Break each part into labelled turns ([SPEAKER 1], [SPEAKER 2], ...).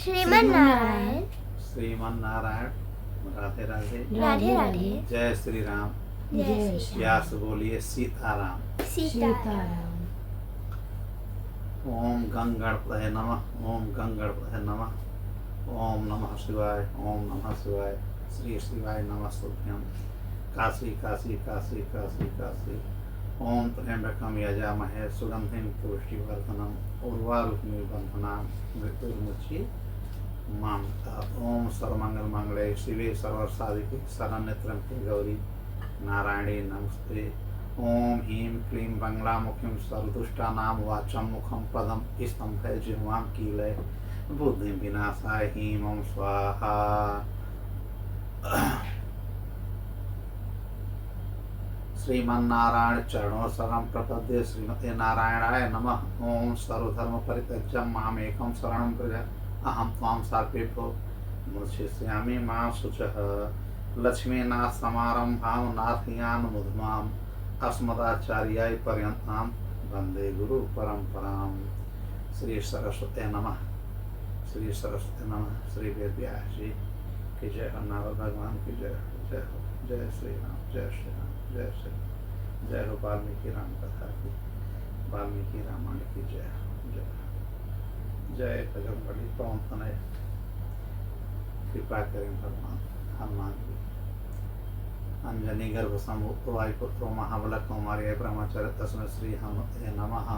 [SPEAKER 1] श्रीमन नारायण।
[SPEAKER 2] श्रीमन नारायण। राधे राधे।
[SPEAKER 1] राधे राधे।
[SPEAKER 2] जय श्री राम।
[SPEAKER 1] जय श्री
[SPEAKER 2] व्यास बोलिए सीताराम।
[SPEAKER 1] सीताराम।
[SPEAKER 2] ओम गंगणपतये नमः। ओम गंगणपतये नमः। ओम नमः शिवाय। ओम नमः शिवाय। श्री शिवाय नमस्तुभ्यं। काशी काशी काशी काशी काशी। ओम त्र्यंबकं यजामहे सुगंधिं पुष्टिवर्धनम् उर्वारुकमिव बन्धनान् मृत्युर्मुक्षीयमामृतात्। ओम सर्वमंगल मंगले शिवे सर्वसाधिके शरण्ये त्र्यंबके गौरी नारायणी नमस्ते। ओम ह्रीं क्लीं बंगलामुखीं सर्वदुष्टानां वाचं मुखं पदं स्तंभय जिह्वां कीलय बुद्धिं विनाशाय ह्रीं ओम स्वाहा। श्रीमन्नारायण चरणों शरणं प्रपद्ये। श्रीमते नारायणाय नमः। ओम सर्वधर्म परित्यज्य मामेकं शरणं व्रज अहं त्वां सर्वेभ्यो मोक्षयिष्यामि मा शुचः। लक्ष्मीनाथ समारंभां नाथयान् मुधमाम् अस्मदाचार्याय पर्यन्तां वन्दे गुरु परंपरां। श्री सरस्वती नमः। श्री सरस्वती नमः। श्री वेद व्यास जी की जय हो। नारद भगवान की जय हो। जय हो। जय श्री राम। जय श्री राम। जय श्री राम। जय हो वाल्मीकि राम कथा की। वाल्मीकि रामायण की जय हो। जय जय बजरंगबली पवन तनय। कृपा करें भगवान हनुमान जी। अंजनी गर्भ संभूत वायुपुत्रो महाबल कौमार्य ब्रह्मचर्य तस्मै श्री हनुमते नमः।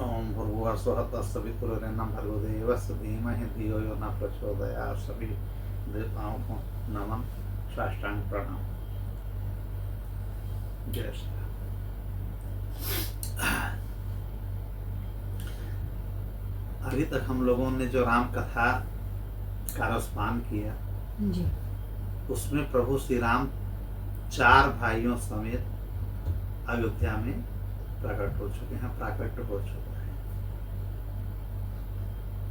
[SPEAKER 2] ओम भूर्भुवस्सुः तत्सवितुर्वरेण्यं भर्गो देवस्य धीमहि धियो यो न प्रचोदयात्। सभी देवताओं को नमन साष्टांग प्रणाम। जय श्री राम। अभी तक हम लोगों ने जो राम कथा का रसपान किया
[SPEAKER 1] जी,
[SPEAKER 2] उसमें प्रभु श्री राम 4 भाइयों समेत अयोध्या में प्रकट हो चुके हैं। प्राकट्य हो चुका है।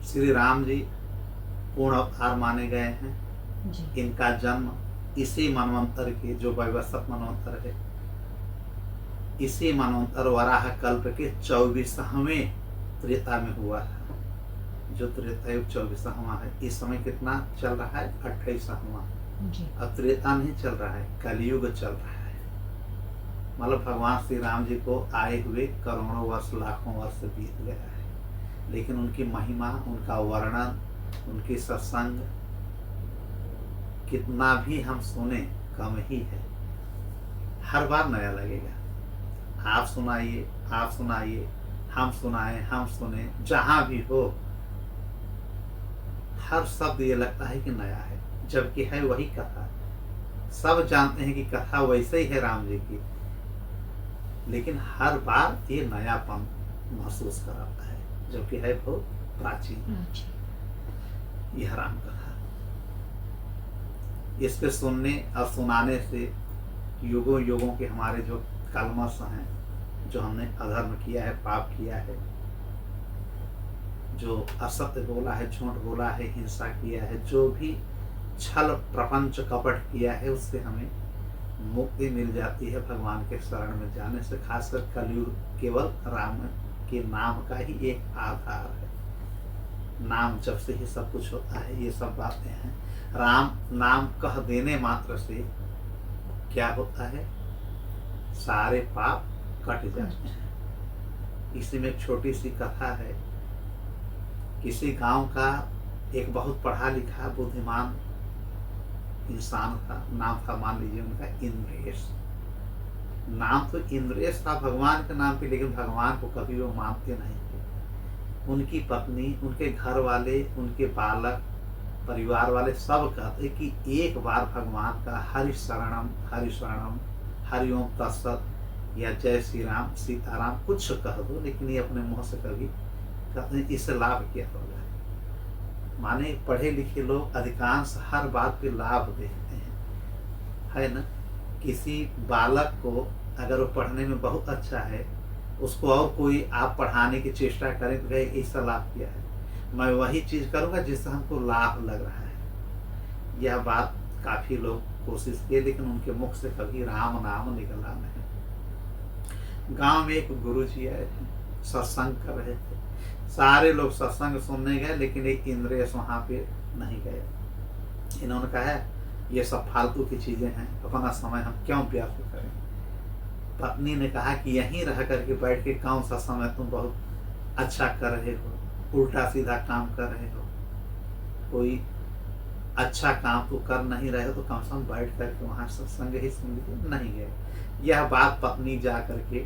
[SPEAKER 2] श्री राम जी पूर्ण अवतार माने गए हैं
[SPEAKER 1] जी।
[SPEAKER 2] इनका जन्म इसी मनवंतर के जो वैवस्वत मनवंतर है, इसी मनवंतर वराह कल्प के 24वें त्रेता में हुआ है। जो त्रेता युग 24वां है। इस समय कितना चल रहा है? 28वां। अब त्रेता नहीं चल रहा है, कलयुग चल रहा है। मतलब भगवान श्री राम जी को आए हुए करोड़ों वर्ष लाखों वर्ष बीत गया है, लेकिन उनकी महिमा, उनका वर्णन, उनकी सत्संग कितना भी हम सुने कम ही है। हर बार नया लगेगा। आप सुनाइए, आप सुनाइए, हम सुनाए, हम सुने, जहां भी हो हर शब्द ये लगता है कि नया है, जबकि है वही कथा। सब जानते हैं कि कथा वैसे ही है राम जी की, लेकिन हर बार ये नयापन महसूस कराता है, जबकि है बहुत प्राचीन। यह राम कथा इसके सुनने और सुनाने से युगों युगों के हमारे जो कलमश हैं, जो हमने अधर्म किया है, पाप किया है, जो असत्य बोला है, झूठ बोला है, हिंसा किया है, जो भी छल प्रपंच कपट किया है, उससे हमें मुक्ति मिल जाती है भगवान के शरण में जाने से। खासकर कलयुग केवल राम के नाम का ही एक आधार है। नाम जब से ही सब कुछ होता है। ये सब बातें हैं। राम नाम कह देने मात्र से क्या होता है? सारे पाप कट जाते हैं। इसी में एक छोटी सी कथा है। किसी गांव का एक बहुत पढ़ा लिखा बुद्धिमान इंसान था। नाम था, मान लीजिए उनका इंद्रेश। नाम तो इंद्रेश था भगवान के नाम पे, लेकिन भगवान को कभी वो मानते नहीं थे। उनकी पत्नी, उनके घर वाले, उनके बालक, परिवार वाले सब कहते कि एक बार भगवान का हरि शरणम हरि शरणम हरिओम तत्सत या जय श्री राम सीताराम कुछ कह दो, लेकिन ये अपने मुंह से कभी कहते हैं इससे लाभ क्या होगा। माने पढ़े लिखे लोग अधिकांश हर बात पे लाभ देखते हैं, है ना। किसी बालक को अगर वो पढ़ने में बहुत अच्छा है, उसको और कोई आप पढ़ाने की चेष्टा करें तो कहे इसका लाभ क्या है, मैं वही चीज करूंगा जिससे हमको लाभ लग रहा है। यह बात काफी लोग कोशिश किए, लेकिन उनके मुख से कभी राम नाम निकला नहीं। गांव में एक गुरु जी आए थे, सत्संग कर रहे थे। सारे लोग सत्संग सुनने गए, लेकिन एक इंद्रियस वहां पे नहीं गए। इन्होंने कहा है ये सब फालतू की चीजें हैं, अपना समय हम क्यों व्यर्थ करें। पत्नी ने कहा कि यहीं रह करके बैठ के कौन सा समय तुम बहुत अच्छा कर रहे हो, उल्टा सीधा काम कर रहे हो, कोई अच्छा काम तो कर नहीं रहे हो, तो कम से कम बैठ करके वहां सत्संग ही सुन लीजिए। नहीं गए। यह बात पत्नी जा करके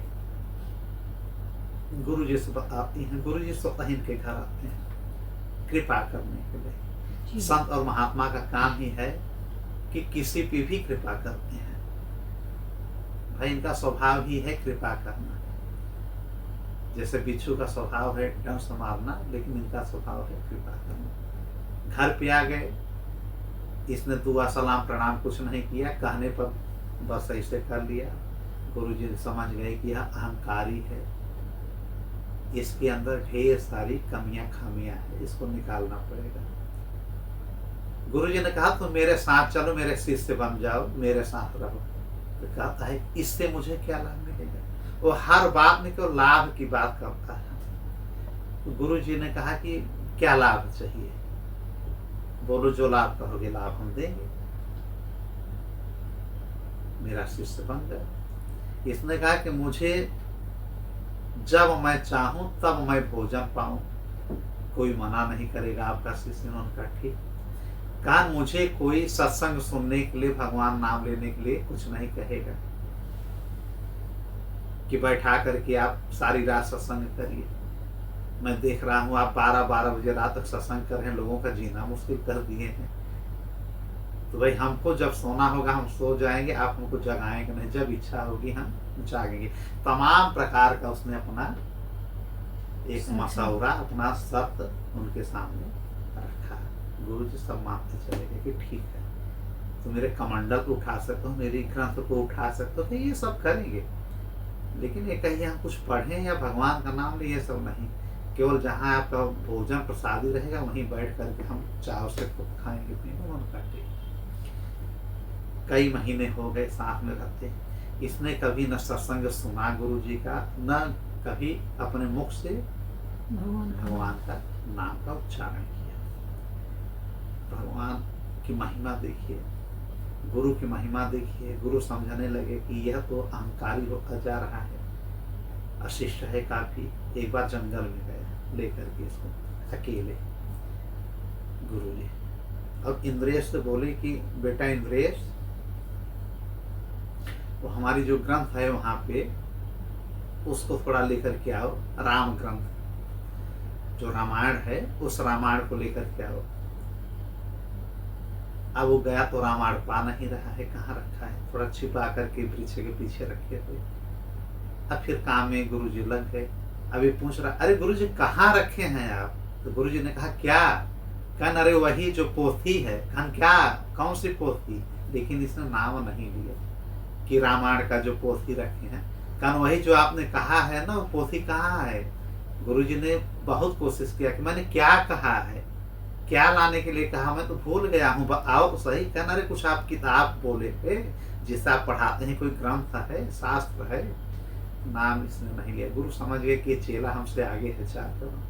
[SPEAKER 2] गुरु जी से बताती हैं। गुरु जी स्वतः इनके घर आते हैं कृपा करने के लिए। संत और महात्मा का काम ही है कि किसी पे भी कृपा करते हैं। भाई इनका स्वभाव ही है कृपा करना। जैसे बिच्छू का स्वभाव है डंस मारना, लेकिन इनका स्वभाव है कृपा करना। घर पे आ गए, इसने दुआ सलाम प्रणाम कुछ नहीं किया, कहने पर बस ऐसे कर लिया। गुरु जी समझ गए कि यह अहंकारी है, इसके अंदर ढेर सारी कमियां खामियां है, इसको निकालना पड़ेगा। गुरु जी ने कहा तुम मेरे साथ चलो, मेरे शिष्य बन जाओ, मेरे साथ रहो। तो कहता है इससे मुझे क्या लाभ मिलेगा। वो हर बात में केवल लाभ की बात करता है। तो गुरु जी ने कहा कि क्या लाभ चाहिए, बोलो जो लाभ कहोगे लाभ हम देंगे, मेरा शिष्य बन जाओ। इसने कहा कि मुझे जब मैं चाहूं तब मैं भोजन पाऊं, कोई मना नहीं करेगा आपका शिष्य। उन्होंने कहा ठीक। कहा मुझे कोई सत्संग सुनने के लिए, भगवान नाम लेने के लिए कुछ नहीं कहेगा कि बैठा करके आप सारी रात सत्संग करिए। मैं देख रहा हूं आप 12-12 बजे रात तक सत्संग कर रहे हैं, लोगों का जीना मुश्किल कर दिए हैं। तो भाई हमको जब सोना होगा हम सो जाएंगे, आप हमको जगाएंगे नहीं, जब इच्छा होगी हम जागेंगे। तमाम प्रकार का उसने अपना एक मशवरा, अपना शर्त उनके सामने रखा। गुरु जी सब मानते चले गए कि ठीक है, तो मेरे कमंडल को उठा सकते हो, मेरी ग्रंथ को उठा सकते हो, तो ये सब करेंगे, लेकिन ये कहीं हम कुछ पढ़ें या भगवान का नाम ले, ये सब नहीं। केवल जहाँ आपका भोजन प्रसादी रहेगा वहीं बैठ करके हम चाव से खूब खाएंगे पिएंगे, मन काटे। कई महीने हो गए साथ में रहते। इसने कभी न सत्संग सुना गुरु जी का, न कभी अपने मुख से भगवान का नाम का उच्चारण किया। भगवान की महिमा देखिए, गुरु की महिमा देखिए। गुरु समझने लगे कि यह तो अहंकारी होता जा रहा है, अशिष्ट है काफी। एक बार जंगल में गए लेकर के इसको अकेले गुरु जी। अब इंद्रेश से बोले कि बेटा इंद्रेश, वो हमारी जो ग्रंथ है वहां पे उसको थोड़ा लेकर के आओ, राम ग्रंथ जो रामायण है उस रामायण को लेकर के आओ। अब वो गया तो रामायण पा नहीं रहा है, कहाँ रखा है, थोड़ा छिपा करके वृक्ष के पीछे रखे थे। अब फिर काम में गुरु जी लग गए। अभी पूछ रहा, अरे गुरु जी कहाँ रखे हैं आप? तो गुरु जी ने कहा क्या? कहन अरे वही जो पोथी है। कहन क्या, कौन सी पोथी? लेकिन इसने नाम नहीं लिया कि रामायण का जो पोथी रखे हैं। कहन वही जो आपने कहा है ना, वो पोथी कहाँ है? गुरु जी ने बहुत कोशिश किया कि मैंने क्या कहा है, क्या लाने के लिए कहा, मैं तो भूल गया हूँ, आओ तो सही। कहना अरे कुछ आप किताब बोले थे जिससे आप पढ़ाते हैं, कोई ग्रंथ है, शास्त्र है, नाम इसने नहीं लिया। गुरु समझ गए कि चेला हमसे आगे है चार कदम।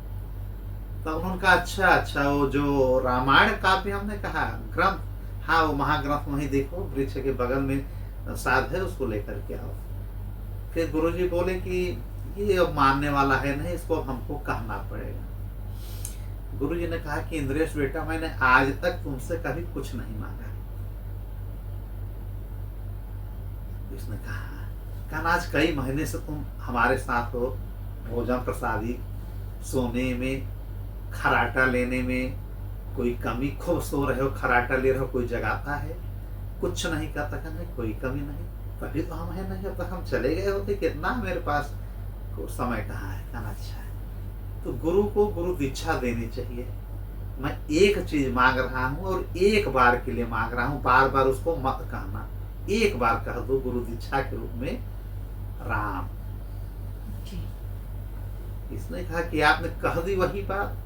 [SPEAKER 2] तब उन्होंने कहा अच्छा अच्छा, वो जो रामायण काव्य हमने कहा ग्रंथ, हाँ वो महाग्रंथ वहीं देखो वृक्ष के बगल में साध है, उसको लेकर के आओ। फिर गुरु जी बोले कि ये अब मानने वाला है नहीं, इसको अब हमको कहना पड़ेगा। गुरु जी ने कहा कि इंद्रेश बेटा, मैंने आज तक तुमसे कभी कुछ नहीं मांगा। उसने कहा आज कई महीने से तुम हमारे साथ हो, भोजन प्रसादी, सोने में, खराटा लेने में कोई कमी, खूब सो रहे हो, खराटा ले रहे हो, कोई जगाता है, कुछ नहीं कहता। कहने कोई कमी नहीं, तभी तो हम है नहीं, अब तक हम चले गए होते, कितना मेरे पास समय कहाँ है। कहना अच्छा है, तो गुरु को गुरु दीक्षा देनी चाहिए। मैं एक चीज मांग रहा हूँ और एक बार के लिए मांग रहा हूँ, बार बार उसको मत कहना, एक बार कह दो गुरु दीक्षा के रूप में राम। इसने कहा कि आपने कह दी वही बात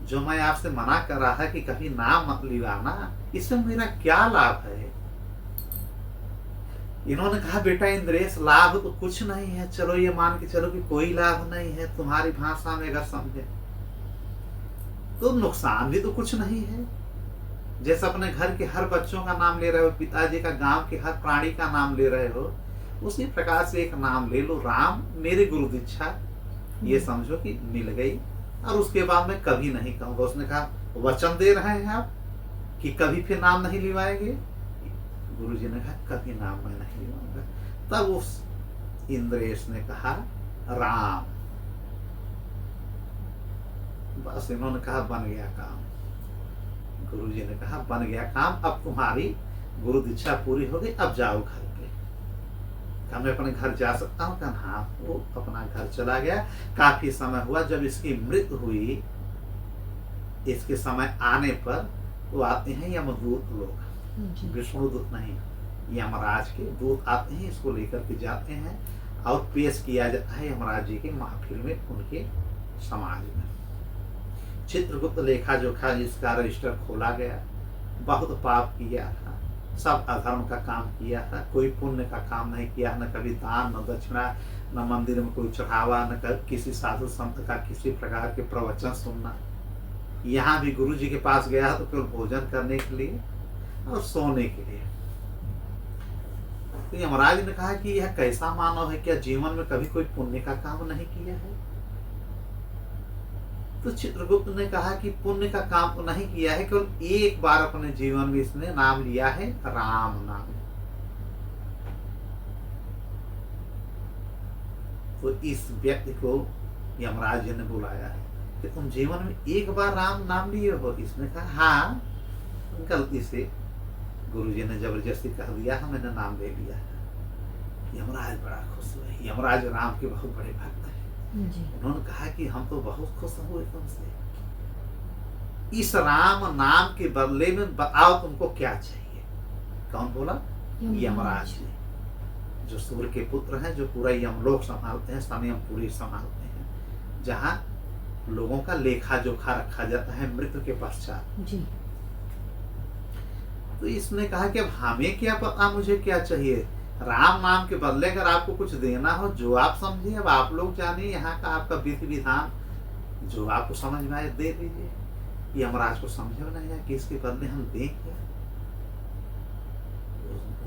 [SPEAKER 2] जो मैं आपसे मना कर रहा था कि कभी नाम मत लिवाना, इससे मेरा क्या लाभ है? इन्होंने कहा बेटा इंद्रेश, लाभ तो कुछ नहीं है, चलो ये मान के चलो कि कोई लाभ नहीं है, तुम्हारी भाषा में अगर समझे। तो नुकसान भी तो कुछ नहीं है। जैसे अपने घर के हर बच्चों का नाम ले रहे हो, पिताजी का, गांव के हर प्राणी का नाम ले रहे हो, उसी प्रकार से एक नाम ले लो, राम मेरी गुरु दीक्षा, ये समझो कि मिल गई। और उसके बाद मैं कभी नहीं कहूंगा। उसने कहा वचन दे रहे हैं आप कि कभी फिर नाम नहीं लिवाएंगे? गुरु जी ने कहा कभी नाम मैं नहीं लिवाऊंगा। तब उस इंद्रेश ने कहा राम। बस इन्होंने कहा बन गया काम। गुरु जी ने कहा बन गया काम, अब तुम्हारी गुरु दीक्षा पूरी हो गई, अब जाओ घर पे। क्या मैं अपने घर जा सकता हूँ? कहा हाँ। वो अपना घर चला गया। काफी समय हुआ, जब इसकी मृत्यु हुई, इसके समय आने पर वो आते हैं यमदूत लोग, विष्णुदूत नहीं, यमराज के दूत आते हैं, इसको लेकर के जाते हैं और पेश किया जाता है यमराज जी के महफिल में, उनके समाज में। चित्रगुप्त लेखा जोखा इसका रजिस्टर खोला गया। बहुत पाप किया था, सब अधर्म का काम किया था, कोई पुण्य का काम नहीं किया, न कभी दान, न दक्षिणा, न मंदिर में कोई चढ़ावा, न किसी साधु संत का किसी प्रकार के प्रवचन सुनना। यहाँ भी गुरु जी के पास गया तो केवल भोजन करने के लिए और सोने के लिए। तो यमराज ने कहा कि यह कैसा मानव है, क्या जीवन में कभी कोई पुण्य का काम नहीं किया है? तो चित्रगुप्त ने कहा कि पुण्य का काम तो नहीं किया है, केवल एक बार अपने जीवन में इसने नाम लिया है, राम नाम। तो इस व्यक्ति को यमराज जी ने बुलाया है कि तुम जीवन में एक बार राम नाम लिए हो? इसने कहा हाँ, गलती से गुरु जी ने जबरदस्ती कह दिया है, मैंने नाम ले लिया है। यमराज बड़ा खुश हुए। यमराज राम के बहुत बड़े भक्त हैं। उन्होंने कहा कि हम तो बहुत खुश हुए तुमसे। इस राम नाम के बदले में बताओ तुमको क्या चाहिए? कौन बोला? यमराज ने, जो सूर्य के पुत्र हैं, जो पूरा यमलोक संभालते हैं, समयमपुरी संभालते हैं, जहाँ लोगों का लेखा जोखा रखा जाता है मृत्यु के पश्चात जी। तो इसने कहा कि अब हमें क्या पता मुझे क्या चाहिए? राम नाम के बदले अगर आपको कुछ देना हो, जो आप समझिए, अब आप लोग जानिए, यहाँ का आपका विधि विधान जो आपको समझ में आए दे दीजिए। यमराज को समझ में नहीं आया कि इसके बदले हम दें क्या।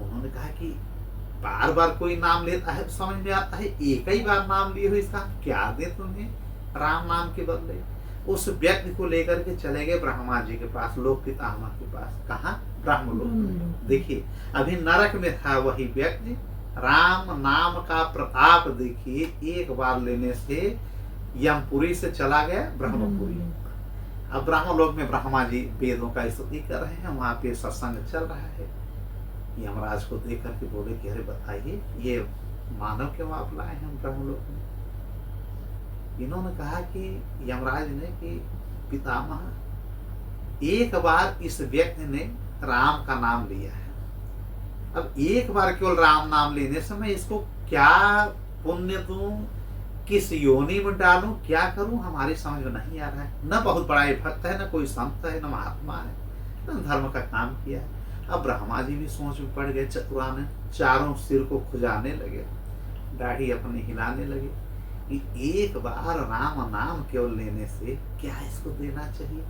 [SPEAKER 2] उन्होंने कहा कि बार बार कोई नाम लेता है तो समझ में आता है, एक ही बार नाम लिए हो, इसका क्या दे तुम्हें राम नाम के बदले? उस व्यक्ति को लेकर के चले गए ब्रह्मा जी के पास, लोक पितामह के पास। कहा? ब्रह्मलोक में। देखिए, अभी नरक में था वही व्यक्ति, राम नाम का प्रताप देखिए, एक बार लेने से यमपुरी से चला गया ब्रह्मपुरी। अब ब्रह्मलोक में ब्रह्मा जी वेदों का स्तुति कर रहे हैं, वहां पे सत्संग चल रहा है। यमराज को देख करके बोले कि अरे बताइए, ये मानव क्यों आप लाए हैं ब्रह्मलोक में? इन्होंने कहा कि यमराज ने कि पितामह, एक बार इस व्यक्ति ने राम का नाम लिया है, अब एक बार केवल राम नाम लेने से मैं इसको क्या पुण्य दूं, किस योनि में डालूं, क्या करूं, हमारी समझ में नहीं आ रहा है। न बहुत बड़ा भक्त है, न कोई संत है, न महात्मा है, न धर्म का काम किया है। अब ब्रह्मा जी भी सोच में पड़ गए, चतुराने, चारों सिर को खुजाने लगे, दाढ़ी अपने हिलाने लगे कि एक बार राम नाम केवल लेने से क्या इसको देना चाहिए।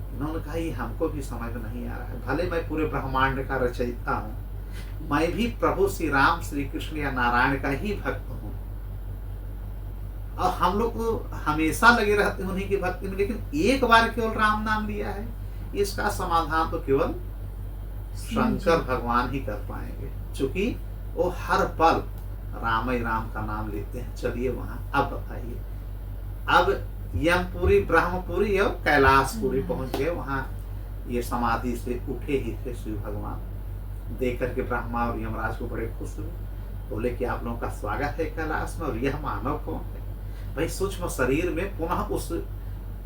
[SPEAKER 2] इन्होंने कहा ये हमको भी समझ में नहीं आ रहा है। भले मैं पूरे ब्रह्मांड का रचयिता हूँ, मैं भी प्रभु श्री राम, श्री कृष्ण या नारायण का ही भक्त हूँ, और हम लोग तो हमेशा लगे रहते हैं उन्हीं की भक्ति में, लेकिन एक बार केवल राम नाम लिया है, इसका समाधान तो केवल शंकर भगवान ही कर पाएंगे, क्योंकि वो हर पल राम ही राम का नाम लेते हैं। चलिए वहां, अब बताइए। अब यमपुरी, ब्रह्मपुरी और कैलाशपुरी पहुंच गए। वहां ये समाधि से उठे ही थे शिव भगवान। देख करके ब्रह्मा और यमराज को बड़े खुश हुए, बोले कि आप लोगों का स्वागत है कैलाश में, और यह मानव कौन है? भाई सूक्ष्म शरीर में पुनः उस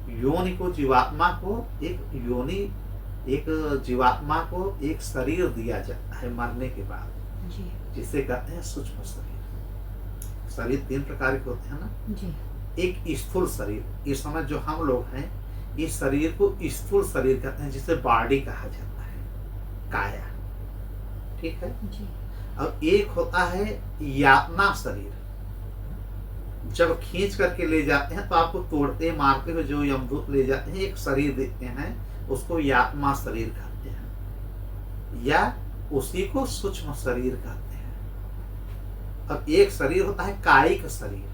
[SPEAKER 2] योनि को, जीवात्मा को एक जीवात्मा को एक शरीर दिया जाता है मरने के बाद, जिसे कहते हैं सूक्ष्म शरीर। शरीर 3 प्रकार के होते हैं ना जी। एक स्थूल शरीर, इस समय जो हम लोग हैं, इस शरीर को स्थूल शरीर कहते हैं, जिसे बॉडी कहा जाता है, काया, ठीक है जी। और एक होता है यातना शरीर, जब खींच करके ले जाते हैं तो आपको तोड़ते मारते हुए जो यमदूत ले जाते हैं एक शरीर देते हैं, उसको यात्मा शरीर कहते हैं या उसी को सूक्ष्म शरीर कहते हैं। अब एक शरीर होता है कायिक शरीर,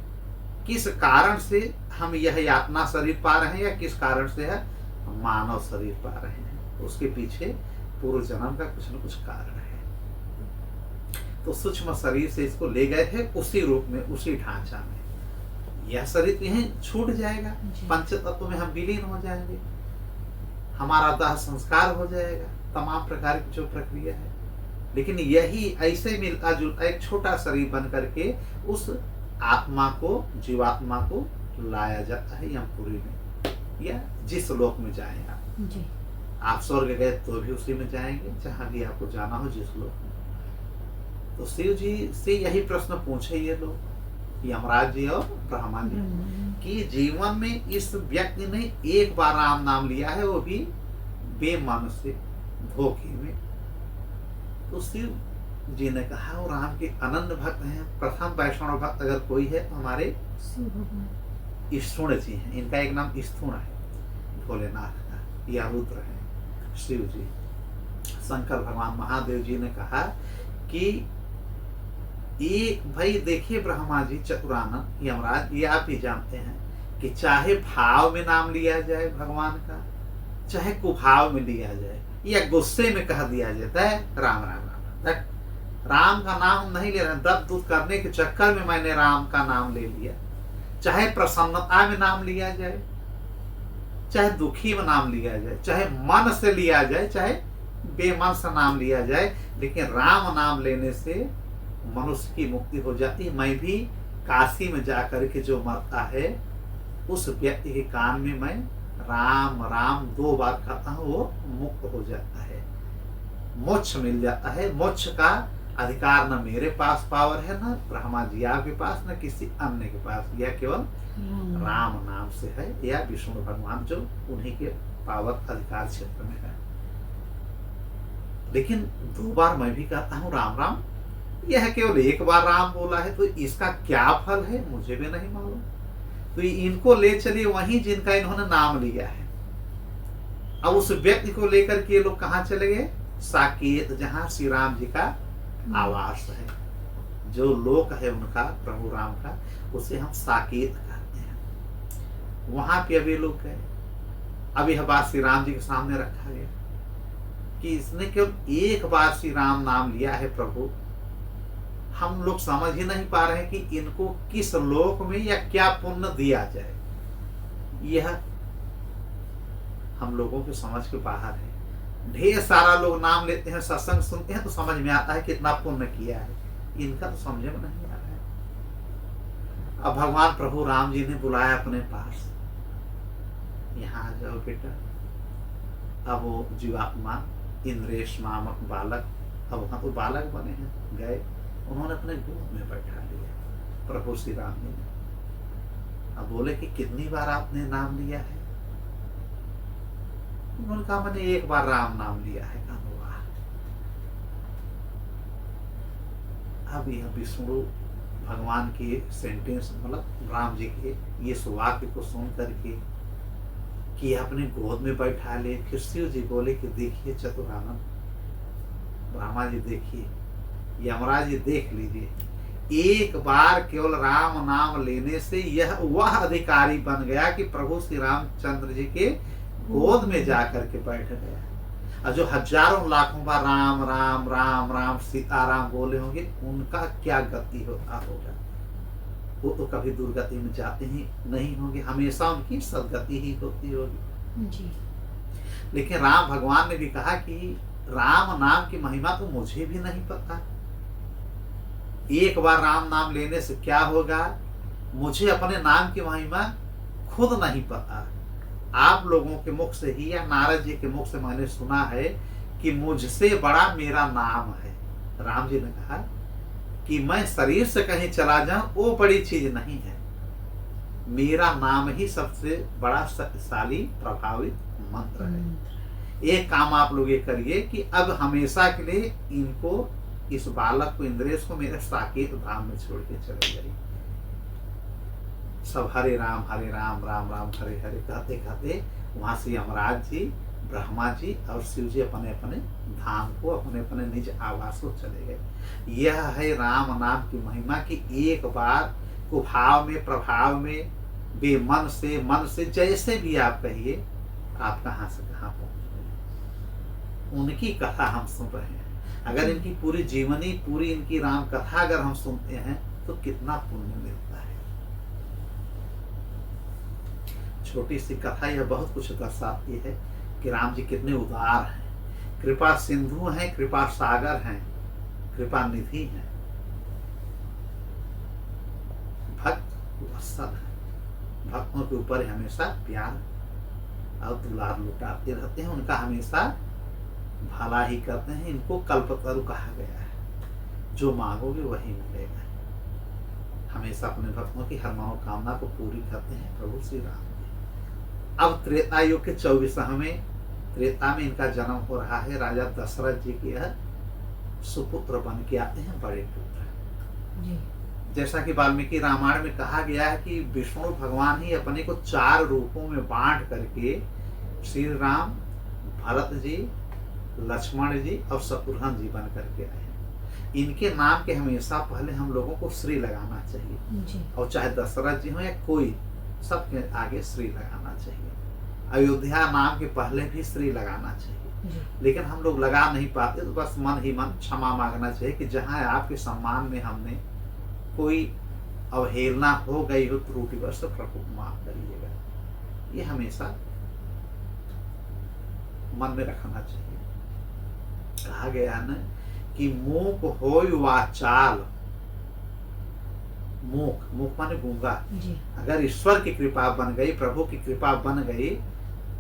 [SPEAKER 2] किस कारण से हम यह यातना शरीर पा रहे हैं या किस कारण से है मानव शरीर पा रहे हैं, उसके पीछे पूर्व जन्म का कुछ न कुछ कारण है। तो सूक्ष्म शरीर से इसको ले गए थे उसी रूप में, उसी ढांचा में। यह शरीर यहीं छूट जाएगा, पंच तत्व में हम विलीन हो जाएंगे, हमारा दाह संस्कार हो जाएगा, तमाम प्रकार की जो प्रक्रिया है। लेकिन यही ऐसे मिलता जुलता एक छोटा शरीर बन करके उस आत्मा को, जीवात्मा को लाया जाता है यमपुरी में या जिस लोक में जाए आप स्वर्ग गए तो भी उसी में जाएंगे, जहां भी आपको जाना हो जिस लोक में। तो शिव जी से यही प्रश्न पूछे ये लोग, यमराज जी और ब्रह्मा जी, कि जीवन में इस व्यक्ति ने एक बार राम नाम लिया है, वो भी बेमन से, धोखे में। तो शिव जी ने कहा वो राम के अनन्य भक्त हैं, प्रथम वैष्णव भक्त अगर कोई है तो हमारे स्थूण जी हैं। इनका एक नाम स्थूण है, भोलेनाथ का, या रुद्र है शिव जी। शंकर भगवान महादेव जी ने कहा कि एक भाई देखिए ब्रह्मा जी चतुरानन यमराज, ये आप ही जानते हैं कि चाहे भाव में नाम लिया जाए भगवान का, चाहे कुभाव में लिया जाए या गुस्से में कह दिया जाता है राम राम राम, राम का नाम नहीं ले रहे, दर्द दूध करने के चक्कर में मैंने राम का नाम ले लिया। चाहे प्रसन्नता में नाम लिया जाए, चाहे दुखी में नाम लिया जाए, चाहे मन से लिया जाए, चाहे बेमन से नाम लिया जाए, लेकिन राम नाम लेने से मनुष्य की मुक्ति हो जाती है। मैं भी काशी में जाकर के जो मरता है उस व्यक्ति के कान में मैं राम राम 2 बार कहता हूँ, वो मुक्त हो जाता है, मोक्ष मिल जाता है। मोक्ष का अधिकार न मेरे पास पावर है, न ब्रह्मा जी आपके पास, न किसी अन्य के पास, यह केवल राम नाम से है, या विष्णु भगवान जो उन्हीं के पावर अधिकार क्षेत्र में है। लेकिन 2 बार मैं भी कहता हूँ राम राम, यह केवल 1 बार राम बोला है, तो इसका क्या फल है मुझे भी नहीं मालूम। तो इनको ले चलिए वहीं जिनका इन्होंने नाम लिया है। अब उस व्यक्ति को लेकर के ये लोग कहाँ चले गए? साकेत, जहां श्री राम जी का आवास है, जो लोक है उनका, प्रभु राम का, उसे हम साकेत कहते हैं। वहां पे अब ये लोग गए। अब यह बात श्री राम जी के सामने रखा गया कि इसने केवल 1 बार श्री राम नाम लिया है प्रभु, हम लोग समझ ही नहीं पा रहे कि इनको किस लोक में या क्या पुण्य दिया जाए। यह हम लोगों के समझ के बाहर है। ढेर सारा लोग नाम लेते हैं, सत्संग सुनते हैं तो समझ में आता है कितना पुण्य किया है, इनका तो समझ में नहीं आ रहा है। अब भगवान प्रभु राम जी ने बुलाया अपने पास, यहाँ आ जाओ बेटा। अब वो जीवात्मा इंद्रेश नामक बालक, अब वहां तो बालक बने हैं, गए, उन्होंने अपने गोद में बैठा लिया प्रभु श्री राम जी ने। अब बोले कि कितनी बार आपने नाम लिया है? उन्होंने कहा मैंने 1 बार राम नाम लिया है। कहा वाह। अब यह विष्णु भगवान के सेंटेंस, मतलब राम जी के ये वाक्य को सुन करके कि अपने गोद में बैठा ले, फिर शिव जी बोले कि देखिए चतुरानन, ब्रह्मा जी देखिए, यमराज जी देख लीजिए, 1 बार केवल राम नाम लेने से यह वह अधिकारी बन गया कि प्रभु श्री रामचंद्र जी के गोद में जाकर के बैठ गया। और जो हजारों लाखों बार राम राम राम राम सीताराम बोले होंगे, उनका क्या गति होता होगा? वो तो कभी दुर्गति में जाते ही नहीं होंगे, हमेशा उनकी सदगति ही होती होगी जी। लेकिन राम भगवान ने भी कहा कि राम नाम की महिमा तो मुझे भी नहीं पता, 1 बार राम नाम लेने से क्या होगा, मुझे अपने नाम की महिमा खुद नहीं पता। आप लोगों के मुख से ही या नारद जी के मुख से मैंने सुना है कि मुझसे बड़ा मेरा नाम है। राम जी ने कहा कि मैं शरीर से कहीं चला जाऊं वो बड़ी चीज नहीं है, मेरा नाम ही सबसे बड़ा शक्तिशाली प्रभावित मंत्र है। एक काम आप लोग ये करिए कि अब हमेशा के लिए इनको, इस बालक को, इंद्रेश को मेरे साकेत धाम में छोड़ के चले जाइए। सब हरे राम राम राम हरे हरे कहते कहते वहां से यमराज जी, ब्रह्मा जी और शिव जी अपने अपने धाम को, अपने अपने निज आवास को चले गए। यह है राम नाम की महिमा कि एक बार कुभाव में, प्रभाव में, बेमन से, मन से, जैसे भी आप कहिए, आप कहां से कहां पहुंच गए। उनकी कथा हम सुन रहे हैं। अगर इनकी पूरी जीवनी, पूरी इनकी राम कथा अगर हम सुनते हैं तो कितना पुण्य मिलता है। छोटी सी कथा यह बहुत कुछ दर्शाती है कि राम जी कितने उदार हैं, कृपा सिंधु हैं, कृपा सागर हैं, कृपा निधि हैं, भक्त वत्सल हैं, भक्तों के ऊपर हमेशा प्यार और दुलार लुटाते रहते हैं, उनका हमेशा भला ही करते हैं। इनको कल्पतरु कहा गया है, जो मांगोगे वही मिलेगा। हमेशा अपने भक्तों की हर मनोकामना को पूरी करते हैं प्रभु श्री राम जी। अब त्रेता युग के 24वें त्रेता में इनका जन्म हो रहा है। राजा दशरथ जी के यह सुपुत्र बन के आते हैं, बड़े पुत्र। जैसा कि वाल्मीकि रामायण में कहा गया है कि विष्णु भगवान ही अपने को 4 रूपों में बांट करके श्री राम, भरत जी, लक्ष्मण जी और शत्रुघ्न जी बन करके आए हैं। इनके नाम के हमेशा पहले हम लोगों को श्री लगाना चाहिए जी। और चाहे दशरथ जी हो या कोई, सबके आगे श्री लगाना चाहिए। अयोध्या नाम के पहले भी श्री लगाना चाहिए जी। लेकिन हम लोग लगा नहीं पाते, तो बस मन ही मन क्षमा मांगना चाहिए कि जहां आपके सम्मान में हमने कोई अवहेलना हो गई हो, त्रुटिवश प्रभु माफ करिएगा। ये हमेशा मन में रखना चाहिए। कहा गया है ना कि मूक होय वाचाल, मूक माने गूंगा। अगर ईश्वर की कृपा बन गई, प्रभु की कृपा बन गई,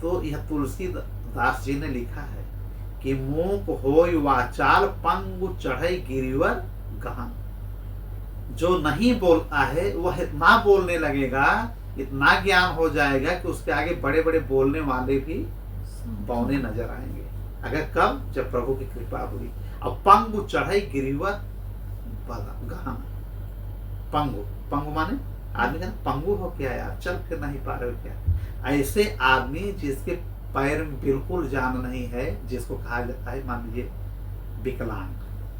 [SPEAKER 2] तो यह तुलसीदास जी ने लिखा है कि मूक होय वाचाल, पंगु चढ़े गिरिवर गहन। जो नहीं बोलता है वह इतना बोलने लगेगा, इतना ज्ञान हो जाएगा कि उसके आगे बड़े बड़े बोलने वाले भी बौने नजर आएंगे। अगर कब? जब प्रभु की कृपा हुई। अब पंगु चढ़ाई गिरिवर गहन। पंगु माने आदमी का पंगु हो क्या यार, चल फिर नहीं पा रहे हो क्या? ऐसे आदमी जिसके पैर में बिल्कुल जान नहीं है, जिसको कहा जाता है मान लीजिए विकलांग,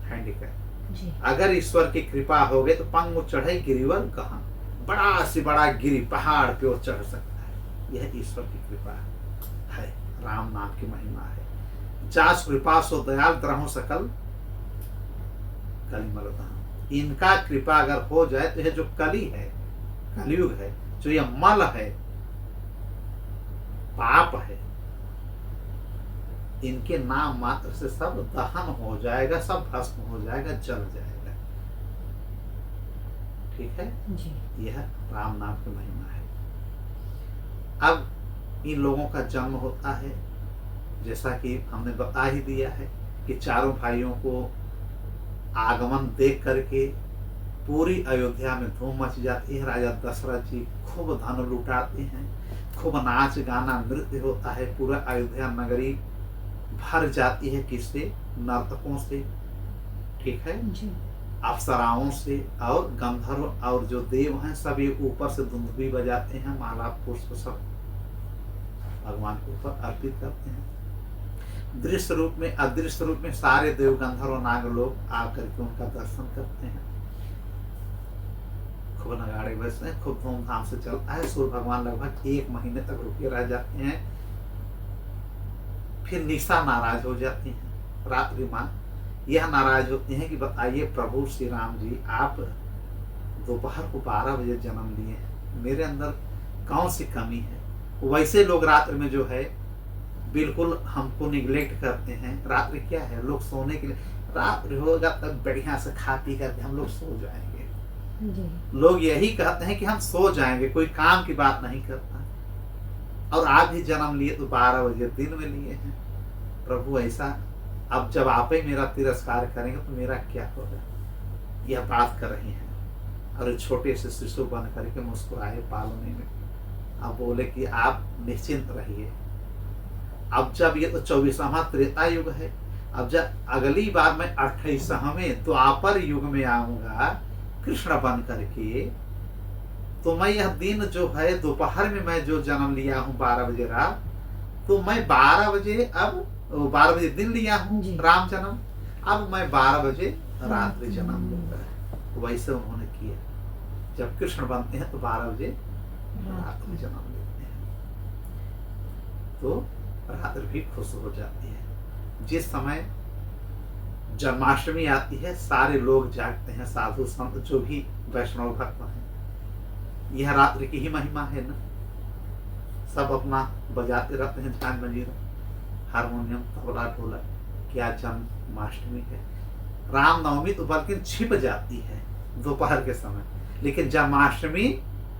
[SPEAKER 2] हैंडीकैप। अगर ईश्वर की कृपा हो गई तो पंगु चढ़ाई गिरिवर गहन, बड़ा से बड़ा गिरी पहाड़ पे वो चढ़ सकता है। यह ईश्वर की कृपा है, राम नाम की महिमा है। जास कृपा सो दयाल द्रहो सकल कलिमल धाम। इनका कृपा अगर हो जाए तो यह जो कली है, कलयुग है, जो यह मल है, पाप है, इनके नाम मात्र से सब दहन हो जाएगा, सब भस्म हो जाएगा, जल जाएगा। ठीक है जी। यह राम नाम की महिमा है। अब इन लोगों का जन्म होता है, जैसा कि हमने बता ही दिया है कि चारों भाइयों को आगमन देख करके पूरी अयोध्या में धूम मच जाती है। राजा दशरथ जी खूब धन लुटाते हैं, खूब नाच गाना नृत्य होता है, पूरा अयोध्या नगरी भर जाती है। किससे? नर्तकों से, ठीक है जी, अप्सराओं से, और गंधर्व और जो देव हैं सब ये ऊपर से दुंदुभी बजाते हैं, माला पुष्प सब भगवान के ऊपर अर्पित करते हैं। दृश्य रूप में, अदृश्य रूप में सारे देव गंधर्व नाग लोग आकर के उनका दर्शन करते हैं। खूब नगाड़े बजते हैं, खूब धूमधाम से चलता है। सूर्य भगवान लगभग 1 महीने तक रुके रह जाते हैं, फिर निशा नाराज हो जाती हैं। रात्रि मां यह नाराज होती हैं कि बताइए प्रभु श्री राम जी, आप दोपहर को 12 बजे जन्म लिए हैं, मेरे अंदर कौन सी कमी है? वैसे लोग रात्रि में जो है बिल्कुल हमको निगलेक्ट करते हैं। रात्रि क्या है, लोग सोने के लिए, रात्रि होगा तब बढ़िया से खा पी करके हम लोग सो जाएंगे जी। लोग यही कहते हैं कि हम सो जाएंगे, कोई काम की बात नहीं करता। और आप ही जन्म लिए तो 12 बजे दिन में लिए हैं। प्रभु ऐसा, अब जब आप ही मेरा तिरस्कार करेंगे तो मेरा क्या होगा? यह बात कर रही हैं। और छोटे से शिशु बन करके मुस्कुराए पालने में। अब बोले कि आप निश्चिंत रहिए। अब जब ये तो 24वां त्रेता युग है, अब जब अगली बार मैं 28वें द्वापर युग में आऊंगा कृष्ण बन करके, तो मैं यह दिन जो है दोपहर में मैं जो जन्म लिया हूँ 12 बजे रात, तो मैं 12 बजे अब 12 बजे दिन लिया हूँ
[SPEAKER 1] जी।
[SPEAKER 2] राम जन्म, अब मैं 12 बजे रात्रि
[SPEAKER 1] रात
[SPEAKER 2] जन्म
[SPEAKER 1] में।
[SPEAKER 2] लूंगा। वैसे उन्होंने किया, जब कृष्ण बनते हैं तो 12 बजे रात्रि जन्म लेते हैं, तो रात्रि भी खुश हो जाती है। जिस समय जन्माष्टमी आती है सारे लोग जागते हैं, साधु संत जो भी वैष्णव भक्त हैं, यह रात्रि की ही महिमा है ना। सब अपना बजाते रहते हैं झांझ मंजीरा, हारमोनियम, तबला, ढोलक। क्या जन्माष्टमी है। रामनवमी तो बल्कि छिप जाती है दोपहर के समय, लेकिन जन्माष्टमी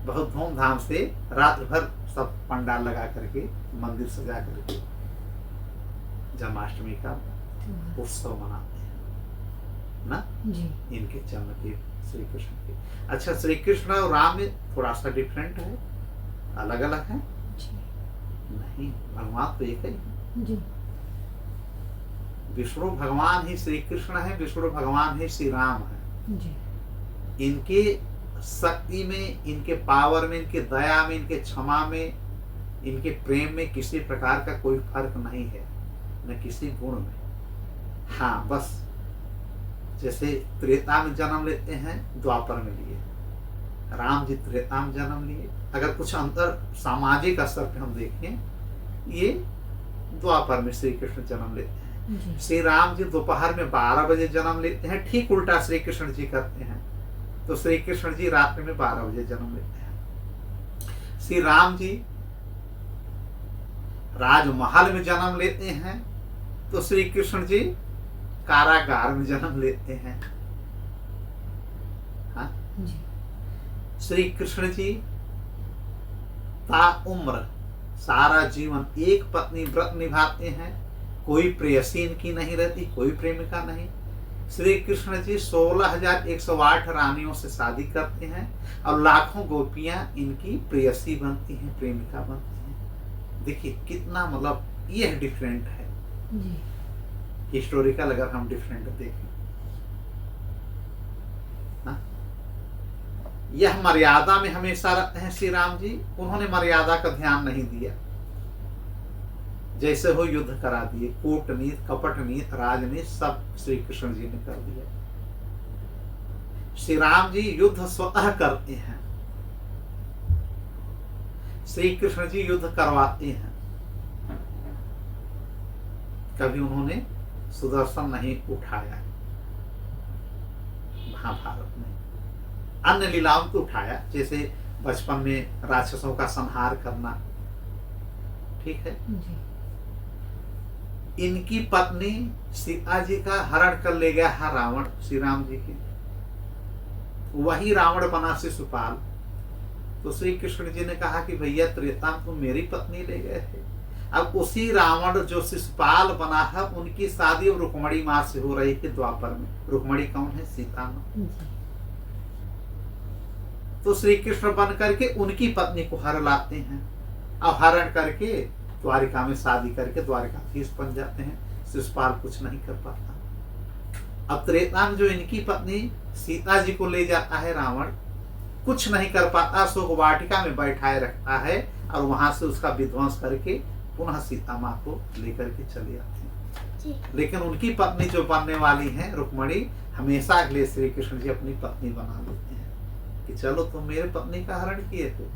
[SPEAKER 2] बहुत धूमधाम से रात भर सब पंडाल लगा करके, मंदिर सजा करके जन्माष्टमी का उत्सव मनाते हैं ना,
[SPEAKER 1] जी।
[SPEAKER 2] इनके जन्म के, श्री कृष्ण के। अच्छा, श्री कृष्ण और राम में थोड़ा सा डिफरेंट है, अलग अलग है
[SPEAKER 1] जी।
[SPEAKER 2] नहीं, भगवान तो एक ही है।
[SPEAKER 1] जी।
[SPEAKER 2] विष्णु भगवान ही श्री कृष्ण है, विष्णु भगवान ही श्री राम है।
[SPEAKER 1] जी।
[SPEAKER 2] इनके शक्ति में, इनके पावर में, इनके दया में, इनके क्षमा में, इनके प्रेम में किसी प्रकार का कोई फर्क नहीं है, न किसी गुण में। हाँ, बस जैसे त्रेता में जन्म लेते हैं, द्वापर में लिए राम जी, त्रेता में जन्म लिए। अगर कुछ अंतर सामाजिक स्तर पे हम देखें, ये द्वापर में श्री कृष्ण जन्म लेते हैं।
[SPEAKER 1] जी।
[SPEAKER 2] श्री राम जी दोपहर में 12 बजे जन्म लेते हैं, ठीक उल्टा श्री कृष्ण जी करते हैं। तो श्री कृष्ण जी रात्रि में 12 बजे जन्म लेते हैं। श्री राम जी राजमहल में जन्म लेते हैं, तो श्री कृष्ण जी कारागार में जन्म लेते हैं। हाँ?
[SPEAKER 1] जी।
[SPEAKER 2] श्री कृष्ण जी ताउम्र सारा जीवन एक पत्नी व्रत निभाते हैं, कोई प्रेयसी इनकी नहीं रहती, कोई प्रेमिका नहीं। श्री कृष्ण जी 16,108 रानियों से शादी करते हैं और लाखों गोपियां इनकी प्रेयसी बनती हैं, प्रेमिका बनती हैं। देखिए कितना, मतलब यह डिफरेंट है
[SPEAKER 1] जी।
[SPEAKER 2] हिस्टोरिकल, अगर हम डिफरेंट देखें। हाँ? यह मर्यादा में हमेशा रहते हैं श्री राम जी, उन्होंने मर्यादा का ध्यान नहीं दिया। जैसे हो युद्ध करा दिए, कूटनीति, कपटनीति, राजनीति सब श्री कृष्ण जी ने कर दिया। श्री राम जी युद्ध स्वतः करते हैं, श्री कृष्ण जी युद्ध करवाते हैं। कभी उन्होंने सुदर्शन नहीं उठाया महाभारत में, अन्य लीलाओं को उठाया, जैसे बचपन में राक्षसों का संहार करना, ठीक है।
[SPEAKER 1] जी।
[SPEAKER 2] इनकी पत्नी सीता जी का हरण कर ले गया है रावण, श्री राम जी के, वही रावण बना शिशुपाल। तो श्री कृष्ण जी ने कहा कि भैया त्रेता में तुम मेरी पत्नी ले गए थे, अब उसी रावण जो शिशुपाल बना है उनकी शादी अब रुक्मणी माँ से हो रही थी द्वापर में। रुक्मणी कौन है? सीता माँ।
[SPEAKER 1] जी।
[SPEAKER 2] तो श्री कृष्ण बन करके उनकी पत्नी को हर लाते हैं, अब हरण करके द्वारिका में शादी करके द्वारिकाधीश बन जाते हैं। शिशुपाल कुछ नहीं कर पाता। अब त्रेता में जो इनकी पत्नी सीता जी को ले जाता है रावण, कुछ नहीं कर पाता, शोक वाटिका में बैठाए रखता है और वहां से उसका विध्वंस करके पुनः सीता माँ को लेकर के चले आते हैं। लेकिन उनकी पत्नी जो बनने वाली है रुक्मणी, हमेशा के लिए श्री कृष्ण जी अपनी पत्नी बना लेते हैं कि चलो तुम मेरे पत्नी का हरण किए थे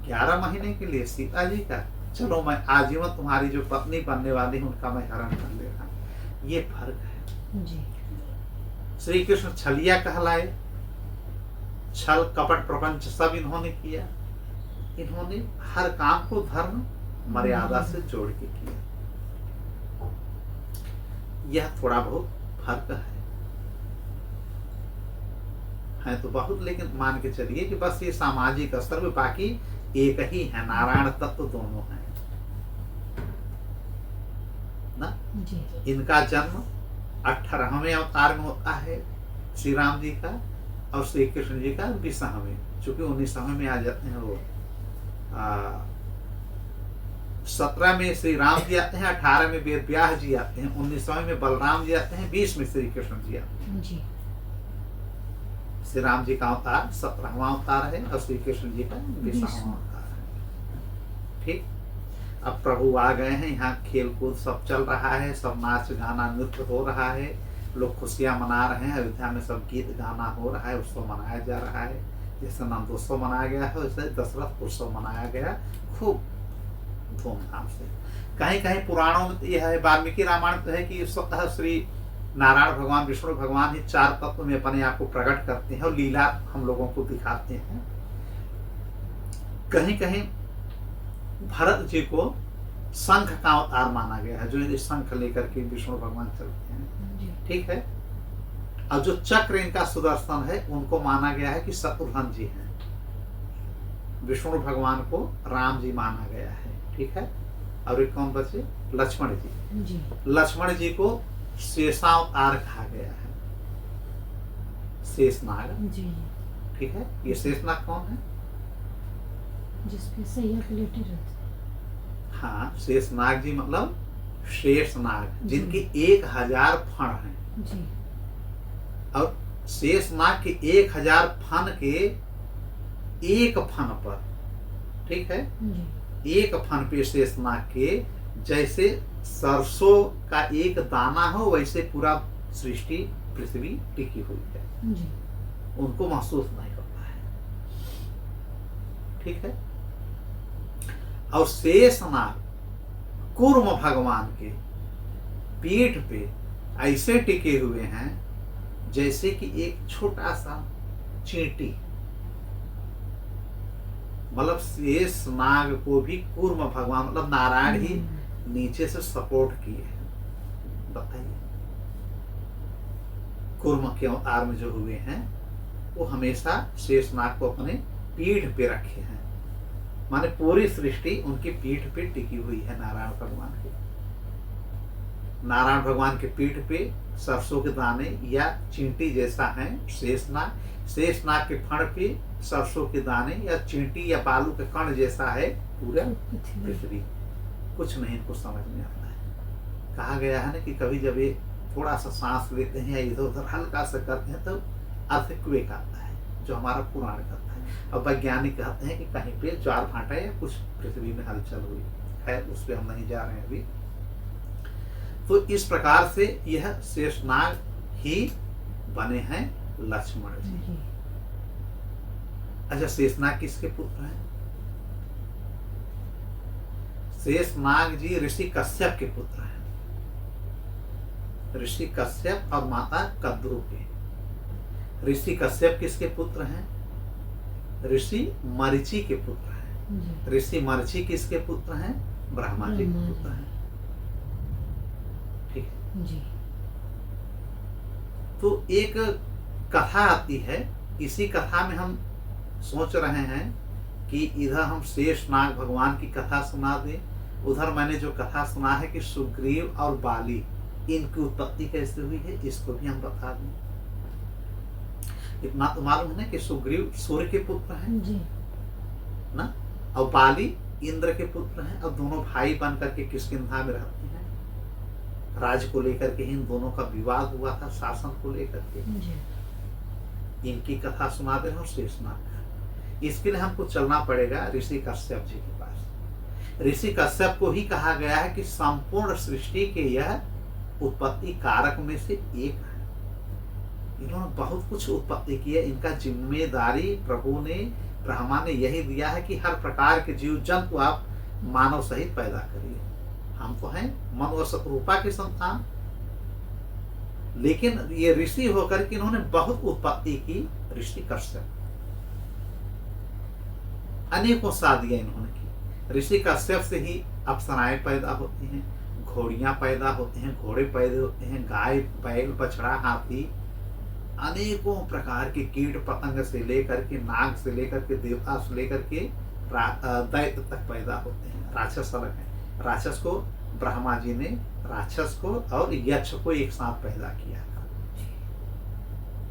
[SPEAKER 2] 11 महीने के लिए सीता जी का, चलो मैं आजीवन तुम्हारी जो पत्नी बनने वाली है उनका मैं हरण कर ले रहा हूं। ये फर्क है
[SPEAKER 1] जी।
[SPEAKER 2] श्री कृष्ण छलिया कहलाए, छल कपट प्रपंच सब इन्होंने किया। इन्होंने हर काम को धर्म मर्यादा से जोड़ के किया। यह थोड़ा बहुत फर्क है तो बहुत, लेकिन मान के चलिए कि बस ये सामाजिक स्तर में बाकी एक ही है, नारायण तत्व दोनों हैं ना।
[SPEAKER 1] जी।
[SPEAKER 2] इनका जन्म 18वें अवतार में होता है श्री राम जी का, और श्री कृष्ण जी का 20वें, चूंकि 19वें में आ जाते हैं वो। 17 में श्री राम जी आते हैं, 18 में वेद व्यास जी आते हैं, 19वें में बलराम जी आते हैं, 20 में श्री कृष्ण जी आते हैं।
[SPEAKER 1] जी।
[SPEAKER 2] श्री राम जी का अवतार 17वां अवतार है और श्री कृष्ण जी का 20वां अवतार है। ठीक, अब प्रभु आ गए हैं, यहाँ खेल कूद सब चल रहा है, सब नाच गाना नृत्य हो रहा है, लोग खुशियां मना रहे हैं। अयोध्या में सब गीत गाना हो रहा है, उत्सव मनाया जा रहा है। जैसे नंदोत्सव मनाया गया है वैसे दशरथ उत्सव मनाया गया खूब धूमधाम से। कहीं कहीं पुराणों में यह है, वाल्मीकि रामायण है कि स्वतः श्री नारायण भगवान विष्णु भगवान ही 4 तत्व में अपने आप को प्रकट करते हैं और लीला हम लोगों को दिखाते हैं। कहीं कहीं भरत जी को शंख का अवतार माना गया है, जो शंख लेकर के विष्णु भगवान चलते हैं। ठीक है, और जो चक्र इनका सुदर्शन है उनको माना गया है कि शत्रुघ्न जी हैं। विष्णु भगवान को राम जी माना गया है। ठीक है, और एक कौन बचे? लक्ष्मण जी। लक्ष्मण जी को शेषावतार कहा गया है, शेषनाग जी। ठीक है, ये शेषनाग कौन है?
[SPEAKER 1] जिसपे सैयद लेटे रहते।
[SPEAKER 2] हाँ, शेषनाग जी मतलब शेषनाग जिनके 1000 फण हैं
[SPEAKER 1] जी।
[SPEAKER 2] और शेषनाग के 1000 फण के एक फण पर, ठीक है जी, एक फण पे शेषनाग के जैसे सरसों का एक दाना हो वैसे पूरा सृष्टि पृथ्वी टिकी हुई है जी। उनको महसूस नहीं होता है। ठीक है, और शेषनाग कूर्म भगवान के पीठ पे ऐसे टिके हुए हैं जैसे कि एक छोटा सा चींटी। मतलब शेषनाग को भी कूर्म भगवान मतलब नारायण ही नीचे से सपोर्ट किए हैं। बताइए, कूर्म के अवतार में जो हुए हैं वो हमेशा शेषनाग को अपने पीठ पे रखे हैं, माने पूरी सृष्टि उनकी पीठ पे टिकी हुई है। नारायण भगवान के, नारायण भगवान के पीठ पे सरसों के दाने या चींटी जैसा है शेषनाग। शेषनाग के फण पे सरसों के दाने या चींटी या बालू के कण जैसा है पूरा पृथ्वी। कुछ नहीं इनको समझ में आता है। कहा गया है ना कि कभी जब ये थोड़ा सा सांस लेते हैं या इधर उधर हल्का सा करते हैं तो अर्थक्वेक आता है, जो हमारा पुराण कहता है। और वैज्ञानिक कहते हैं कि कहीं पे ज्वार भाटा या कुछ पृथ्वी में हलचल हुई है, उस पर हम नहीं जा रहे हैं अभी। तो इस प्रकार से यह शेषनाग ही बने हैं लक्ष्मण जी। अच्छा, शेषनाग किसके पुत्र हैं? शेषनाग जी ऋषि कश्यप के पुत्र हैं। ऋषि कश्यप और माता कद्रु के। ऋषि कश्यप किसके पुत्र हैं? ऋषि मरीचि के पुत्र हैं। ऋषि मरीचि किसके पुत्र हैं? ब्रह्मा जी के पुत्र हैं। ठीक है जी। तो एक कथा आती है, इसी कथा में हम सोच रहे हैं कि इधर हम शेषनाग भगवान की कथा सुना दें, उधर मैंने जो कथा सुना है कि सुग्रीव और बाली इनकी उत्पत्ति कैसे हुई है इसको भी हम बता दें। इतना तो मालूम है ना कि सुग्रीव सूर्य के पुत्र हैं जी ना, और बाली इंद्र के पुत्र हैं, और दोनों भाई बन करके किष्किंधा में रहते हैं। राज को लेकर के इन दोनों का विवाद हुआ था, शासन को लेकर के। इनकी कथा सुना दे और शेषनाग का। इसके लिए हमको चलना पड़ेगा ऋषि कश्यप जी के पास। ऋषि कश्यप को ही कहा गया है कि संपूर्ण सृष्टि के यह उत्पत्ति कारक में से एक है। इन्होंने बहुत कुछ उत्पत्ति की है। इनका जिम्मेदारी प्रभु ने, ब्रह्मा ने यही दिया है कि हर प्रकार के जीव जंतु आप मानव सहित पैदा करिए। हम तो हैं मनु और शत्रुपा की संतान, लेकिन ये ऋषि होकर के इन्होंने बहुत उत्पत्ति की। ऋषि कश्यप अनेकों शादियां इन्होंने की। ऋषि कश्यप से ही अप्सराएं पैदा होती हैं, घोड़ियां पैदा होते हैं, घोड़े पैदा होते हैं, गाय, बैल, बछड़ा, हाथी, अनेकों प्रकार के कीट पतंग से लेकर के, नाग से लेकर के, देवता से लेकर के दैत्य तक पैदा होते हैं। राक्षस अलग है। राक्षस को ब्रह्मा जी ने राक्षस को और यक्ष को एक साथ पैदा किया था।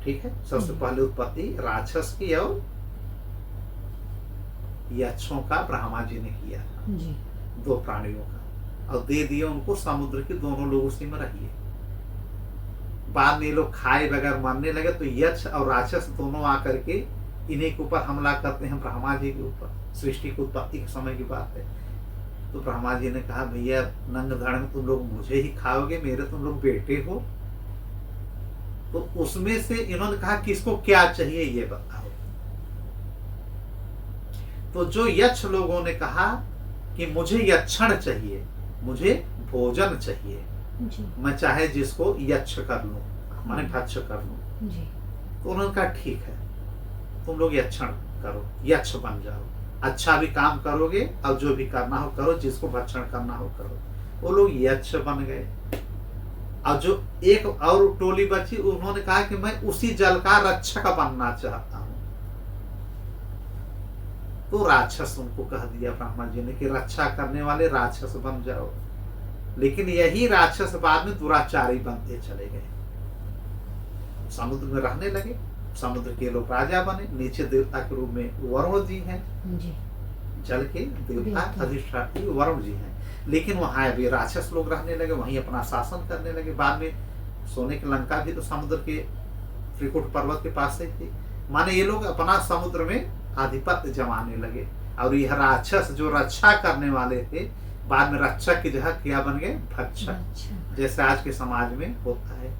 [SPEAKER 2] ठीक है, सबसे पहले उत्पत्ति राक्षस की और यक्षों का ब्रह्मा जी ने किया था जी। 2 प्राणियों का, और दे दिए उनको समुद्र के दोनों लोगों से में रहिए। बाद में ये लोग खाए बगैर मरने लगे, तो यक्ष और राक्षस दोनों आकर के इन्हीं के ऊपर हमला करते हैं, ब्रह्मा जी के ऊपर। सृष्टि की उत्पत्ति के समय की बात है। तो ब्रह्मा जी ने कहा, भैया नंग धड़ में तुम लोग मुझे ही खाओगे, मेरे तुम लोग बेटे हो। तो उसमें से इन्होंने कहा किसको क्या चाहिए ये बताओ। तो जो यक्ष लोगों ने कहा कि मुझे यक्षण चाहिए, मुझे भोजन चाहिए,
[SPEAKER 1] जी
[SPEAKER 2] मैं चाहे जिसको यक्ष कर लूं, माने भक्ष कर लूं।
[SPEAKER 1] जी
[SPEAKER 2] तो उन्होंने कहा ठीक है, तुम लोग यक्षण करो, यक्ष बन जाओ, अच्छा भी काम करोगे और जो भी करना हो करो, जिसको भक्षण करना हो करो। वो लोग यक्ष बन गए। और जो एक और टोली बची, उन्होंने कहा कि मैं उसी जल का रक्षक बनना चाहता हूं। तो राक्षस उनको कह दिया ब्रह्मा जी ने कि रक्षा करने वाले राक्षस बन जाओ। लेकिन यही राक्षस बाद में दुराचारी बनते चले गए, समुद्र में रहने लगे, समुद्र के लोग राजा बने। नीचे देवता के रूप में वरुण जी हैं,
[SPEAKER 1] जी
[SPEAKER 2] जल के देवता अधिष्ठात्री वरुण जी हैं। लेकिन वहां भी राक्षस लोग रहने लगे, वहीं अपना शासन करने लगे। बाद में सोने की लंका भी तो समुद्र के त्रिकुट पर्वत के पास ही थी। माने ये लोग अपना समुद्र में आधिपत्य जमाने लगे। और यह राक्षस जो रक्षा करने वाले थे, बाद में रक्षक की जगह क्या बन गए, भक्षक।
[SPEAKER 1] अच्छा
[SPEAKER 2] जैसे आज के समाज में होता है,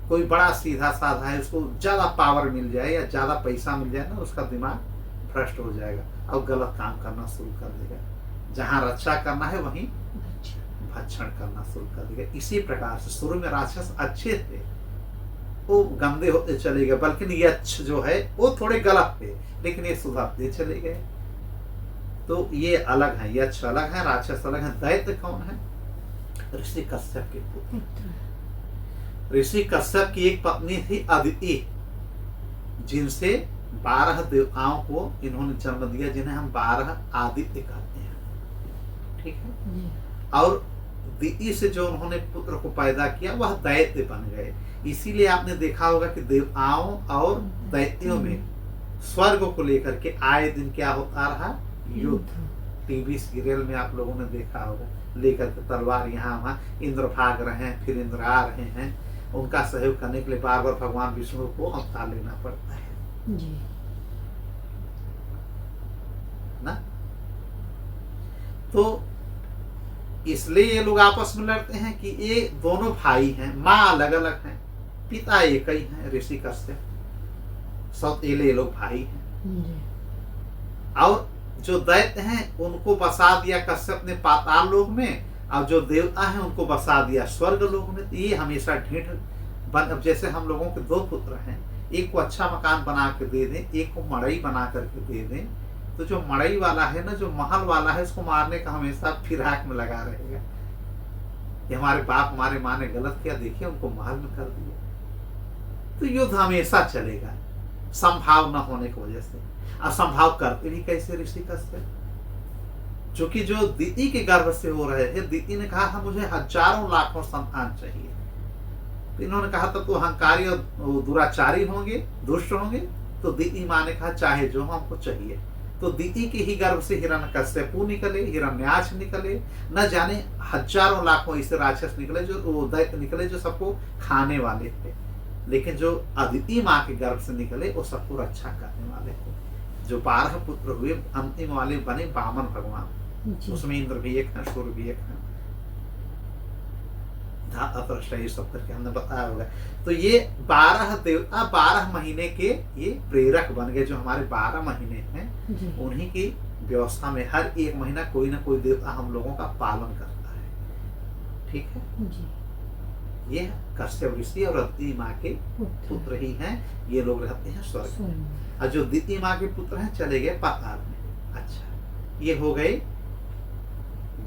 [SPEAKER 2] कोई बड़ा सीधा साधा है, उसको ज्यादा पावर मिल जाए या ज्यादा पैसा मिल जाए ना, उसका दिमाग भ्रष्ट हो जाएगा और गलत काम करना शुरू कर देगा। जहां रक्षा करना है वहीं
[SPEAKER 1] अच्छा
[SPEAKER 2] भक्षण करना शुरू कर देगा। इसी प्रकार से शुरू में राक्षस अच्छे थे, वो गंदे होते चले गए, बल्कि यक्ष जो है वो थोड़े गलत थे, लेकिन ये सुधरते चले गए। तो ये अलग है, यक्ष अलग है, राक्षस अलग है। दैत्य कौन है? ऋषि कश्यप के पुत्र।
[SPEAKER 1] पुत्र
[SPEAKER 2] ऋषि कश्यप की एक पत्नी थी अदिति, जिनसे 12 देवताओं को इन्होंने जन्म दिया, जिन्हें हम 12 आदित्य कहते हैं। ठीक है।
[SPEAKER 1] जी
[SPEAKER 2] और दिति से जो उन्होंने पुत्र को पैदा किया वह दैत्य बन गए। इसीलिए आपने देखा होगा कि देवताओं और दैत्यों में स्वर्ग को लेकर के आए दिन क्या होता रहा, युद्ध। टीवी सीरियल में आप लोगों ने देखा होगा, लेकर के तलवार यहाँ वहां, इंद्र भाग रहे हैं, फिर इंद्र आ रहे हैं। उनका सहयोग करने के लिए बार बार भगवान विष्णु को अवतार लेना पड़ता है
[SPEAKER 1] जी
[SPEAKER 2] ना। तो इसलिए ये लोग आपस में लड़ते हैं कि ये दोनों भाई हैं, माँ अलग अलग हैं, पिता एक ही है, ऋषि कश्यप। सौतेले ये लोग भाई हैं।
[SPEAKER 1] जी
[SPEAKER 2] और जो दैत्य हैं उनको बसा दिया कश्यप ने पाताल लोक में, और जो देवता हैं उनको बसा दिया स्वर्ग लोक में। तो ये हमेशा ढीठ बन। अब जैसे हम लोगों के 2 पुत्र हैं, एक को अच्छा मकान बना के दे दें, एक को मड़ई बना करके दे दें, तो जो मड़ई वाला है ना, जो महल वाला है, उसको मारने का हमेशा फिराक में लगा रहेगा कि हमारे बाप हमारे माँ ने गलत किया, देखिए उनको महल में कर दिया। तो युद्ध हमेशा चलेगा, संभाव न होने की वजह से। असंभाव करते भी कैसे ऋषि कश्यप, चूंकि जो दिति के गर्भ से हो रहे थे, दिति ने कहा था मुझे हजारों लाखों संतान चाहिए। तो इन्होंने कहा तब तो अहंकारी और दुराचारी होंगे, दुष्ट होंगे। तो दिति माँ ने कहा चाहे जो हमको चाहिए। तो दिति के ही गर्भ से हिरण्यकश्यपु निकले, हिरण्याक्ष निकले, न जाने हजारों लाखों ऐसे राक्षस निकले, जो दैत्य निकले, जो सबको खाने वाले थे। लेकिन जो अदिति माँ के गर्भ से निकले वो सबको रक्षा करने वाले थे। जो 12 पुत्र हुए, अंतिम वाले बने वामन भगवान।
[SPEAKER 1] जी
[SPEAKER 2] उसमें इंद्र भी एक है, सूर्य भी एक है, ये सब करके हमने बताया होगा। तो ये 12 देवता 12 महीने के ये प्रेरक बन गए। जो हमारे 12 महीने हैं,
[SPEAKER 1] जी
[SPEAKER 2] उन्हीं की व्यवस्था में हर एक महीना कोई ना कोई देवता हम लोगों का पालन करता है। ठीक है।
[SPEAKER 1] जी
[SPEAKER 2] ये कश्यप ऋषि और अदिति माँ के पुत्र ही हैं। ये लोग रहते हैं स्वर्ग में, और जो दिति माँ के पुत्र हैं चले गए पाताल में। अच्छा, ये हो गए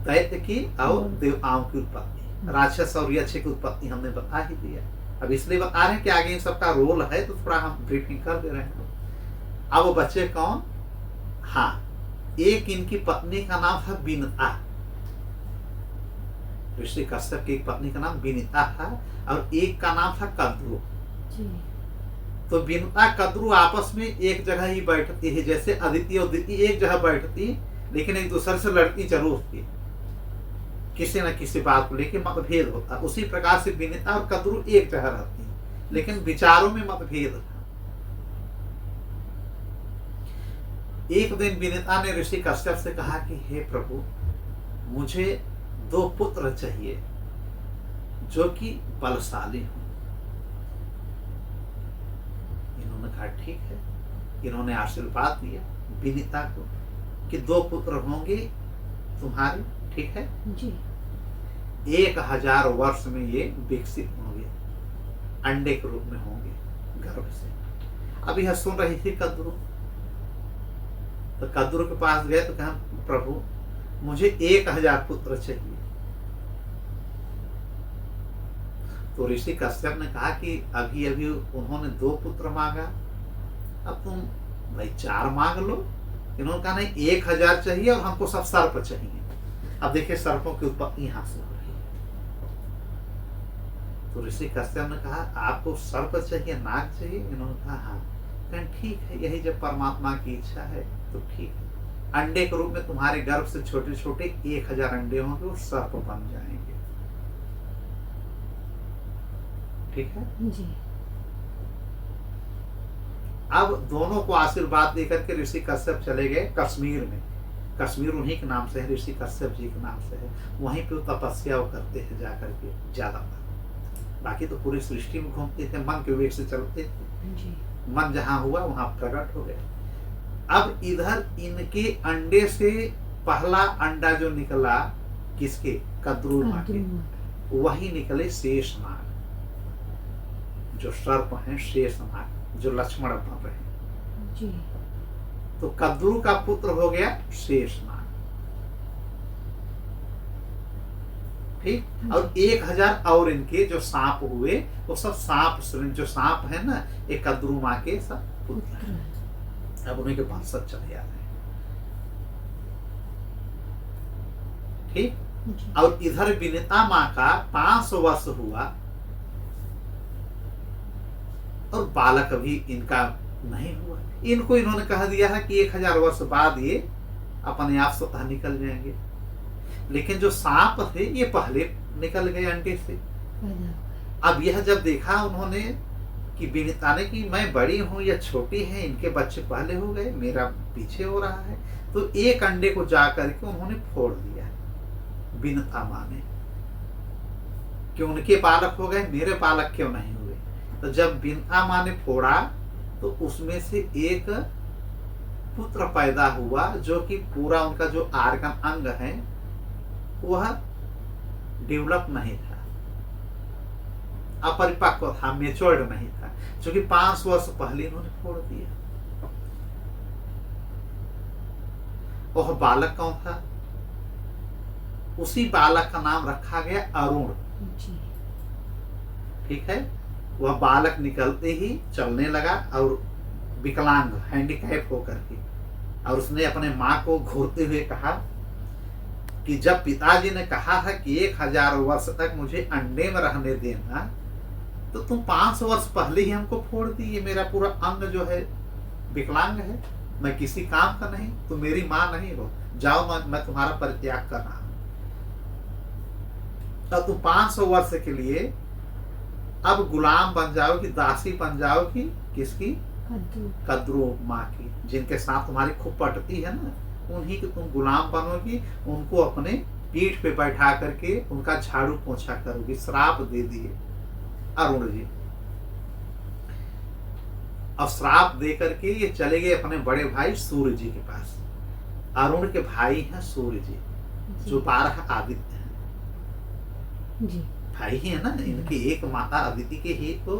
[SPEAKER 2] दैत्य की और देवताओं की उत्पत्ति। राक्षस और यक्ष की उत्पत्ति हमने बता ही दिया। अब इसलिए बता रहे हैं कि आगे इन सबका रोल है, तो थोड़ा हम ब्रीफिंग कर दे रहे हैं। अब वो बच्चे कौन? हाँ, एक इनकी पत्नी का नाम था बिनता। ऋषि कश्यप की एक पत्नी का नाम बिनिता था, और एक का नाम था कद्रु। तो बिनता कद्रु आपस में एक जगह ही बैठती है। जैसे अदिति और दिति एक जगह बैठती, लेकिन एक दूसरे से लड़ती जरूर थी, किसी न किसी बात को लेकर मतभेद होता। उसी प्रकार से बिनिता और कद्रु एक जगह रहती है। लेकिन विचारों में मतभेद था। एक दिन विनीता ने ऋषि कश्यप से कहा कि हे प्रभु, मुझे 2 पुत्र चाहिए जो कि बलशाली हों। इन्होंने कहा ठीक है। इन्होंने आशीर्वाद दिया विनीता को कि 2 पुत्र होंगे तुम्हारे, ठीक है
[SPEAKER 3] जी।
[SPEAKER 2] 1000 वर्ष में ये विकसित होंगे, अंडे के रूप में होंगे गर्भ से। अब यह सुन रही थी कद्रू, तो कद्रू के पास गए तो कहा प्रभु मुझे 1000 पुत्र चाहिए। तो ऋषि कश्यप ने कहा कि अभी अभी उन्होंने 2 पुत्र मांगा, अब तुम भाई 4 मांग लो। इन्होंने कहा नहीं 1000 चाहिए और हमको सब सर्प चाहिए। अब देखिए सर्पों की उत्पत्ति यहां से हो रही है। तो ऋषि कश्यप ने कहा आपको सर्प चाहिए, नाग चाहिए? इन्होंने कहा हाँ। कहन ठीक है, यही जब परमात्मा की इच्छा है तो ठीक है। अंडे के रूप में तुम्हारे गर्भ से छोटे छोटे 1000 अंडे होंगे और सर्प बन जाएंगे, ठीक है
[SPEAKER 3] जी।
[SPEAKER 2] अब दोनों को आशीर्वाद देकर के ऋषि कश्यप चले गए कश्मीर में। कश्मीर उन्हीं के नाम से है, ऋषि कश्यप जी के नाम से है। वहीं पे वो तपस्या वो करते हैं जाकर के ज्यादातर। बाकी तो पूरी सृष्टि में घूमते थे, मन के विवेक से चलते थे।
[SPEAKER 3] जी।
[SPEAKER 2] मन जहां हुआ वहां प्रकट हो गए। अब इधर इनके अंडे से पहला अंडा जो निकला किसके? कद्रू माँ के, वही निकले शेष नाग, जो सर्प हैं शेष नाग, जो लक्ष्मण बन रहे हैं
[SPEAKER 3] जी।
[SPEAKER 2] तो कद्रू का पुत्र हो गया शेष नाग, ठीक। और 1000 और इनके जो सांप हुए वो सब सांप, जो सांप है ना, ये कद्रू माँ के सब पुत्र हैं। अब उन्हीं के वंशज चले आ रहे हैं, ठीक। और इधर विनीता माँ का 500 वर्ष हुआ और बालक अभी इनका नहीं हुआ। इनको इन्होंने कह दिया है कि 1000 वर्ष बाद ये अपने आप स्वतः निकल जाएंगे। लेकिन जो सांप थे ये पहले निकल गए अंडे से। अब यह जब देखा उन्होंने कि विनीता ने कि मैं बड़ी हूं या छोटी है, इनके बच्चे पहले हो गए, मेरा पीछे हो रहा है, तो एक अंडे को जा करके उन्होंने फोड़ दिया विनीता माँ ने कि उनके बालक हो गए, मेरे बालक क्यों नहीं हुए। तो जब विनीता माँ ने फोड़ा तो उसमें से एक पुत्र पैदा हुआ जो कि पूरा उनका जो आर्गन अंग है वह डेवलप नहीं था, अपरिपक्व था, मेच्योर्ड नहीं था, क्योंकि 5 वर्ष पहले इन्होंने फोड़ दिया। वह बालक कौन था? उसी बालक का नाम रखा गया अरुण, ठीक है। वह बालक निकलते ही चलने लगा और विकलांग, हैंडीकैप होकर के, और उसने अपने माँ को घूरते हुए कहा कि जब पिताजी ने कहा था कि 1000 वर्ष तक मुझे अंडे में रहने देना, तो तुम 500 वर्ष पहले ही हमको फोड़ दी। ये मेरा पूरा अंग जो है विकलांग है, मैं किसी काम का नहीं, तुम मेरी माँ नहीं हो, जाओ मैं तुम्हारा परित्याग कर रहा हूं। तब तुम 500 वर्ष के लिए अब गुलाम बन जाओगी, दासी बन जाओगी किसकी? कद्रू माँ की, जिनके साथ तुम्हारी खूब पटती है ना, उन्हीं के तुम गुलाम बनोगी। उनको अपने पीठ पे बैठा करके उनका झाड़ू पोछा करोगी। श्राप दे दिए अरुण जी। अब श्राप दे करके ये चले गए अपने बड़े भाई सूर्य जी के पास। अरुण के भाई हैं सूर्य जी, जो 12 आदित्य हैं
[SPEAKER 3] जी।
[SPEAKER 2] भाई ही है ना इनके, एक माता अदिति के ही तो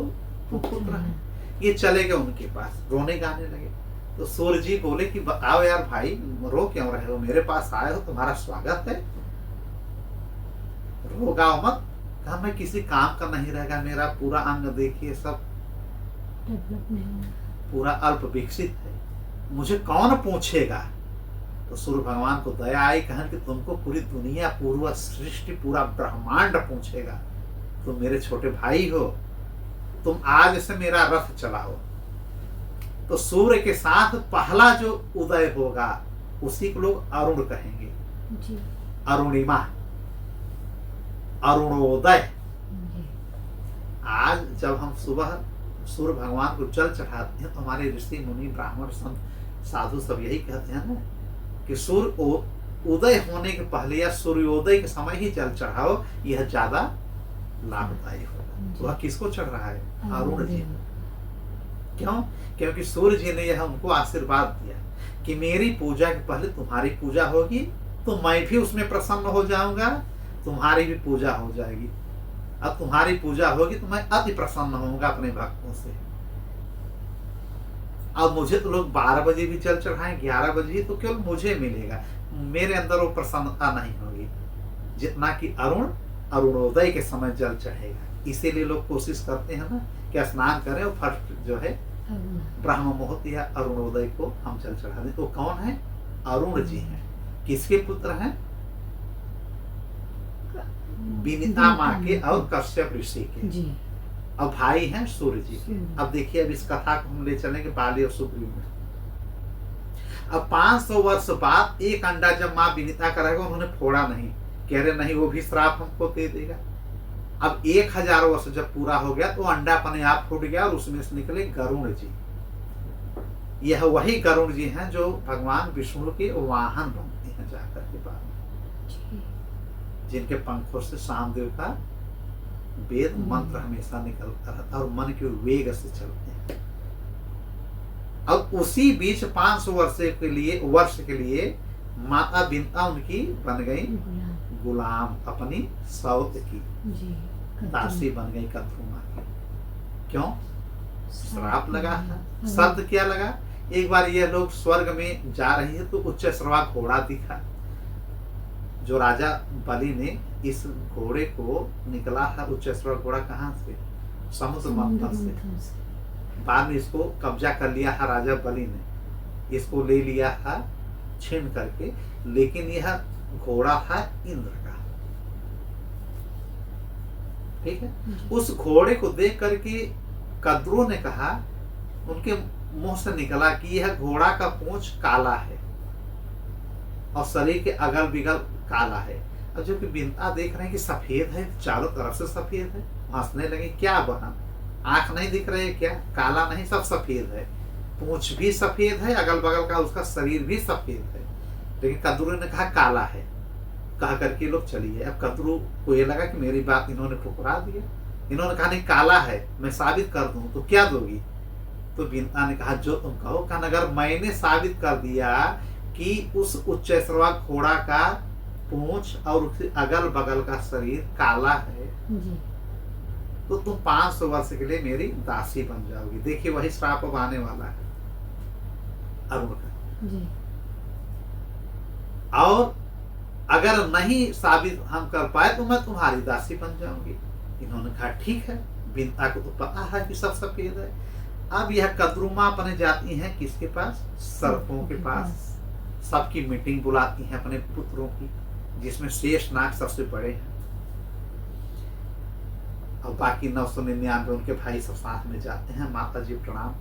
[SPEAKER 2] पुत्र हैं। ये चले गए उनके पास, रोने गाने लगे। तो सूर्य जी बोले कि बताओ यार भाई, रो क्यों रहे हो, मेरे पास आए हो, तुम्हारा स्वागत है, रोगाओ मत। कहा मैं किसी काम का नहीं रहेगा, मेरा पूरा अंग देखिए सब पूरा अल्प विकसित है, मुझे कौन पूछेगा। तो सूर्य भगवान को दया आई, कहन कि तुमको पूरी दुनिया, पूरा सृष्टि, पूरा ब्रह्मांड पूछेगा, तुम मेरे छोटे भाई हो, तुम आज से मेरा रथ चलाओ। तो सूर्य के साथ पहला जो उदय होगा उसी को लोग अरुण कहेंगे
[SPEAKER 3] जी।
[SPEAKER 2] अरुणिमा, अरुणोदय। आज जब हम सुबह सूर्य भगवान को जल चढ़ाते हैं तो हमारे ऋषि मुनि ब्राह्मण संत साधु सब यही कहते हैं ना कि सूर्य उदय होने के पहले या सूर्योदय के समय ही जल चढ़ाओ, यह ज्यादा लाभदायी होगा। तो वह किसको चढ़ रहा है? अरुण जी। क्यों? क्योंकि सूर्य जी ने यह उनको आशीर्वाद दिया कि मेरी पूजा के पहले तुम्हारी पूजा होगी तो मैं भी उसमें प्रसन्न हो जाऊंगा, तुम्हारी भी पूजा हो जाएगी। अब तुम्हारी पूजा होगी तो मैं अति प्रसन्न होऊंगा अपने भक्तों से। अब मुझे तो लोग 12 बजे भी जल चढ़ाएं, 11 बजे ही, तो केवल मुझे मिलेगा, मेरे अंदर वो प्रसन्नता नहीं होगी जितना कि अरुणोदय के समय जल चढ़ेगा। इसीलिए लोग कोशिश करते हैं ना कि स्नान करें और फर्स्ट जो है ब्रह्म मुहूर्त या अरुणोदय को हम जल चढ़ा दें। तो कौन है? अरुण जी हैं। किसके पुत्र हैं? विनीता माँ के और कश्यप ऋषि के। अब भाई हैं सूर्य जी के। अब देखिए, अब इस कथा को हम ले चलेंगे बाली और सुग्रीव में। अब 500 वर्ष बाद एक अंडा जब माँ विनीता का रहेगा, उन्होंने फोड़ा नहीं, कह रहे नहीं वो भी श्राप हमको दे देगा। अब 1000 वर्ष जब पूरा हो गया तो अंडा अपने आप फूट गया और उसमें से निकले गरुण जी। यह वही गरुण जी हैं जो भगवान विष्णु के वाहन बनते हैं जाकर के बाद में, जिनके पंखों से शामदेव का वेद मंत्र हमेशा निकलता रहता है और मन के वेग से चलते हैं। अब उसी बीच 500 वर्ष के लिए माता विनीता उनकी बन गई गुलाम, अपनी सौत की दासी बन गई कद्रुमा की। क्यों? श्राप लगा था। शब्द क्या लगा? एक बार ये लोग स्वर्ग में जा रही है तो उच्च श्रवा घोड़ा दिखा, जो राजा बलि ने इस घोड़े को निकला था। उच्च श्रवा घोड़ा कहाँ से? समुद्र मंथन से। बाद में इसको कब्जा कर लिया था राजा बलि ने, इसको ले लिया था छीन करके, लेकिन यह घोड़ा था इंद्र का। ठीक है। उस घोड़े को देख करके कद्रुओं ने कहा, उनके मुंह से निकला कि यह घोड़ा का पूंछ काला है और शरीर के अगल बिगल काला है। और जो कि विनीता देख रहे हैं कि सफेद है, चारों तरफ से सफेद है, हंसने लगे। क्या बहन, आंख नहीं दिख रहे क्या? काला नहीं, सब सफेद है, पूंछ भी सफेद है, अगल बगल का उसका शरीर भी सफेद है। लेकिन कद्रू ने कहा काला है, कहा करके लोग चलिए। अब कद्रू को ये लगा कि मेरी बात इन्होंने ठुकरा दिया। इन्होंने कहा नहीं काला है, मैं साबित कर दूं तो क्या दोगी? तो विनीता ने कहा जो तुम कहो। कहा अगर मैंने साबित कर दिया कि उस उच्च श्रवा घोड़ा का पूंछ और उसके अगल बगल का शरीर काला है तो तुम 500 वर्ष के लिए मेरी दासी बन जाओगी। देखिए वही श्राप अब आने वाला है अरुण का। और अगर नहीं साबित हम कर पाए तो मैं तुम्हारी दासी बन जाऊंगी। इन्होंने कहा ठीक है, विनीता को तो पता है कि सब सफेद है। अब यह कद्रुमा अपने जाती हैं किसके पास? सर्पों के पास। सबकी मीटिंग बुलाती हैं अपने पुत्रों की, जिसमें शेषनाग सबसे बड़े हैं और बाकी 999 उनके भाई सब साथ में जाते हैं। माता जी प्रणाम,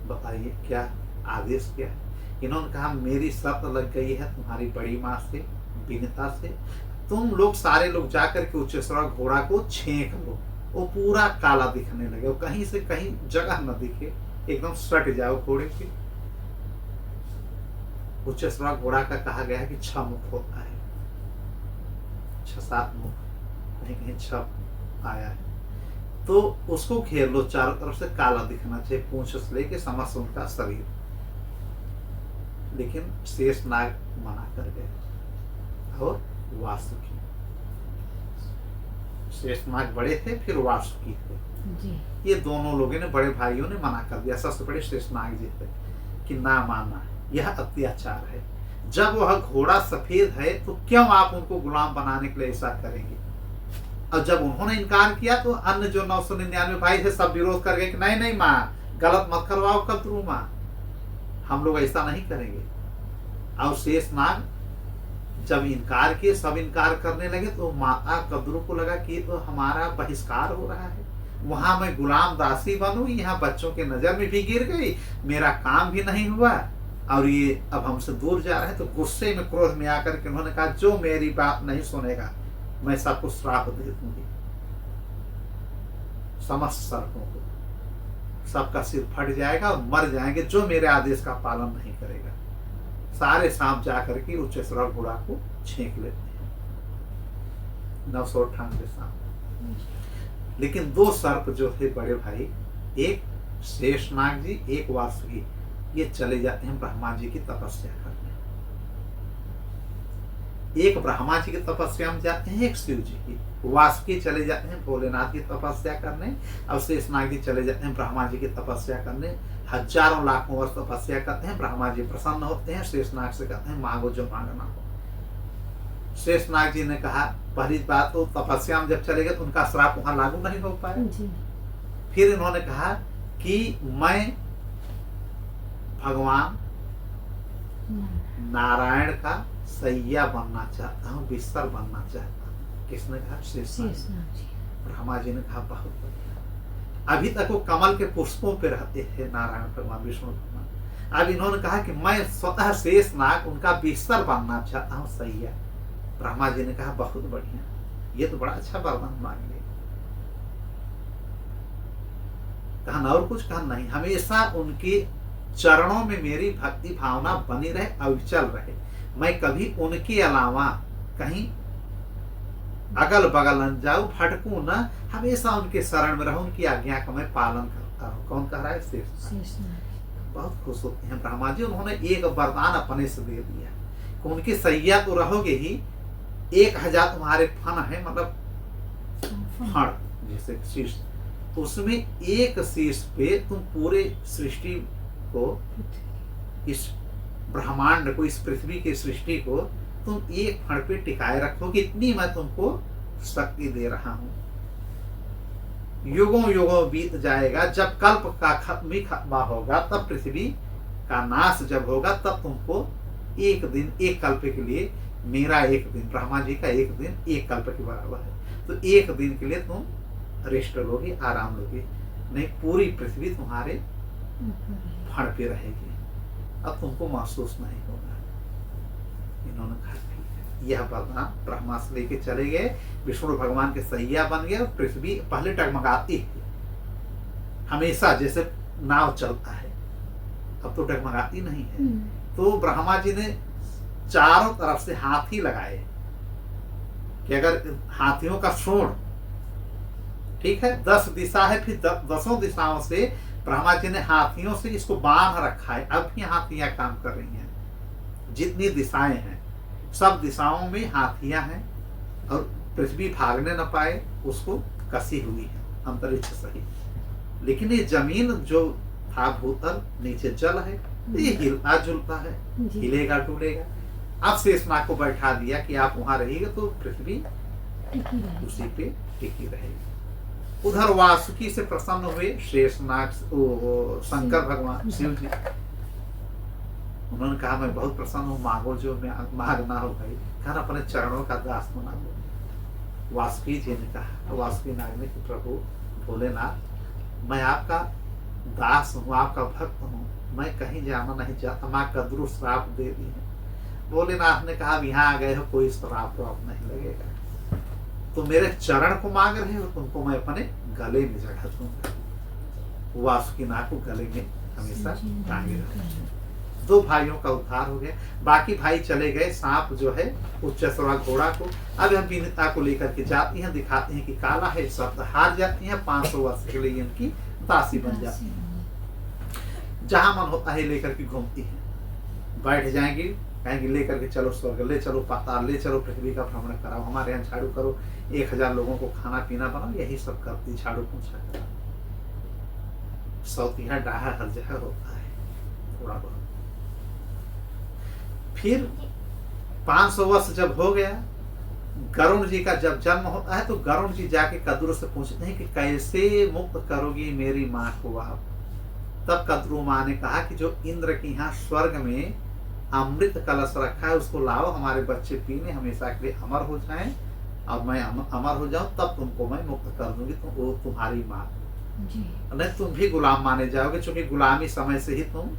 [SPEAKER 2] बताइए क्या आदेश क्या? इन्होंने कहा मेरी शर्त लग गई है तुम्हारी बड़ी माँ से, विनीता से। तुम लोग सारे लोग जाकर के उच्च श्रवा घोड़ा को छेंक लो, वो पूरा काला दिखने लगे, वो कहीं से कहीं जगह न दिखे, एकदम सट जाओ घोड़े के। उच्च श्रवा घोड़ा का कहा गया है कि 6 मुख होता है, 6-7 मुख, कहीं कहीं 6 आया है। तो उसको घेर लो, चारों तरफ से काला दिखना चाहिए, पूंछ से लेके समस्त उनका शरीर। लेकिन शेषनाग मना कर गए और वासुकी। शेषनाग बड़े थे, फिर वासुकी थे। ये दोनों लोगों ने, बड़े भाइयों ने मना कर दिया। सबसे बड़े शेषनाग जी थे कि ना मानना, यह अत्याचार है। जब वह घोड़ा सफेद है तो क्यों आप उनको गुलाम बनाने के लिए ऐसा करेंगे? और जब उन्होंने इनकार किया तो अन्य जो 999 भाई थे सब विरोध कर गए कि नहीं नहीं माँ, गलत मत करवाओ कद्रू माँ, हम लोग ऐसा नहीं करेंगे। और शेषनाग जब इनकार किए, सब इनकार करने लगे, तो माता कद्रू को लगा कि तो हमारा बहिष्कार हो रहा है, वहां मैं गुलाम दासी बनूं, यहाँ बच्चों के नजर में भी गिर गई, मेरा काम भी नहीं हुआ और ये अब हमसे दूर जा रहे हैं। तो गुस्से में, क्रोध में आकर के उन्होंने कहा जो मेरी बात नहीं सुनेगा मैं सबको श्राप दे दूंगी। समस्त सर्पों को, सबका सिर फट जाएगा और मर जाएंगे जो मेरे आदेश का पालन नहीं करेगा। सारे सांप जाकर के उच्चैश्रवा घोड़ा को छींक लेते हैं, 998 सांप। लेकिन 2 सर्प जो थे बड़े भाई, एक शेषनाग जी, एक वासुकी, ये चले जाते हैं ब्रह्मा जी की तपस्या करने। एक ब्रह्मा जी की तपस्या में जाते हैं, एक शिव जी की। वासुकी चले जाते हैं भोलेनाथ की तपस्या करने, और शेषनाग जी चले जाते हैं ब्रह्मा जी की तपस्या करने। हजारों लाखों वर्ष तपस्या करते हैं, ब्रह्मा जी प्रसन्न होते हैं, शेषनाग से कहते हैं मांगो जो मांगना हो। शेषनाग जी ने कहा, पहली बात तो तपस्या में जब चले गए तो उनका श्राप वहां लागू नहीं हो पाया। फिर इन्होंने कहा कि मैं भगवान नारायण का सैया बनना चाहता हूँ, बिस्तर बनना चाहता हूँ। किसने कहा? शेषनाग जी। ब्रह्मा जी ने कहा, बहुत बढ़िया। अभी तक वो कमल के पुष्पों पे रहते थे नारायण भगवान, विष्णु भगवान। अब इन्होंने कहा कि मैं स्वतः शेषनाग उनका बिस्तर बनना चाहता हूँ, सैया। ब्रह्मा जी ने कहा, बहुत बढ़िया, ये तो बड़ा अच्छा वरदान मांग लिया। कहा और कुछ? कहा नहीं, हमेशा उनके चरणों में मेरी भक्ति भावना बनी रहे, अविचल रहे। मैं कभी उनके अलावा कहीं अगल बगल न जाऊं, भटकूं न, हमेशा उनके शरण में रहूं, उनकी आज्ञा का मैं पालन करता हूं। कौन कह रहा है? शेषनाग। बहुत खुश होते हैं ब्रह्मा जी। उन्होंने एक वरदान अपने से दे दिया कि उनकी सैया तो रहोगे ही, 1000 तुम्हारे फन है, मतलब फण जैसे शीश, उसमें एक शीश पे तुम पूरे सृष्टि को, इस ब्रह्मांड को, इस पृथ्वी की सृष्टि को तुम एक फण पे टिकाए रखोगे, इतनी मैं तुमको शक्ति दे रहा हूं। युगों युगों बीत जाएगा, जब कल्प का खत्मा होगा, तब पृथ्वी का नाश जब होगा, तब तुमको एक दिन, एक कल्प के लिए, मेरा एक दिन, ब्रह्मा जी का एक दिन एक कल्प के बराबर है, तो एक दिन के लिए तुम रेस्ट लोगे, आराम लोगे, नहीं पूरी पृथ्वी तुम्हारे फण पे रहेगी, अब तुमको महसूस नहीं होगा। इन्होंने कहा ठीक है। यह वरदान ब्रह्मा से लेके चले गए, विष्णु भगवान के सैया बन गए, और पृथ्वी पहले टगमगाती है हमेशा, जैसे नाव चलता है, अब तो टगमगाती नहीं है। तो ब्रह्मा जी ने चारों तरफ से हाथी लगाए कि अगर हाथियों का सूंड, ठीक है, 10 दिशा है, फिर 10 दिशाओं से ब्रह्मा जी ने हाथियों से इसको बांध रखा है। अब भी हाथियां काम कर रही हैं, जितनी दिशाएं हैं सब दिशाओं में हाथियां हैं, और पृथ्वी भागने न पाए उसको कसी हुई है अंतरिक्ष सहित। लेकिन ये जमीन जो था भूतल, नीचे जल है, ये हिलता जुलता है, हिलेगा डुलेगा। अब शेषनाग को बैठा दिया कि आप वहां रहिएगा तो पृथ्वी उसी पे टिकी रहेगी। उधर वासुकी से प्रसन्न हुए शेषनाग, शंकर भगवान शिव जी। उन्होंने कहा, मैं बहुत प्रसन्न हूँ, मांगो जो मांगना हो भाई। कहा, अपने चरणों का दास बना दो। वासुकी जी ने कहा, वासुकी नाग ने कि प्रभु भोलेनाथ, मैं आपका दास हूँ, आपका भक्त हूँ, मैं कहीं जाना नहीं चाहता, माँ कद्रू श्राप दे दी है। भोलेनाथ ने कहा, यहाँ आ गए हो, कोई श्राप तो अब नहीं लगेगा, तो मेरे चरण को मांग रहे हो, तुमको मैं अपने गले में जगह दूंगा। वासुकी नाग को गले में हमेशा टांगे रहे। 2 भाइयों का उद्धार हो गया। बाकी भाई चले गए, सांप जो है उच्चैश्रवा घोड़ा को, अब हम विनीता को लेकर के जाती हैं, दिखाते हैं कि काला है, शब्द हार जाती हैं, 500 वर्ष के लिए इनकी दासी बन जाती है। जहां मन होता है लेकर के घूमती है, बैठ जाएंगी, कहेंगे लेकर के चलो स्वर्ग, ले चलो पाताल, ले चलो पृथ्वी का भ्रमण कराओ, हमारे यहाँ झाड़ू करो, 1000 लोगों को खाना पीना बनाओ, यही सब करती, झाड़ू पोछा करा। सौतिया डाहा हर जगह होता है थोड़ा बहुत। फिर 500 वर्ष जब हो गया, गरुण जी का जब जन्म होता है, तो गरुण जी जाके कद्रू से पूछते हैं कि कैसे मुक्त करोगी मेरी माँ को आप। तब कद्रू माँ ने कहा कि जो इंद्र के यहाँ स्वर्ग में अमृत कलश रखा है उसको लाओ, हमारे बच्चे पीने, हमेशा के लिए अमर हो जाएं, और मैं अमर हो जाऊं, तब तुमको मैं मुक्त कर दूंगी, तो वो तुम्हारी माँ जी। नहीं तुम भी गुलाम माने जाओगे, क्योंकि गुलामी समय से ही तुम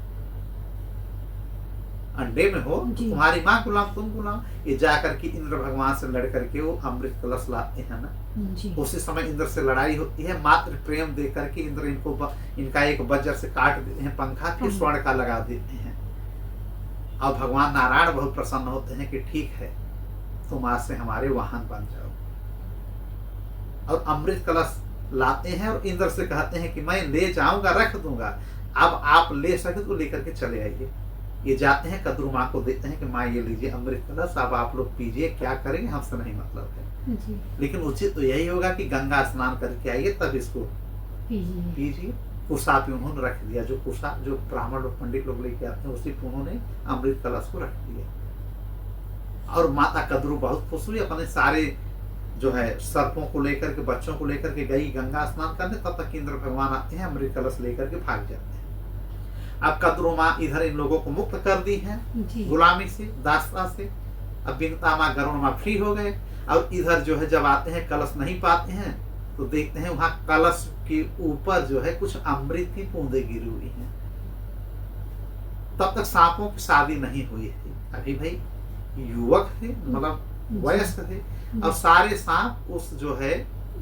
[SPEAKER 2] अंडे में हो, तो
[SPEAKER 3] जी।
[SPEAKER 2] तुम्हारी माँ गुलाम, तुम गुलाम। ये जा करके इंद्र भगवान से लड़ करके वो अमृत कलश लाते हैं ना,
[SPEAKER 3] जी।
[SPEAKER 2] उसी समय इंद्र से लड़ाई होती है। मात्र प्रेम दे करके इंद्र इनका एक वज्र से काट देते हैं पंखा, फिर स्वर्ण का लगा देते हैं। और भगवान नारायण बहुत प्रसन्न होते हैं कि ठीक है, तुम आज से हमारे वाहन बन जाओ। और अमृत कलश लाते हैं और इंद्र से कहते हैं कि मैं ले जाऊंगा, रख दूंगा, अब आप ले सके तो लेकर के चले आइए। ये जाते हैं, कद्रू माँ को देते हैं कि माँ ये लीजिए अमृत कलश, अब आप लोग पीजिए, क्या करेंगे हमसे नहीं मतलब है।
[SPEAKER 3] जी।
[SPEAKER 2] लेकिन उचित तो यही होगा कि गंगा स्नान करके आइए तब इसको
[SPEAKER 3] पीजिए।
[SPEAKER 2] पीजिए। कुसा पे उन्होंने रख दिया, जो कुसा जो ब्राह्मण लोग पंडित लोग लेके आते हैं, उसी पे उन्होंने अमृत कलश को रख दिया। और माता कद्रू बहुत खुश हुई, अपने सारे जो है सर्पों को लेकर के, बच्चों को लेकर के गई गंगा स्नान करने। तब तक इंद्र भगवान आते हैं, अमृत कलश लेकर के भाग जाते हैं। अब कद्रू माँ इधर इन लोगों को मुक्त कर दी है
[SPEAKER 3] जी।
[SPEAKER 2] गुलामी से, दासता से। अब बिनता माँ, गरुण माँ फ्री हो गए। और इधर जो है जब आते हैं, कलश नहीं पाते हैं, तो देखते हैं वहां कलश के ऊपर जो है कुछ अमृत की बूंदें गिरी हुई हैं। तब तक सांपों की शादी नहीं हुई थी, अभी भाई युवक थे, मतलब वयस्क थे। और सारे सांप उस जो है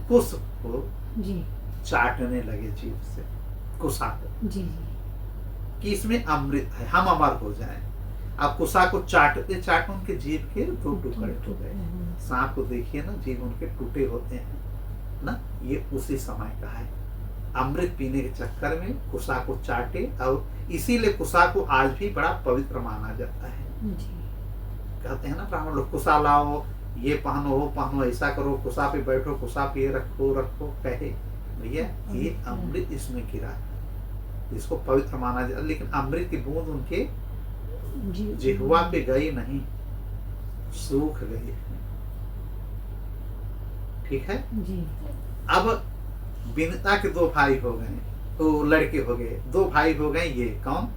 [SPEAKER 2] कुश को
[SPEAKER 3] जी।
[SPEAKER 2] चाटने लगे जीभ से, कुशा को,
[SPEAKER 3] जी।
[SPEAKER 2] कि इसमें अमृत है, हम अमर हो जाएं। अब कुशा को चाटते चाटते उनके जीभ के दो टुकड़े हो गए। सांप को देखिए ना, जीभ उनके टूटे होते हैं ना, ये उसी समय का है। अमृत पीने के चक्कर में कुशा को चाटे, और इसीलिए कुशा को आज भी बड़ा पवित्र माना जाता है।
[SPEAKER 3] जी।
[SPEAKER 2] कहते हैं ना ब्राह्मण लोग, कुशा लाओ, ये पहनो, वो पहनो, ऐसा करो, कुशा पे बैठो, कुशा पे रखो रखो, कहे भैया ये अमृत इसमें गिरा है, इसको पवित्र माना जाता। लेकिन अमृत की बूंद उनके जिह्वा पे गई नहीं, सूख गई। ठीक है
[SPEAKER 3] जी।
[SPEAKER 2] अब बिनता के दो भाई हो गए, तो लड़के हो गए, दो भाई हो गए। ये कौन?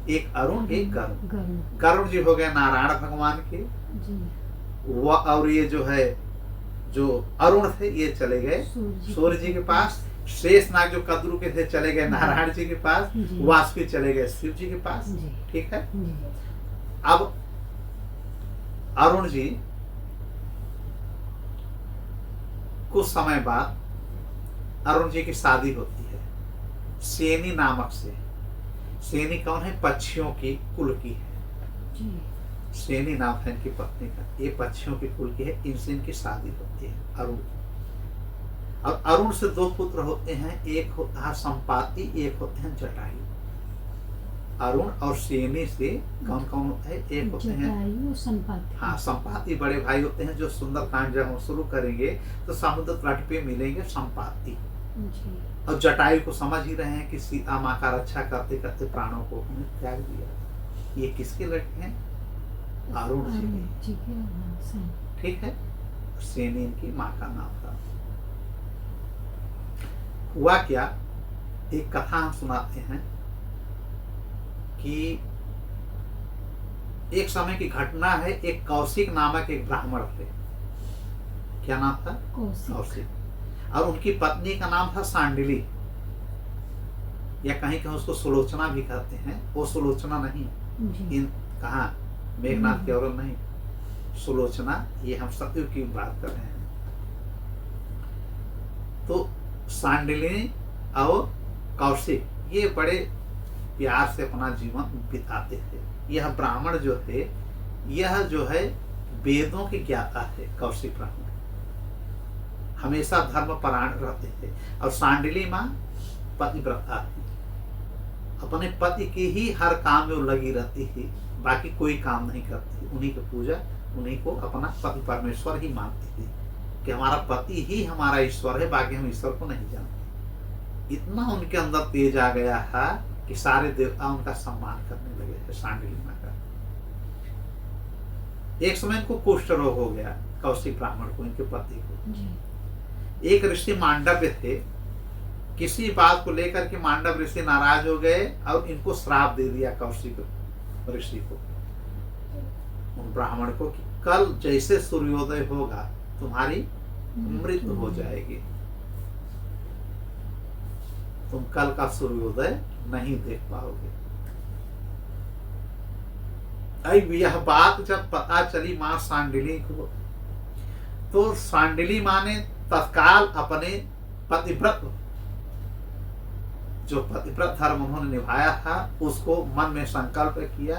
[SPEAKER 2] एक अरुण, एक गरुण। गरुण जी हो गए नारायण भगवान के,
[SPEAKER 3] जी।
[SPEAKER 2] और ये जो है जो अरुण थे ये चले गए सूर्य जी के पास। शेष नाग जो कद्रू के थे चले गए नारायण जी के पास। वासुकी चले गए शिव जी के पास। ठीक है। अब अरुण जी कुछ समय बाद अरुण जी की शादी होती है सेनी नामक से। सेनी कौन है? पक्षियों की कुल की है। सेनी नाम है इनकी पत्नी का, ये पक्षियों की कुल की है। इनसे इनकी शादी होती है अरुण। और अरुण से दो पुत्र होते हैं, एक होता है संपाति, एक होते हैं जटायु। अरुण और सेनी से कौन कौन होता है? एक होते हैं
[SPEAKER 3] संपाति।
[SPEAKER 2] हाँ, संपाति बड़े भाई होते हैं, जो सुंदरकांड जब हम शुरू करेंगे तो समुद्र तट पे मिलेंगे संपाति। और जटायु को समझ ही रहे हैं कि सीता माँ का रक्षा करते करते प्राणों को उन्हें त्याग दिया। ये किसके लड़के हैं? अरुण जी के। ठीक है। सेनी इनकी माँ का नाम था। हुआ क्या, एक कथा हम सुनाते हैं कि एक समय की घटना है। एक कौशिक नामक एक ब्राह्मण थे। क्या नाम था? कौशिक। और उनकी पत्नी का नाम था सांडिली, या कहीं कहीं उसको सुलोचना भी कहते हैं। वो सुलोचना नहीं, इन कहा मेघनाथ की औरत नहीं, सुलोचना, ये हम सतयुग की बात कर रहे हैं। तो सांडिली और कौशिक ये बड़े प्यार से अपना जीवन बिताते थे। यह ब्राह्मण जो थे, यह जो है वेदों के ज्ञाता थे। कौशिक ब्राह्मण हमेशा धर्म परायण रहते थे। और सांडिली माँ पतिव्रता थी, अपने पति की ही हर काम में वो लगी रहती थी, बाकी कोई काम नहीं करती। उन्हीं की पूजा, उन्हीं को अपना पति परमेश्वर ही मानती थी कि हमारा पति ही हमारा ईश्वर है, बाकी हम ईश्वर को नहीं जानते। इतना उनके अंदर तेज आ गया है कि सारे देवता उनका सम्मान करने लगे थे सांडिली माँ का। एक समय इनको कुष्ठ रोग हो गया, कौशिक ब्राह्मण को, इनके पति को। एक ऋषि मांडव्य थे, किसी बात को लेकर के मांडव ऋषि नाराज हो गए और इनको श्राप दे दिया कौशिक ऋषि को, उन ब्राह्मण को, कि कल जैसे सूर्योदय होगा तुम्हारी मृत्यु हो जाएगी, तुम कल का सूर्योदय नहीं देख पाओगे। अब यह बात जब पता चली माँ सांडिली को, तो सांडिली माँ ने तत्काल अपने पतिव्रत, जो पतिव्रत धर्म उन्होंने निभाया था, उसको मन में संकल्प किया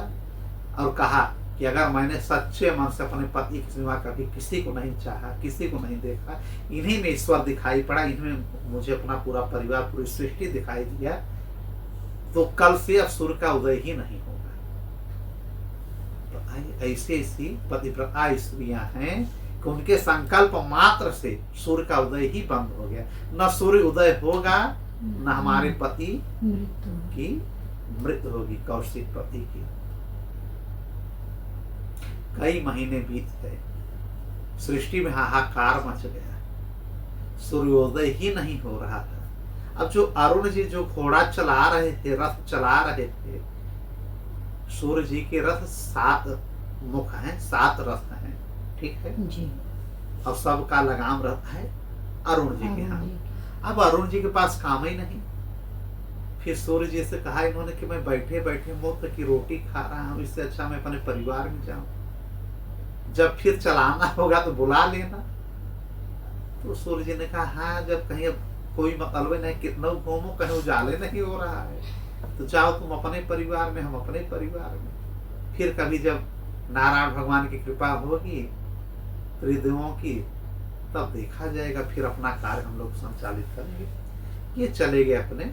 [SPEAKER 2] और कहा कि अगर मैंने सच्चे मन से अपने पति के सिवा कभी किसी को नहीं चाहा, किसी को नहीं देखा, इन्हीं में ईश्वर दिखाई पड़ा, इनमें मुझे अपना पूरा परिवार, पूरी सृष्टि दिखाई दिया, तो कल से अब सूर्य का उदय ही नहीं होगा। तो ऐसी ऐसी पतिव्रता स्त्रियां हैं कि उनके संकल्प मात्र से सूर्य का उदय ही बंद हो गया। न सूर्य उदय होगा, न हमारे पति की मृत्यु होगी, कौशिक पति की। कई महीने बीत गए, सृष्टि में हाहाकार मच गया, सूर्योदय ही नहीं हो रहा था। अब जो अरुण जी जो घोड़ा चला रहे थे, रथ चला रहे थे, सूर्य जी के रथ 7 मुख हैं, 7 रथ हैं, ठीक है
[SPEAKER 3] जी।
[SPEAKER 2] और सबका लगाम रहता है अरुण जी के हाथ। अब अरुण जी के पास काम ही नहीं। फिर सूर्य जी से कहा इन्होंने कि मैं बैठे बैठे मुफ्त की रोटी खा रहा हूँ, इससे अच्छा मैं अपने परिवार में जाऊं, जब फिर चलाना होगा तो बुला लेना। तो सूर्य जी ने कहा हाँ, जब कहीं अब कोई मतलब नहीं, कितना घूमो, कहीं उजाले नहीं हो रहा है, तो जाओ तुम अपने परिवार में, हम अपने परिवार में। फिर कभी जब नारायण भगवान की कृपा होगी त्रिदेवों की, तब देखा जाएगा, फिर अपना कार्य हम लोग संचालित करेंगे। ये चले गए अपने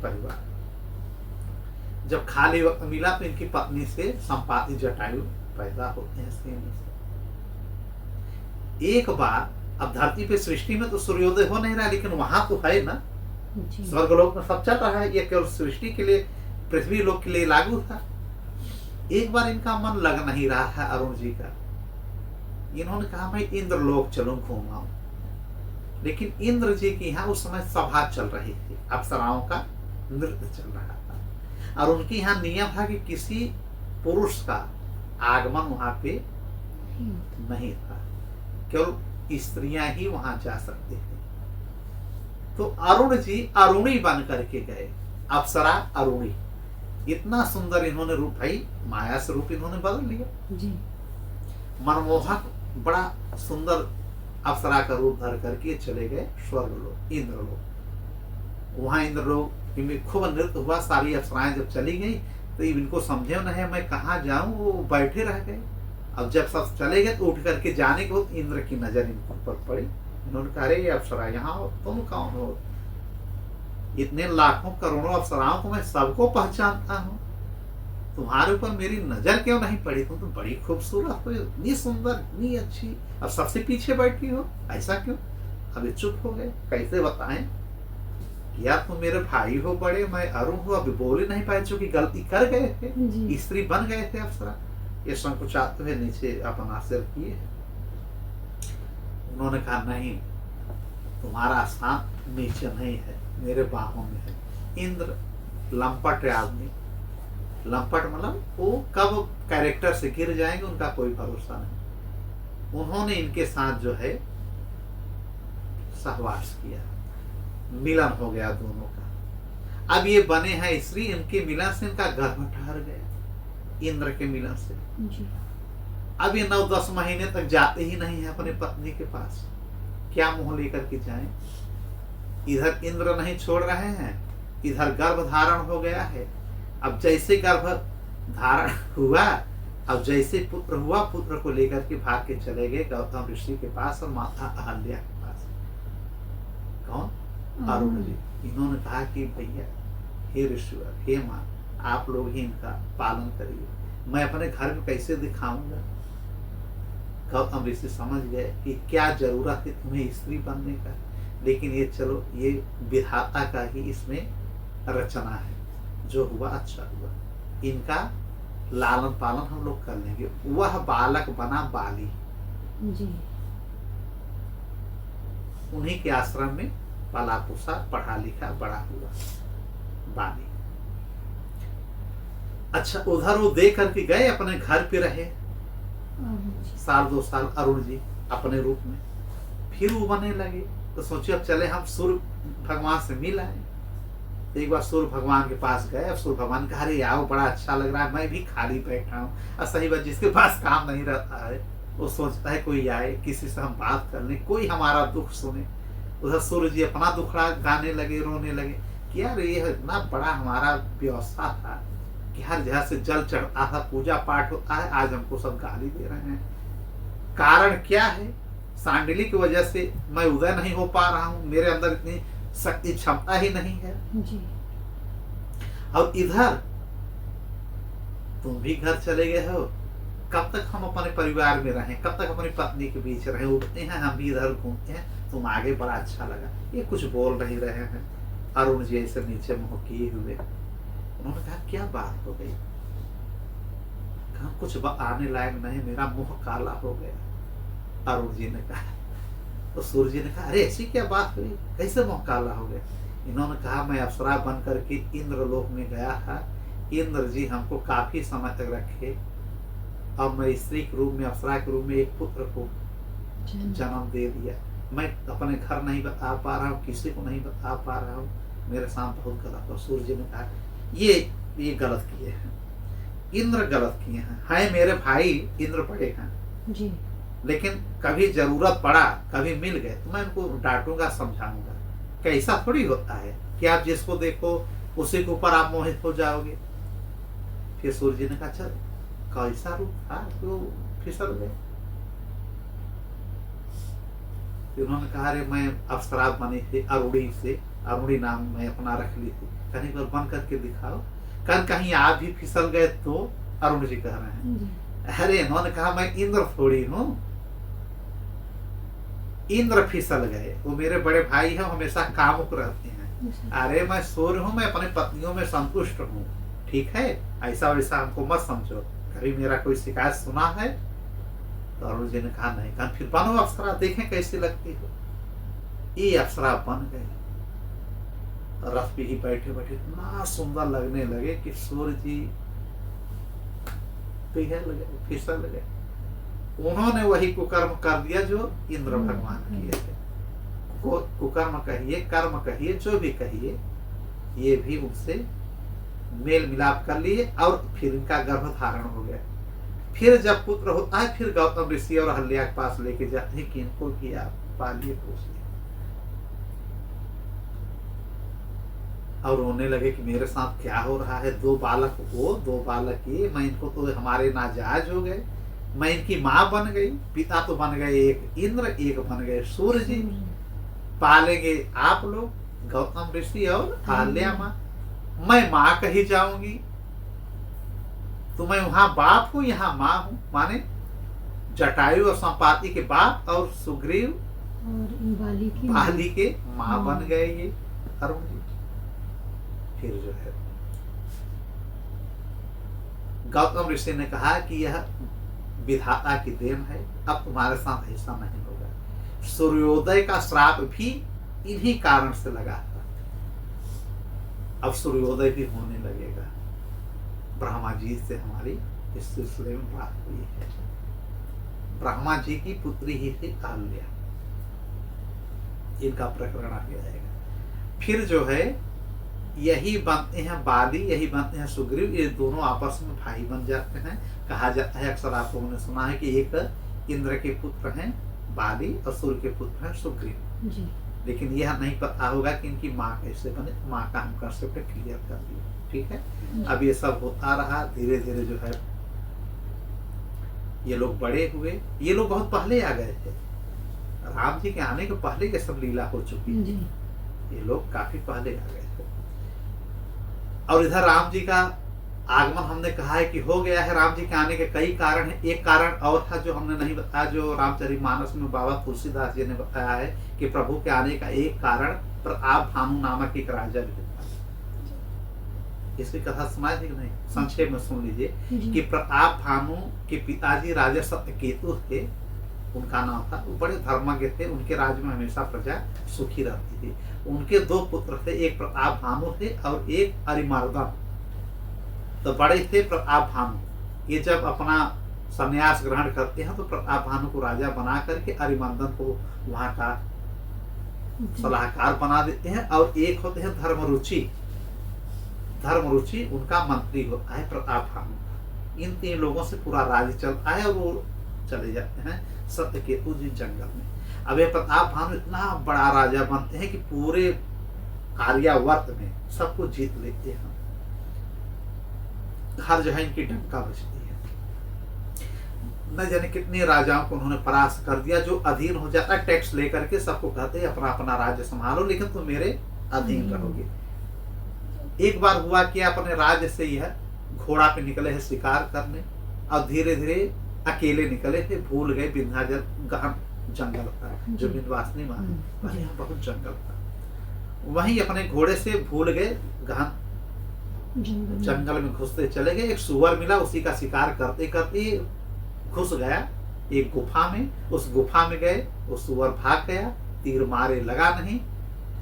[SPEAKER 2] परिवार। जब खाली वक्त मिला तो इनकी पत्नी से संपाति जटायु पैदा होते हैं सेम से। एक बार अब धरती पे सृष्टि में तो सूर्योदय हो नहीं रहा, लेकिन वहां तो है ना, स्वर्गलोक में सब चल रहा है, ये केवल सृष्टि के लिए, पृथ्वी लोक के लिए लागू था। एक बार इनका मन लग नहीं रहा है अरुण जी का, इन्होंने कहा मैं इंद्रलोक चलूं, घूम आऊं। लेकिन इंद्र जी की यहाँ उस समय सभा चल रही थी, अप्सराओं का नृत्य चल रहा था, और उनके यहाँ नियम था कि किसी पुरुष का आगमन वहां पे नहीं था, केवल स्त्रियां ही वहां जा सकते थे। तो अरुण जी अरुणी बन करके गए, अप्सरा अरुणी। इतना सुंदर इन्होंने रूप, भाई माया से रूप इन्होंने बदल लिया
[SPEAKER 3] जी।
[SPEAKER 2] मनमोहक, बड़ा सुंदर अप्सरा का रूप धर करके चले गए स्वर्गलोक, इंद्रलोक। वहां इंद्रलोक इनमें खूब नृत्य हुआ, सारी अप्सराएं जब चली गई तो इनको समझे नहीं मैं कहाँ जाऊं, वो बैठे रह गए। अब जब सब चले गए तो उठ करके जाने के बाद इंद्र की नजर इनके ऊपर पड़ी। इन्होंने कहा अरे अप्सरा यहाँ हो, तुम कौन हो? इतने लाखों करोड़ों अप्सराओं को मैं सबको पहचानता हूँ, तुम्हारे ऊपर मेरी नजर क्यों नहीं पड़ी? तुम तो बड़ी खूबसूरत हो, इतनी सुंदर, इतनी अच्छी, अब सबसे पीछे बैठी हो, ऐसा क्यों? अभी चुप हो गए, कैसे बताएं? यार तुम मेरे भाई हो बड़े, मैं अरुण हूँ, अभी बोल ही नहीं पाए, चूंकि गलती कर गए थे, स्त्री बन गए थे अप्सरा। ये संकुचाते हुए नीचे अपना सिर किए। उन्होंने कहा नहीं, तुम्हारा स्थान नीचे नहीं है, मेरे बाहों में है। इंद्र लंपट आदमी, लंपट मतलब वो कब कैरेक्टर से गिर जाएंगे उनका कोई भरोसा नहीं। उन्होंने इनके साथ जो है सहवास किया, मिलन हो गया दोनों का। अब ये बने हैं स्त्री, इनके मिलन से इनका गर्भ ठहर गया, इंद्र के मिलन से। अब ये 9-10 महीने तक जाते ही नहीं है अपने पत्नी के पास, क्या मुंह लेकर के जाएं? इधर इंद्र नहीं छोड़ रहे हैं, इधर गर्भ धारण हो गया है। अब जैसे गर्भ धारण हुआ, अब जैसे पुत्र हुआ, पुत्र को लेकर के भाग के चले गए गौतम ऋषि के पास और माता अहल्या के पास। कौन? अरुण जी। इन्होंने कहा कि भैया, हे ऋषिवर, हे माँ, आप लोग ही इनका पालन करिए, मैं अपने घर में कैसे दिखाऊंगा? गौतम ऋषि समझ गए कि क्या जरूरत है तुम्हें स्त्री बनने का, लेकिन ये चलो, ये विधाता का ही इसमें रचना है, जो हुआ अच्छा हुआ, इनका लालन पालन हम लोग कर लेंगे। वह बालक बना बाली
[SPEAKER 3] जी।
[SPEAKER 2] उन्हीं के आश्रम में पाला पोसा, पढ़ा लिखा, बड़ा हुआ बाली। अच्छा, उधर वो दे करके गए, अपने घर पे रहे 1-2 साल अरुण जी अपने रूप में। फिर वो बने लगे तो सोचे अब चले हम सूर्य भगवान से मिल आए। तो एक बार सूर्य भगवान के पास गए और सूर्य भगवान कहा अरे आओ बड़ा अच्छा लग रहा है, मैं भी खाली बैठा हूँ। और सही बात, जिसके पास काम नहीं रहता है वो सोचता है कोई आए, किसी से हम बात कर लें, कोई हमारा दुख सुने। उधर सूर्य जी अपना दुखड़ा गाने लगे, रोने लगे कि यार ये इतना बड़ा हमारा व्यवस्था था कि हर जगह से जल चढ़ता था, पूजा पाठ होता है, आज हमको सब गाली दे रहे हैं। कारण क्या है? सांडिली की वजह से मैं उदय नहीं हो पा रहा हूँ, मेरे अंदर इतनी शक्ति क्षमता ही नहीं है
[SPEAKER 3] जी।
[SPEAKER 2] और इधर तुम भी घर चले गए हो, कब तक हम अपने परिवार में रहें, कब तक अपनी पत्नी के बीच रहें? उठते हैं हम भी इधर घूमते हैं, तुम आगे बड़ा अच्छा लगा। ये कुछ बोल नहीं रहे हैं। अरुण जी ऐसे नीचे मुंह किए हुए, उन्होंने कहा क्या बात हो गई? कहा कुछ आने लायक नहीं, मेरा मुंह काला हो गया। अरुण जी ने कहा, तो सूर्य जी ने कहा अरे ऐसी क्या बात हुई, कैसे मुंह काला हो गया? इन्होंने कहा मैं अप्सरा बन करके इंद्रलोक में गया था, इंद्र जी हमको काफी समय तक रखे, अब मैं स्त्री के रूप में, अप्सरा के रूप में एक पुत्र को जन्म दे दिया। मैं अपने घर नहीं बता पा रहा हूँ, किसी को नहीं बता पा रहा हूँ, मेरे साथ बहुत गलत हो। सूर्य जी ने कहा ये गलत किए हैं, इंद्र गलत किए हैं मेरे भाई इंद्र बड़े हैं
[SPEAKER 3] जी,
[SPEAKER 2] लेकिन कभी जरूरत पड़ा, कभी मिल गए तो मैं उनको डांटूंगा, समझाऊंगा। कैसा थोड़ी होता है कि आप जिसको देखो उसी के ऊपर आप मोहित हो जाओगे। फिर सूर्य जी ने कहा चल कैसा रूप था, तो फिसल गए। उन्होंने कहा अरे मैं अप्सरा बनी थी, अरुणी से, अरुणी नाम मैं अपना रख ली थी, कहीं पर बन करके दिखाओ। कहीं आप भी फिसल गए तो? अरुण जी कह रहे हैं अरे इन्होंने कहा मैं इंद्र थोड़ी हूँ, इंद्र फिसल गए, वो मेरे बड़े भाई हैं, हमेशा कामुक रहते हैं। अरे मैं सूर्य हूँ, मैं अपनी पत्नियों में संतुष्ट हूँ, ठीक है, ऐसा वैसा हमको मत समझो। कभी मेरा कोई शिकायत सुना है? तो अरुण जी ने कहा नहीं। कहा फिर बनो अप्सरा, देखें कैसी लगती हो। ये अप्सरा बन गए, रथ पे ही बैठे बैठे इतना सुंदर लगने लगे कि सूर्य जी पिघल गए, फिसल गए। उन्होंने वही कुकर्म कर दिया जो इंद्र भगवान किए थे। कुकर्म कहिए, कर्म कहिए, जो भी कहिए, ये भी उनसे मेल मिलाप कर लिए और फिर इनका गर्भ धारण हो गया। फिर जब पुत्र होता है, फिर गौतम ऋषि और अहल्या के पास लेके जाते हैं कि इनको भी आप पालिए पोसिए। और रोने लगे कि मेरे साथ क्या हो रहा है, दो बालक वो, दो बालक ये, मैं इनको तो हमारे नाजायज हो गए, मैं इनकी माँ बन गई, पिता तो बन गए एक इंद्र, एक बन गए सूर्य जी, पालेंगे आप लोग गौतम ऋषि और अहल्या माँ, मैं माँ कही जाऊंगी, तो मैं वहां बाप हूं, यहाँ माँ हूं। माने जटायु और संपाति के बाप और सुग्रीव और बाली के माँ बन गए ये अरुण जी। फिर जो है गौतम ऋषि ने कहा कि यह विधाता की देन है, अब तुम्हारे साथ ऐसा नहीं होगा। सूर्योदय का श्राप भी इन्हीं कारण से लगा था, अब सूर्योदय भी होने लगेगा। ब्रह्मा जी से हमारी इस सिलसिले में बात हुई है। ब्रह्मा जी की पुत्री ही थी अहल्या, इनका प्रकरण आगे आएगा। फिर जो है यही बनते हैं बाली, यही बनते हैं सुग्रीव, ये दोनों आपस में भाई बन जाते हैं। कहा जाता है, अक्सर आप लोगों ने सुना है कि एक इंद्र के पुत्र हैं बाली और सूर्य के पुत्र हैं सुग्रीव जी। लेकिन यह नहीं पता होगा कि इनकी माँ कैसे बने। माँ का हम कंसेप्ट क्लियर कर दिया, ठीक है। अब ये सब होता रहा, धीरे धीरे जो है ये लोग बड़े हुए। ये लोग बहुत पहले आ गए थे, राम जी के आने के पहले ये सब लीला हो चुकी थी। ये लोग काफी पहले आ गए थे। और इधर राम जी का आगमन हमने कहा है कि हो गया है। राम जी के आने के कई कारण हैं। एक कारण और था जो हमने नहीं बताया, जो रामचरितमानस में बाबा तुलसीदास जी ने बताया है कि प्रभु के आने का एक कारण प्रताप भानु नामक एक राजा भी था। इसकी कथा सुनाई थी कि नहीं? संक्षेप में सुन लीजिए कि प्रताप भानु के पिताजी राजा सत्यकेतु थे, उनका नाम था। वो बड़े धर्मज्ञ थे, उनके राज्य में हमेशा प्रजा सुखी रहती थी। उनके दो पुत्र थे, एक प्रताप भानु थे और एक अरिमर्दन। तो बड़े थे प्रताप भानु। ये जब अपना संन्यास ग्रहण करते हैं तो प्रताप भानु को राजा बना करके अरिमर्दन को वहां का सलाहकार बना देते हैं। और एक होते हैं धर्मरुचि, धर्म रुचि उनका मंत्री होता है प्रताप भानु का। इन 3 लोगों से पूरा राज्य चलता है और वो चले जाते हैं सत्यकेतु जी जंगल में। अब ये प्रताप भानु इतना बड़ा राजा बनते हैं कि पूरे आर्यावर्त में सबको जीत लेते हैं। हर जगह इनकी डंका बजती है। न जाने कितने राजाओं को उन्होंने परास्त कर दिया। जो अधीन हो जाता है टैक्स लेकर के सबको कहते हैं अपना अपना राज्य संभालो, लेकिन तुम मेरे अधीन रहोगे। एक बार हुआ कि अपने राज्य से यह घोड़ा पे निकले हैं शिकार करने और धीरे धीरे अकेले निकले थे। भूल गए विंध्याचल गहन जंगल था जो विंध्यवासिनी माँ है, यहाँ बहुत जंगल था। वहीं अपने घोड़े से भूल गए गहन जंगल में घुसते चले गए। एक सुअर मिला, उसी का शिकार करते करते घुस गया एक गुफा में। उस गुफा में गए, वो सुअर भाग गया, तीर मारे लगा नहीं।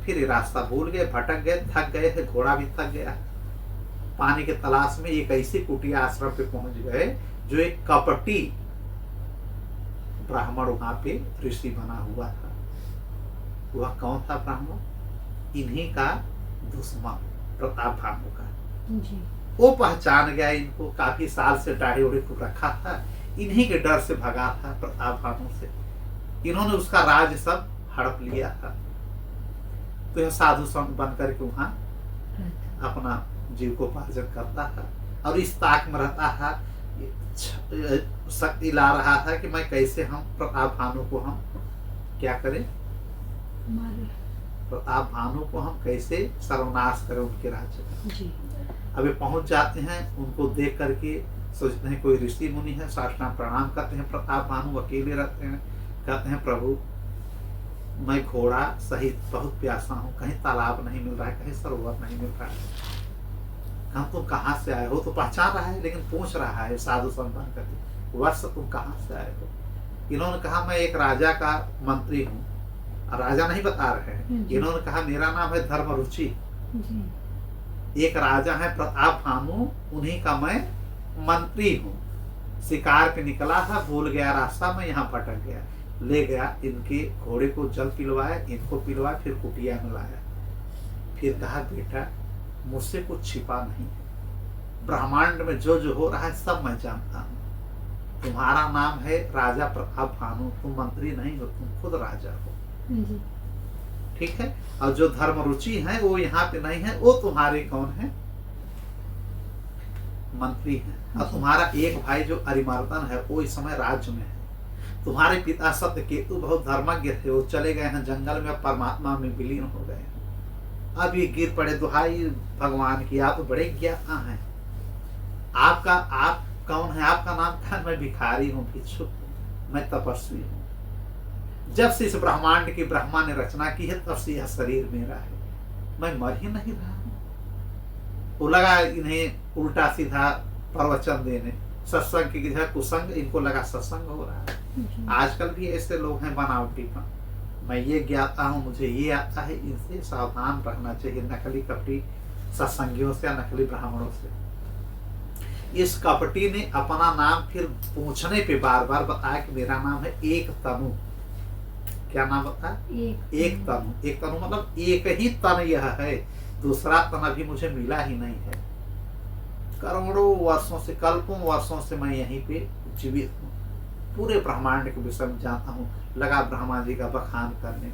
[SPEAKER 2] फिर ये रास्ता भूल गए, भटक गए, थक गए थे, घोड़ा भी थक गया। पानी के तलाश में एक ऐसी कुटिया आश्रम पे पहुंच गए जो एक कपटी ब्राह्मण वहां पे ऋषि बना हुआ था। वह कौन था ब्राह्मण? इन्हीं का दुश्मन प्रताप भानु का। वो पहचान गया इनको, काफी साल से दाढ़ी उड़ी को रखा था, इन्हीं के डर से भगा था प्रताप भानु से। इन्होंने उसका राज सब हड़प लिया था। तो यह साधु संत बन करके वहां अपना जीविकोपार्जन करता था और इस ताक में रहता था, शक्ति ला रहा था कि मैं कैसे हम प्रताप भानु को हम क्या करें, प्रताप भानु को हम कैसे सर्वनाश करें उनके राज्य का। अभी पहुंच जाते हैं, उनको देख करके सोचते हैं कोई ऋषि मुनि है, साष्टांग प्रणाम करते हैं। प्रताप भानु अकेले रहते हैं, कहते हैं प्रभु मैं घोड़ा सहित बहुत प्यासा हूँ, कहीं तालाब नहीं मिल रहा है, कहीं सरोवर नहीं मिल रहा है। हम तुम कहाँ से आए हो? तो पहचान रहा है लेकिन पूछ रहा है साधु संतान करके, वर्ष तुम कहाँ से आए हो? इन्होंने कहा मैं एक राजा का मंत्री हूँ। राजा नहीं बता रहे हैं। इन्होंने कहा मेरा नाम है धर्म रुचि। एक राजा है प्रताप भानु, उन्हीं का मैं मंत्री हूँ। शिकार पे निकला था, भूल गया रास्ता, मैं यहाँ भटक गया। ले गया, इनके घोड़े को जल पिलवाया, इनको पिलवाया, फिर कुटिया में लाया। फिर कहा बेटा मुझसे कुछ छिपा नहीं है, ब्रह्मांड में जो जो हो रहा है सब मैं जानता हूँ। तुम्हारा नाम है राजा प्रताप भानु, तुम मंत्री नहीं हो, तुम खुद राजा हो। ठीक है। और जो धर्म रुचि है वो यहाँ पे नहीं है, वो तुम्हारे कौन है? मंत्री है। और तुम्हारा एक भाई जो अरिमर्दन है वो इस समय राज्य में है। तुम्हारे पिता सत्यकेतु बहुत धर्मज्ञ थे, वो चले गए हैं जंगल में, परमात्मा में विलीन हो गए हैं। अब ये गिर पड़े, दुहाई भगवान की, आप तो बड़े ज्ञाता हैं। आप कौन है? आपका नाम क्या? मैं भिखारी हूँ, भिक्षुक हूँ, मैं तपस्वी हूँ। जब से इस ब्रह्मांड की ब्रह्मा ने रचना की है तब से यह शरीर मेरा है, मैं मर ही नहीं रहा हूँ। वो लगा इन्हें उल्टा सीधा प्रवचन देने, सत्संग की जगह कुसंग, इनको लगा सत्संग हो रहा है। आजकल भी ऐसे लोग हैं बनावटी। मैं ये ज्ञाता हूँ, मुझे ये आता है, इनसे सावधान रहना चाहिए, नकली कपटी सत्संगियों से या नकली ब्राह्मणों से। इस कपटी ने अपना नाम फिर पूछने पे बार बार बताया कि मेरा नाम है एक तनु। क्या नाम बताया? एक तनु। एक तनु मतलब एक ही तन यह है, दूसरा तन अभी मुझे मिला ही नहीं है। करोड़ों वर्षों से, कल्पों वर्षों से मैं यहीं पे जीवित हूँ, पूरे ब्रह्मांड के विषय में जानता हूँ। लगा ब्रह्मा जी का बखान करने,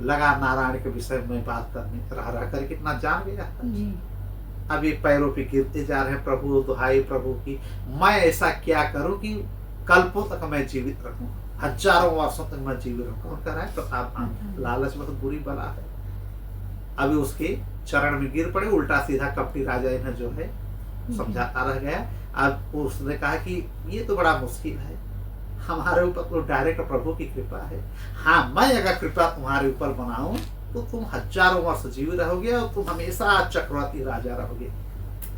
[SPEAKER 2] लगा नारायण के विषय में बात करने, रह रह कर कितना जान गया। अब ये पैरों पे गिरते जा रहे हैं, प्रभु दुहाई प्रभु की, मैं ऐसा क्या करूं कि कल्पों तक मैं जीवित रहूं, हजारों वर्षों तक मैं जीवित रहूं। कौन कर रहा है? प्रताप भानु। लालच बहुत बुरी बला है। अभी उसके चरण में गिर पड़े, उल्टा सीधा कपटी राजा इन्हें जो है समझाता रह गया। अब उसने कहा कि ये तो बड़ा मुश्किल है, हमारे ऊपर तो डायरेक्ट प्रभु की कृपा है। हाँ, मैं अगर कृपा तुम्हारे ऊपर बनाऊं तो तुम हजारों वर्ष जीवित रहोगे और तुम हमेशा चक्रवर्ती राजा रहोगे,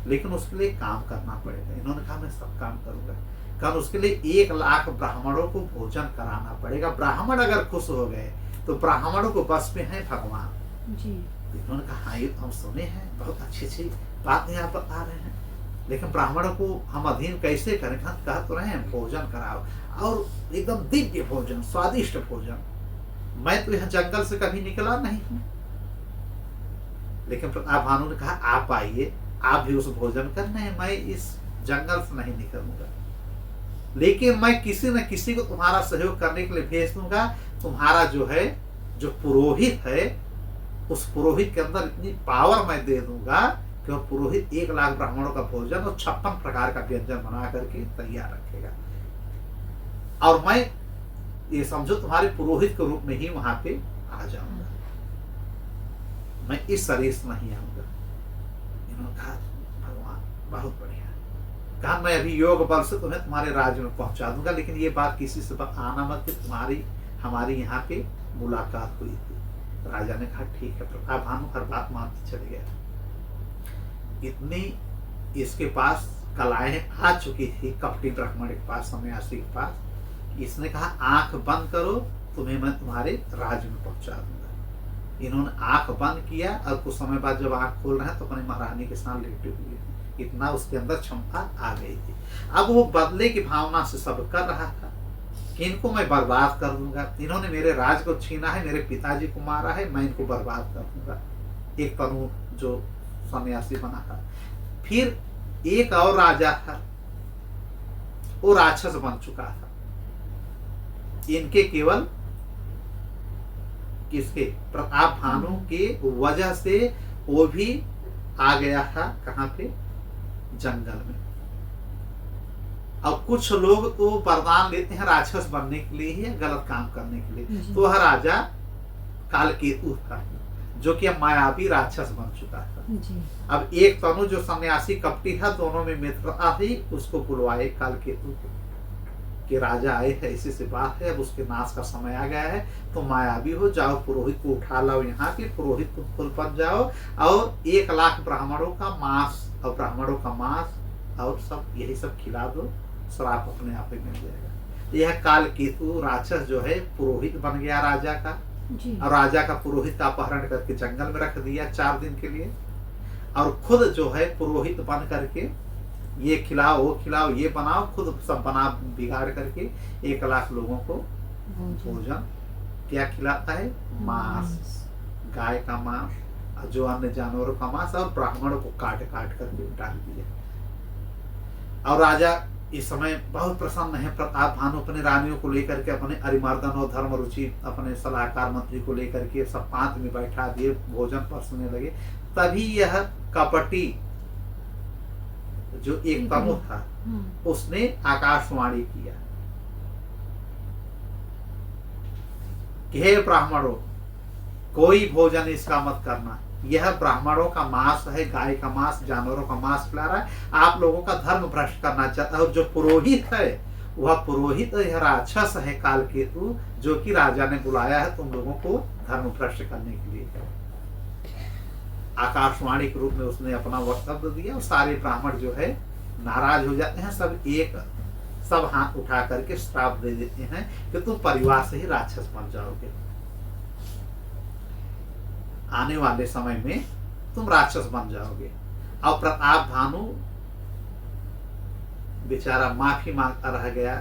[SPEAKER 2] लेकिन उसके लिए काम करना पड़ेगा। इन्होंने कहा मैं सब काम करूंगा। कल उसके लिए 1 लाख ब्राह्मणों को भोजन कराना पड़ेगा। ब्राह्मण अगर खुश हो गए तो ब्राह्मणों को बस में है भगवान जी। इन्होंने कहा हाँ ये तो हम सुने हैं, बहुत अच्छी अच्छी बातें आप बता रहे हैं, लेकिन ब्राह्मणों को हम अधीन कैसे करें? कह तो रहे हैं भोजन कराओ, और एकदम दिव्य भोजन, स्वादिष्ट भोजन। मैं तो यहाँ जंगल से कभी निकला नहीं हूँ। लेकिन प्रताप भानु ने कहा आप आइए, आप भी उस भोजन कर, नहीं मैं इस जंगल से नहीं निकलूंगा, लेकिन मैं किसी न किसी को तुम्हारा सहयोग करने के लिए भेज दूंगा। तुम्हारा जो है, जो पुरोहित है, उस पुरोहित के अंदर इतनी पावर मैं दे दूंगा कि वो पुरोहित 1,00,000 ब्राह्मणों का भोजन और 56 प्रकार का व्यंजन बना करके तैयार रखेगा। और मैं ये समझो तुम्हारे पुरोहित के रूप में ही वहां पे आ जाऊंगा, मैं इस शरीर से नहीं आऊंगा। इन्होंने कहा भगवान बहुत बढ़िया, कहा मैं अभी योग बल से तुम्हें तुम्हारे राज्य में पहुंचा दूंगा, लेकिन ये बात किसी से आना मत कि तुम्हारी हमारी यहाँ पे मुलाकात हुई थी। राजा ने कहा ठीक है। प्रताप भानु हर बात मानते चले गए। इतनी इसके पास कलाएं आ चुकी थी कपटी ब्राह्मण के पास, सन्यासी के पास। इसने कहा आंख बंद करो, तुम्हें मैं तुम्हारे राज्य में पहुंचा दूंगा। इन्होंने आंख बंद किया और कुछ समय बाद जब आंख खोल रहे हैं तो अपनी महारानी के साथ लेटे हुए, इतना उसके अंदर क्षमता आ गई थी। अब वो बदले की भावना से सब कर रहा था कि इनको मैं बर्बाद कर दूंगा, इन्होंने मेरे राज को छीना है, मेरे पिताजी को मारा है, मैं इनको बर्बाद कर दूंगा। एक तनु जो सन्यासी बना था। फिर एक और राजा था, वो राक्षस बन चुका था। इनके केवल किसके, प्रताप भानु के वजह से वो भी आ गया था कहां पे, जंगल में। अब कुछ लोग तो वरदान लेते हैं राक्षस बनने के लिए ही या गलत काम करने के लिए। तो वह राजा कालकेतु था जो कि अब मायावी राक्षस बन चुका था। अब एक तनु जो सन्यासी कपटी था, दोनों में मित्रता थी, उसको बुलवाए कालकेतु के राजा आए है, ऐसी सी बात है, अब उसके नाश का समय आ गया है, तो मायावी हो जाओ, पुरोहित को उठा लाओ यहाँ के, पुरोहित को फुल बन जाओ और 1,00,000 ब्राह्मणों का मांस और ब्राह्मणों का मांस और सब यही सब खिला दो, श्राप अपने आप ही मिल जाएगा। यह कालकेतु राक्षस जो है पुरोहित बन गया राजा का, और राजा का पुरोहित का अपहरण करके जंगल में रख दिया 4 दिन के लिए, और खुद जो है पुरोहित बन करके ये खिलाओ वो खिलाओ ये बनाओ, खुद सब बना बिगाड़ करके 1,00,000 लोगों को भोजन क्या खिलाता है, मांस, गाय का मांस, जो अन्य जानवरों का मांस, और ब्राह्मणों को काट काट करके डाल दिया। और राजा इस समय बहुत प्रसन्न है। प्रताप भानु अपने रानियों को लेकर के, अपने अरिमर्दन और धर्म रुचि अपने सलाहकार मंत्री को लेकर के सब पांत में बैठा दिए, भोजन परसने लगे। तभी यह कपटी जो एक तनु था उसने आकाशवाणी किया कि हे ब्राह्मणों, कोई भोजन इसका मत करना, यह ब्राह्मणों का मांस है, गाय का मांस, जानवरों का मांस खिला रहा है, आप लोगों का धर्म भ्रष्ट करना चाहता है। और जो पुरोहित है वह पुरोहित यह राक्षस है कालकेतु, जो कि राजा ने बुलाया है तुम लोगों को धर्म भ्रष्ट करने के लिए। आकाशवाणी के रूप में उसने अपना वक्तव्य दिया और सारे ब्राह्मण जो है नाराज हो जाते हैं, सब हाथ उठा करके श्राप दे देते हैं कि तुम परिवार से ही राक्षस बन जाओगे, आने वाले समय में तुम राक्षस बन जाओगे। और प्रताप भानु बेचारा माफी मांगता रह गया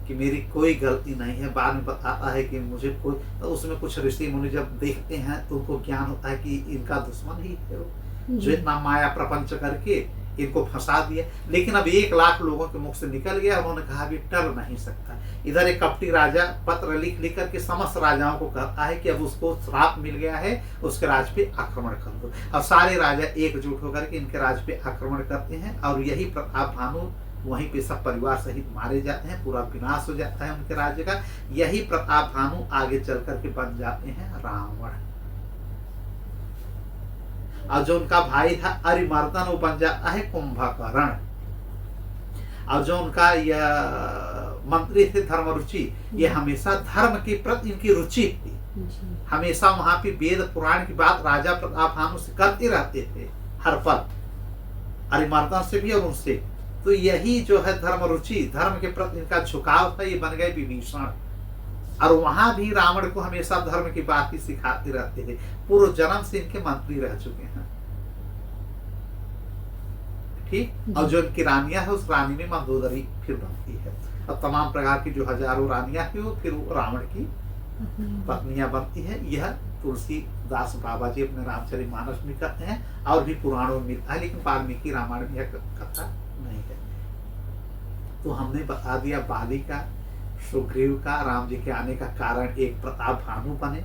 [SPEAKER 2] कि मेरी कोई गलती नहीं है। बाद में बताता है कि मुझे कोई, तो उसमें कुछ ऋषि मुनि जब देखते हैं तो उनको ज्ञान होता है कि इनका दुश्मन ही है वो, जो इतना माया प्रपंच करके इनको फंसा दिया। लेकिन अब 1,00,000 लोगों के मुख से निकल गया, उन्होंने कहा अभी टल नहीं सकता। इधर एक कपटी राजा पत्र लिख करके समस्त राजाओं को कहता है कि अब उसको श्राप मिल गया है, उसके राज पे आक्रमण कर दो। अब सारे राजा एकजुट होकर के इनके राज पे आक्रमण करते हैं, और यही प्रताप भानु वहीं पे सब परिवार सहित मारे जाते हैं, पूरा विनाश हो जाता है उनके राज्य का। यही प्रताप भानु आगे चल करके बन जाते हैं रावण, और जो उनका भाई था अरिमर्दन वो बन जाता है कुंभकर्ण, और जो उनका यह मंत्री थे धर्मरुचि, ये हमेशा धर्म के प्रति इनकी रुचि थी, हमेशा वहां पे वेद पुराण की बात राजा प्रताप भानु से करते रहते थे हर पल, अरिमर्दन से भी और उनसे। तो यही जो है धर्म रुचि, धर्म के प्रति इनका झुकाव था, ये बन गए विभीषण। और वहां भी रावण को हमेशा धर्म की बात ही सिखाते रहते थे, पूर्व जन्म से इनके मंत्री रह चुके हैं, ठीक। और जो इनकी रानियां है उस रानी में मंदोदरी फिर बनती है, और तमाम प्रकार की जो हजारों रानियां हैं वो फिर रावण की पत्नियां बनती हैं। यह तुलसीदास बाबा जी अपने रामचरितमानस में कहते हैं और भी पुराणों में मिलता है, लेकिन वाल्मीकि रामायण में यह कथा नहीं है। तो हमने बता दिया बाली का, सुग्रीव का, राम जी के आने का कारण एक प्रताप भानु बने,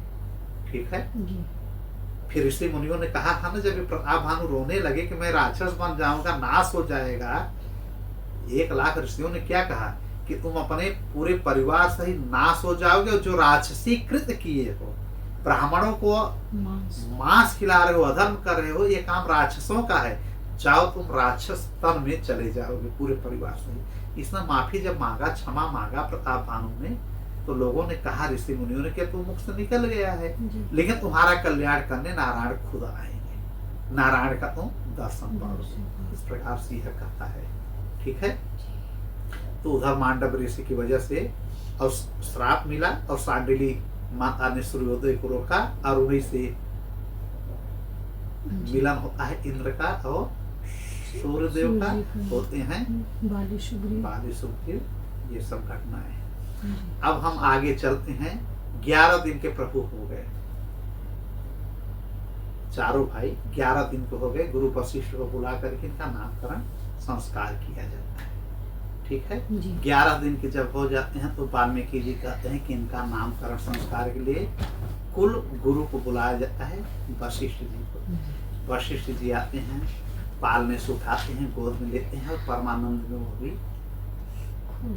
[SPEAKER 2] ठीक है। फिर ऋषि मुनियों ने कहा था ना, जब ये प्रताप भानु रोने लगे कि मैं राक्षस बन जाऊंगा, नाश हो जाएगा, 1,00,000 ऋषियों ने क्या कहा कि तुम अपने पूरे परिवार सहित नाश हो जाओगे, और जो राक्षसी कृत किए हो, ब्राह्मणों को मांस खिला रहे हो, अधर्म कर रहे हो, ये काम राक्षसों का है, जाओ तुम राक्षस तन में चले जाओगे पूरे परिवार सहित। इसने माफी जब मांगा, क्षमा मांगा प्रताप भानु ने, तो लोगों ने कहा ऋषि मुनियों ने कि तुम मुख से निकल गया है, लेकिन तुम्हारा कल्याण करने नारायण खुद आएंगे, नारायण का तुम दर्शन पाओगे। इस प्रकार से यह कहता है, ठीक है। तो उधर मांडव ऋषि की वजह से और श्राप मिला, और सांडिली माता ने सूर्योदय को रोका, और उन्हीं से मिलन होता है इंद्र का और सूर्यदेव का, होते हैं
[SPEAKER 3] बाली
[SPEAKER 2] सुग्रीव, ये सब घटनाएं हैं। अब हम आगे चलते हैं। 11 दिन के प्रभु हो गए, चारों भाई 11 दिन को हो गए। गुरु वशिष्ठ को बुला करके इनका नामकरण संस्कार किया जाता है, ठीक है। 11 दिन के जब हो जाते हैं तो वाल्मीकि जी कहते हैं कि इनका नामकरण संस्कार के लिए कुल गुरु को बुलाया जाता है, वशिष्ठ जी को। वशिष्ठ जी आते हैं, पालने से उठाते हैं, गोद में लेते हैं, और परमानंद में वो भी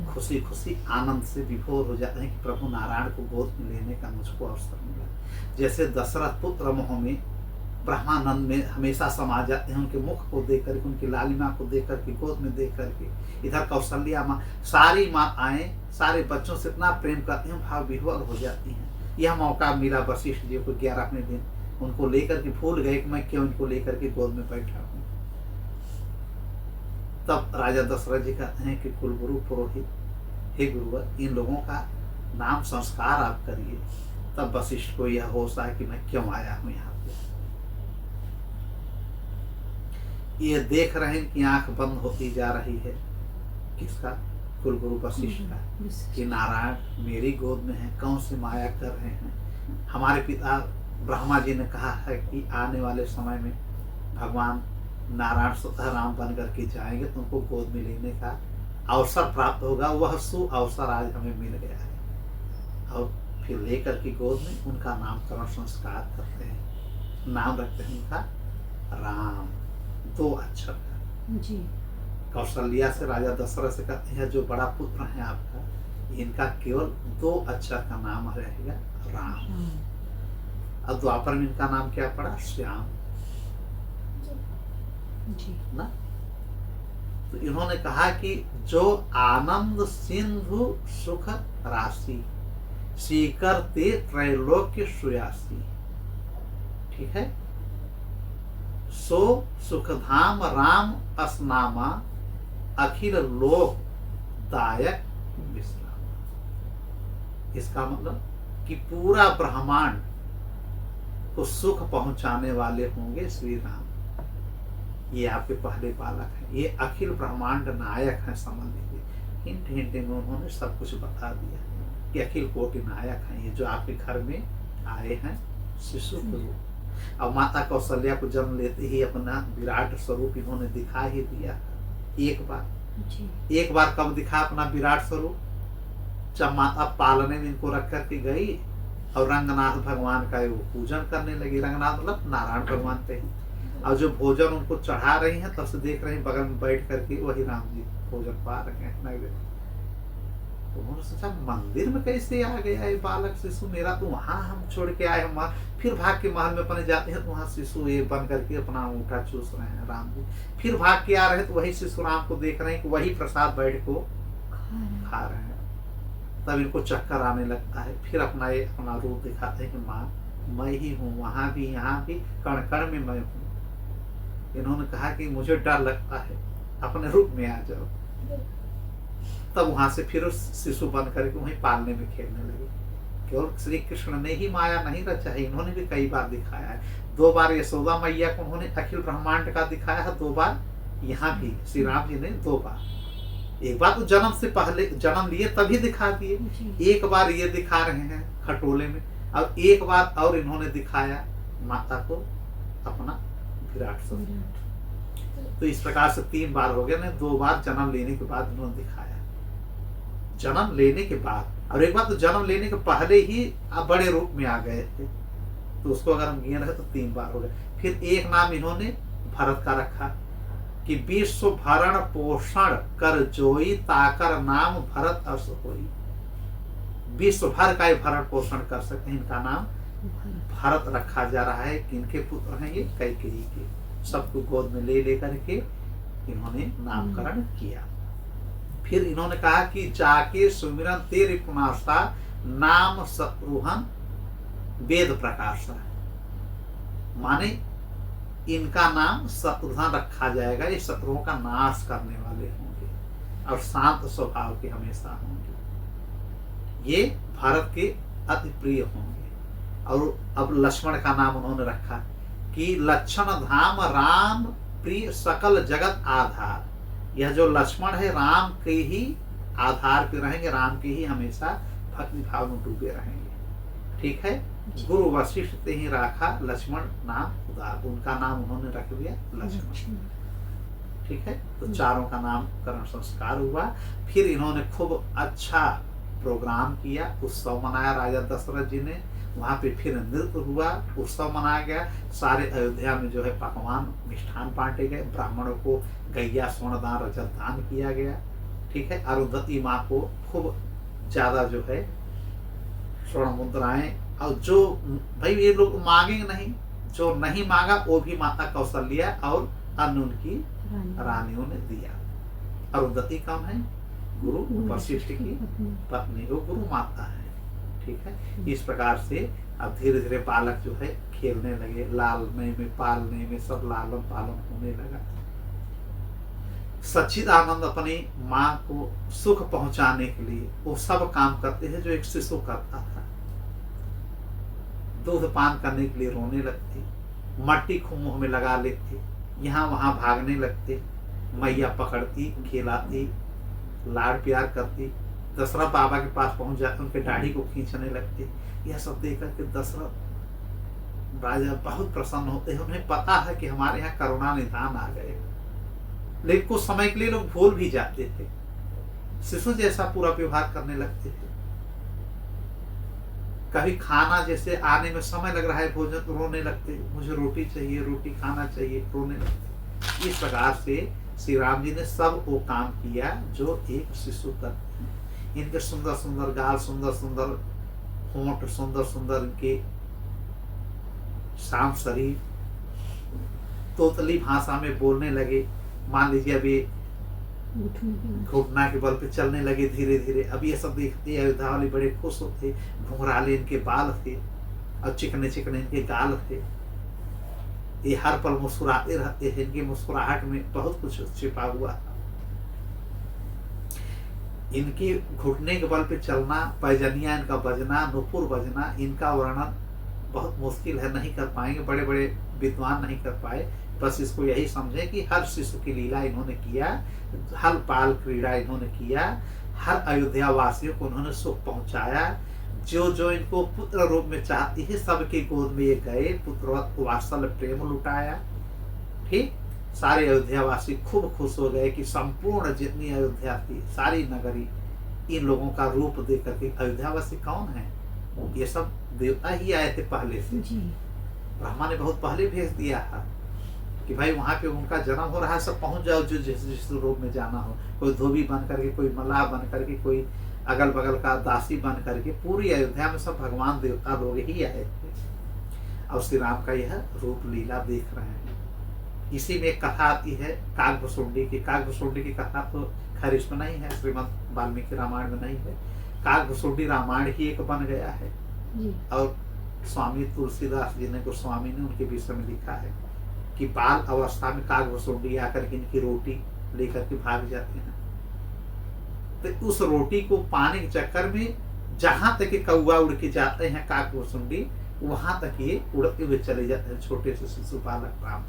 [SPEAKER 2] खुशी खुशी आनंद से विभोर हो जाते हैं कि प्रभु नारायण को गोद में लेने का मुझको अवसर मिला। जैसे दशरथ पुत्र मोह में ब्रह्मानंद में हमेशा समा जाते हैं, उनके मुख को देख करके, उनकी लालिमा को देख करके, गोद में देख करके। इधर कौशल्या माँ, सारी माताएं सारे बच्चों से इतना प्रेम करती हैं, भाव विह्वल हो जाती हैं। यह मौका मिला वशिष्ठ जी को 11वें दिन, उनको लेकर के भूल गए कि मैं क्यों इनको लेकर के गोद में बैठा हूँ। तब राजा दशरथ जी कहते हैं कि कुलगुरु पुरोहित, हे गुरुवर, इन लोगों का नाम संस्कार आप करिए। तब वशिष्ठ को यह होश आया कि मैं क्यों आया हूं यहाँ पे। ये देख रहे हैं कि आंख बंद होती जा रही है, किसका? कुलगुरु वशिष्ठ का, कि नारायण मेरी गोद में है, कौन सी माया कर रहे हैं। हमारे पिता ब्रह्मा जी ने कहा है कि आने वाले समय में भगवान नारायण स्वतः राम बन करके जाएंगे, तुमको गोद में लेने का अवसर प्राप्त होगा। वह सु अवसर आज हमें मिल गया है। और फिर लेकर के गोद में उनका नामकरण संस्कार करते हैं, नाम रखते हैं उनका राम, 2 अक्षर का
[SPEAKER 3] जी।
[SPEAKER 2] कौशल्या से राजा दशरथ से कहते हैं, जो बड़ा पुत्र है आपका, इनका केवल 2 अक्षर का नाम रहेगा, राम। अब द्वापर में इनका नाम क्या पड़ा? श्याम
[SPEAKER 3] जी।
[SPEAKER 2] ना। तो इन्होंने कहा कि जो आनंद सिंधु सुख राशि, सीकर ते त्रैलोक्य सुयासी, ठीक है। सो सुखधाम राम असनामा, अखिल लोक दायक विश्राम। इसका मतलब कि पूरा ब्रह्मांड को सुख पहुंचाने वाले होंगे श्री राम। ये आपके पहले बालक हैं, ये अखिल ब्रह्मांड नायक हैं, समझ लीजिए। हिंट हिंट में उन्होंने सब कुछ बता दिया कि अखिल कोटि नायक हैं, ये जो आपके घर में आए हैं शिशु के रूप। अब माता कौशल्या को जन्म लेते ही अपना विराट स्वरूप इन्होंने दिखा ही दिया एक बार। कब दिखा अपना विराट स्वरूप? जब माता पालने में इनको रख करके गई और रंगनाथ भगवान का वो पूजन करने लगी। रंगनाथ मतलब नारायण भगवान पे ही। और जो भोजन उनको चढ़ा रही हैं, तब से देख रहे हैं बगल में बैठ करके वही राम जी भोजन पा रहे हैं नैवेद्य। तो उन्होंने सोचा मंदिर में कैसे आ गया ये बालक शिशु मेरा, तो वहां हम छोड़ के आए, हम फिर भाग के महल में अपने जाते हैं तो वहां शिशु ये बन करके अपना अंगूठा चूस रहे हैं राम जी। फिर भाग के आ रहे हैं तो वही शिशु राम को देख रहे हैं कि वही प्रसाद बैठ को खा रहे हैं। तब इनको चक्कर आने लगता है। फिर अपना रूप दिखाते हैं कि माँ मैं ही हूँ, वहां भी यहाँ भी कण कण में मैं हूँ। इन्होंने कहा कि मुझे डर लगता है, अपने रूप में आ जाओ। तब वहां से फिर शिशु बन करके वहीं पालने में खेलने लगे। केवल श्री कृष्ण ने ही माया नहीं रचा है, इन्होंने भी कई बार दिखाया है। 2 बार यशोदा मैया को उन्होंने अखिल ब्रह्मांड का दिखाया है, 2 बार यहाँ भी श्री राम जी ने 2 बार। एक बार तो जन्म से पहले, जन्म लिए तभी दिखा दिए, एक बार ये दिखा रहे हैं खटोले में। अब एक बार और इन्होंने दिखाया माता को अपना विराट स्वरूप। तो इस प्रकार से 3 बार हो गया ना, 2 बार जन्म लेने के बाद इन्होंने दिखाया, जन्म लेने के बाद। और एक बार तो जन्म लेने के पहले ही आप बड़े रूप में आ गए थे, तो उसको अगर हम गिन रहे तो 3 बार हो गए। फिर एक नाम इन्होंने भरत का रखा कि विश्व भरण पोषण कर जोई ताकर नाम भरत अस होई। विश्व भर का भरण पोषण कर सकते हैं, इनका नाम भरत रखा जा रहा है। किनके पुत्र हैं ये? कैकेयी के। सबको गोद में ले लेकर के इन्होंने नामकरण किया। फिर इन्होंने कहा कि जाके सुमिरन तेरे पुनासा नाम शत्रुहन वेद प्रकाशा, माने इनका नाम शत्रुघ्न रखा जाएगा। ये शत्रुओं का नाश करने वाले होंगे और शांत स्वभाव के हमेशा होंगे। ये भारत के अति प्रिय होंगे। और अब लक्ष्मण का नाम उन्होंने रखा कि लक्षण धाम राम प्रिय सकल जगत आधार। यह जो लक्ष्मण है राम के ही आधार पे रहेंगे, राम के ही हमेशा भक्ति भाव में डूबे रहेंगे। ठीक है। गुरु वशिष्ठ ते ही राखा लक्ष्मण नाम उदार, उनका नाम उन्होंने रख दिया लक्ष्मण। ठीक है। तो चारों का नामकरण संस्कार हुआ। फिर इन्होंने खूब अच्छा प्रोग्राम किया, उत्सव मनाया राजा दशरथ जी ने। वहां पे फिर नृत्य हुआ, उत्सव मनाया गया। सारे अयोध्या में जो है पकवान मिष्ठान बांटे गए, ब्राह्मणों को गैया स्वर्णदान रजत दान किया गया। ठीक है। अरुंधति माँ को खूब ज्यादा जो है स्वर्ण मुद्राएं, और जो भाई ये लोग मांगेंगे नहीं, जो नहीं मांगा वो भी माता कौशल्या और अन्य उनकी रानियों ने दिया। अरुंधति कौन है? गुरु वशिष्ठ की पत्नी, वो गुरु माता है। ठीक है। इस प्रकार से अब धीरे धीरे बालक जो है खेलने लगे, लालने में पालने में सब लालन पालन होने लगा। सच्चिदानंद अपनी माँ को सुख पहुंचाने के लिए वो सब काम करते हैं जो एक शिशु करता था। दूध पान करने के लिए रोने लगते, मट्टी को मुंह में लगा लेते, यहाँ वहां भागने लगते, मैया पकड़ती, खिलाती, लाड़ प्यार करती। दशरथ बाबा के पास पहुंच जाते, उनके दाढ़ी को खींचने लगते। यह सब देख करके दशरथ राजा बहुत प्रसन्न होते हैं। उन्हें पता है कि हमारे यहाँ करुणा निधान आ गए, लेकिन कुछ समय के लिए लोग भूल भी जाते थे, शिशु जैसा पूरा व्यवहार करने लगते थे। कभी खाना जैसे आने में समय लग रहा है भोजन, तो रोने लगते, मुझे रोटी चाहिए, रोटी खाना चाहिए, रोने लगते। इस प्रकार से श्री राम जी ने सब वो काम किया जो एक शिशु करते हैं। इनके सुंदर सुंदर गाल, सुंदर सुंदर होंठ, सुंदर सुंदर इनके शाम शरीर, तोतली भाषा में बोलने लगे। मान लीजिए अभी घुटना के बल पे चलने लगे धीरे धीरे। अब ये सब देखते अयोध्या वाले बड़े खुश होते। घुंघराले इनके बाल थे और चिकने चिकने इनके गाल थे। ये हर पल मुस्कुराते रहते हैं, इनकी मुस्कुराहट में बहुत कुछ छिपा हुआ था। इनकी घुटने के बल पे चलना, पैजनिया इनका बजना, नुपुर बजना, इनका वर्णन बहुत मुश्किल है, नहीं कर पाएंगे, बड़े बड़े विद्वान नहीं कर पाए। बस इसको यही समझे कि हर शिशु की लीला इन्होंने किया, हर बाल क्रीड़ा इन्होंने किया, हर अयोध्या वासियों को उन्होंने सुख पहुंचाया। जो जो इनको पुत्र रूप में चाहती है सबके गोद में ये गए, पुत्रवत वात्सल्य प्रेम लुटाया। ठीक। सारे अयोध्या वासी खूब खुश हो गए कि संपूर्ण जितनी अयोध्या थी, सारी नगरी इन लोगों का रूप देख करके, अयोध्या वासी कौन है? ये सब देवता ही आए थे पहले से। ब्रह्मा ने बहुत पहले भेज दिया था कि भाई वहां पे उनका जन्म हो रहा है, सब पहुंच जाओ जो जिस रूप में जाना हो। कोई धोबी बन करके, कोई मल्लाह बन करके, कोई अगल बगल का दासी बन करके, पूरी अयोध्या में सब भगवान देवता लोग ही आए थे और श्री राम का यह रूप लीला देख रहे हैं। इसी में एक कथा आती है काकभुसुंडी की। काकभुसुंडी की कथा तो खैर इसमें नहीं है, श्रीमद् वाल्मीकि रामायण में नहीं है। काकभुसुंडी रामायण ही एक बन गया है। और स्वामी तुलसीदास जी ने, गोस्वामी ने उनके विषय में लिखा है कि बाल अवस्था में काकभुसुंडी आकर के इनकी रोटी लेकर के भाग जाते हैं। तो उस रोटी को पाने के चक्कर में जहां तक कौवा उड़ के जाते हैं काकभुसुंडी, वहां तक ये उड़ते हुए चले जाते हैं। छोटे से शिशु बालक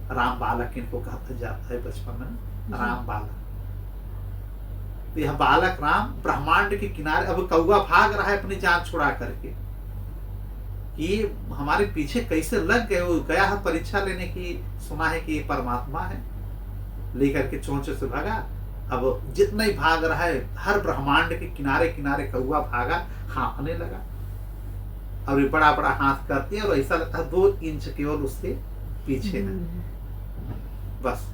[SPEAKER 2] राम बालक इनको कहा जाता है बचपन में, राम बालक। तो यह बालक राम ब्रह्मांड के किनारे, अब कौवा भाग रहा है अपनी जान छुड़ा करके कि हमारे पीछे कैसे लग गए। वो गया है परीक्षा लेने की, सुना है कि ये परमात्मा है, लेकर के चोंचे से भागा। अब जितना ही भाग रहा है, हर ब्रह्मांड के किनारे किनारे कौवा भागा, हाँफने लगा और ये बड़ा बड़ा हाथ करते हैं और ऐसा लगता है 2 इंच केवल उसके पीछे है बस।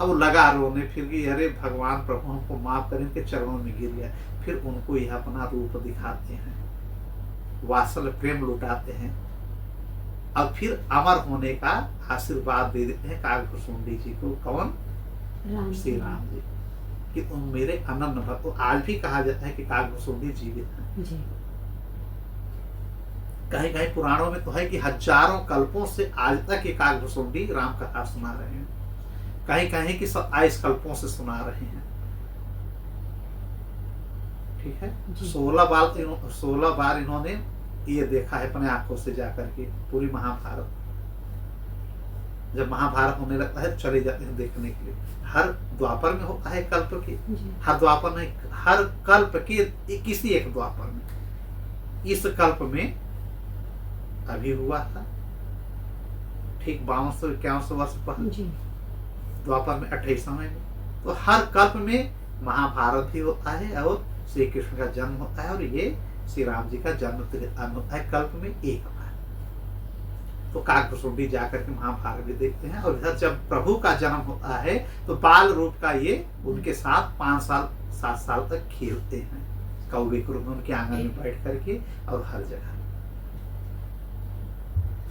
[SPEAKER 2] अब लगा रोने, फिर कि अरे भगवान प्रभु हमको माफ करें, के चरणों में गिर गया। फिर उनको यह अपना रूप दिखाते हैं, वात्सल्य प्रेम लुटाते हैं और फिर अमर होने का आशीर्वाद दे देते हैं काकभुसुंडी जी को। कौन? श्री राम जी, कि तुम मेरे अनन्य भक्त हो। आज भी कहा जाता है कि काकभुसुंडी जीवित है। कहीं कहीं पुराणों में तो है कि हजारों कल्पों से आज तक ये काकभुसुंडी राम कथा सुना रहे हैं, कहीं कहीं कि 27 कल्पों से सुना रहे हैं। ठीक है, 16 बार इन्होंने ये देखा है अपने आंखों से जाकर के पूरी महाभारत। जब महाभारत होने लगता है तो चले जाते हैं देखने के लिए। हर द्वापर में होता है कल्प की, हर द्वापर में, हर कल्प के किसी एक द्वापर में। इस कल्प में अभी हुआ था ठीक 52-51 वर्ष पहले, द्वापर में 28वें में। तो हर कल्प में महाभारत भी होता है और श्री कृष्ण का जन्म होता है और ये श्री राम जी का जन्म होता है कल्प में एक बार। तो काकभुसुंडी जाकर के महाभारत भी देखते हैं। और इधर जब प्रभु का जन्म होता है तो बाल रूप का ये उनके साथ 5 साल 7 साल तक खेलते हैं कौवे के रूप में, उनके आंगन में बैठ करके और हर जगह।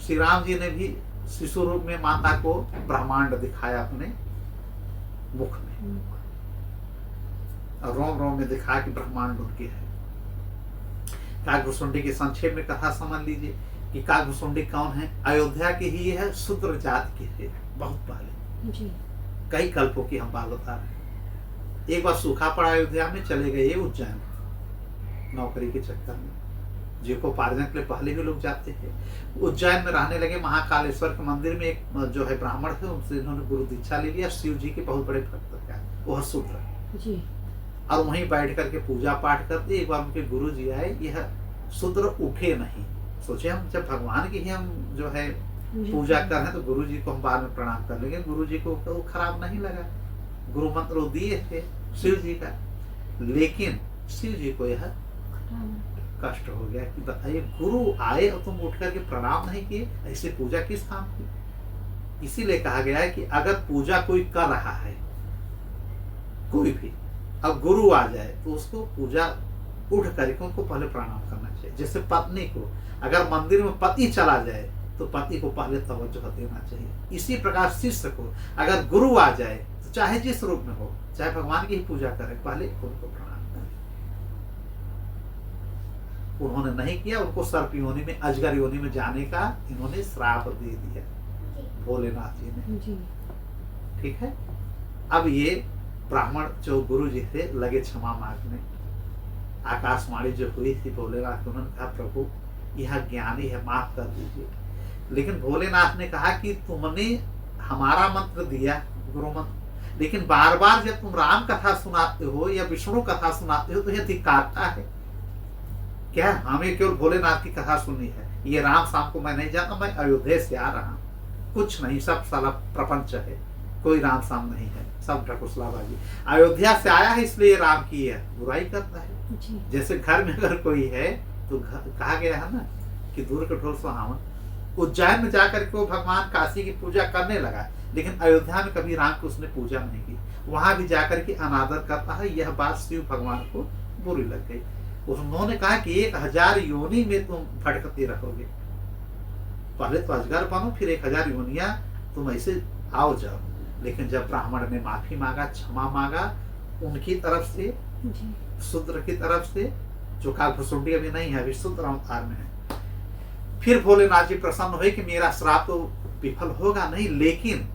[SPEAKER 2] श्री राम जी ने भी शिशु रूप में माता को ब्रह्मांड दिखाया अपने मुख में, और रोम रोम में दिखाया कि ब्रह्मांड उनके है। काकभुसुंडी की संक्षेप में कथा समझ लीजिए कि काकभुसुंडी कौन है। अयोध्या की ही है, शूद्र जात की है, बहुत पहले जी। कई कल्पों की हम बात बता रहे हैं। एक बार सूखा पड़ा अयोध्या में, चले गए उज्जैन नौकरी के चक्कर में, जीविकोपार्जन के लिए पहले भी लोग जाते थे। उज्जैन में रहने लगे। महाकालेश्वर के मंदिर में एक जो है ब्राह्मण थे, उनसे इन्होंने गुरु दीक्षा ले लिया। शिव जी के बहुत बड़े भक्त थे, वो शूद्र जी, और वहीं बैठ करके पूजा पाठ करते। एक बार उनके गुरु जी आए, यह शूद्र उठे नहीं। सोचे हम जब भगवान की ही हम जो है पूजा कर रहे हैं तो गुरु जी को हम बाद में प्रणाम कर लेंगे। गुरु जी को वो खराब नहीं लगा, गुरु मंत्र दिए थे शिव जी का, लेकिन शिव जी को यह कष्ट हो गया कि बताइए गुरु आए और तुम उठ करके प्रणाम नहीं किए, ऐसे पूजा किस काम की। इसीलिए कहा गया है कि अगर पूजा कोई कर रहा है, कोई भी, अब गुरु आ जाए तो उसको पूजा उठ करके उनको पहले प्रणाम करना चाहिए। जैसे पत्नी को, अगर मंदिर में पति चला जाए तो पति को पहले तवज्जो देना चाहिए। इसी प्रकार शिष्य को अगर गुरु आ जाए तो चाहे जिस रूप में हो, चाहे भगवान की ही पूजा करे, पहले उनको प्रणाम करें। उन्होंने नहीं किया, उनको सर्प योनि में, अजगर योनि में जाने का इन्होंने श्राप दे दिया भोलेनाथ जी ने। ठीक है, अब ये ब्राह्मण जो गुरु जी थे लगे क्षमा मांगने। आकाशवाणी जो हुई थी भोलेनाथ, उन्होंने कहा प्रभु यह ज्ञानी है, माफ कर दीजिए। लेकिन भोलेनाथ ने कहा कि तुमने हमारा मंत्र दिया, गुरु मंत्र, लेकिन बार बार जब तुम राम कथा सुनाते हो या विष्णु कथा सुनाते हो तो यह धिक्कारता है क्या? हमें केवल भोलेनाथ की कथा सुननी है, ये राम शाम को मैं नहीं जानता, मैं अयोध्या से आ रहा हूँ, कुछ नहीं, सब साला प्रपंच है, कोई राम शाम नहीं है, सब ढकुसलाबाजी। अयोध्या से आया है इसलिए राम की है बुराई करता है। जैसे घर में अगर कोई है तो कहा गया है ना कि दूर के ढोल सुहावन। उज्जैन में जाकर के वो भगवान काशी की पूजा करने लगा, लेकिन अयोध्या में कभी राम की उसने पूजा नहीं की, वहां भी जाकर के अनादर करता है। यह बात शिव भगवान को बुरी लग गई। उन्होंने कहा कि 1000 योनि में तुम भटकते रहोगे, पहले तो अजगर बनो, फिर 1000 योनिया तुम ऐसे आओ जाओ। लेकिन जब ब्राह्मण ने माफी मांगा, क्षमा मांगा उनकी तरफ से, शूद्र की तरफ से, जो काकभुसुंडी अभी नहीं है, अभी शूद्र अवतार में है, फिर भोलेनाथ जी प्रसन्न हुए कि मेरा श्राप तो विफल होगा नहीं, लेकिन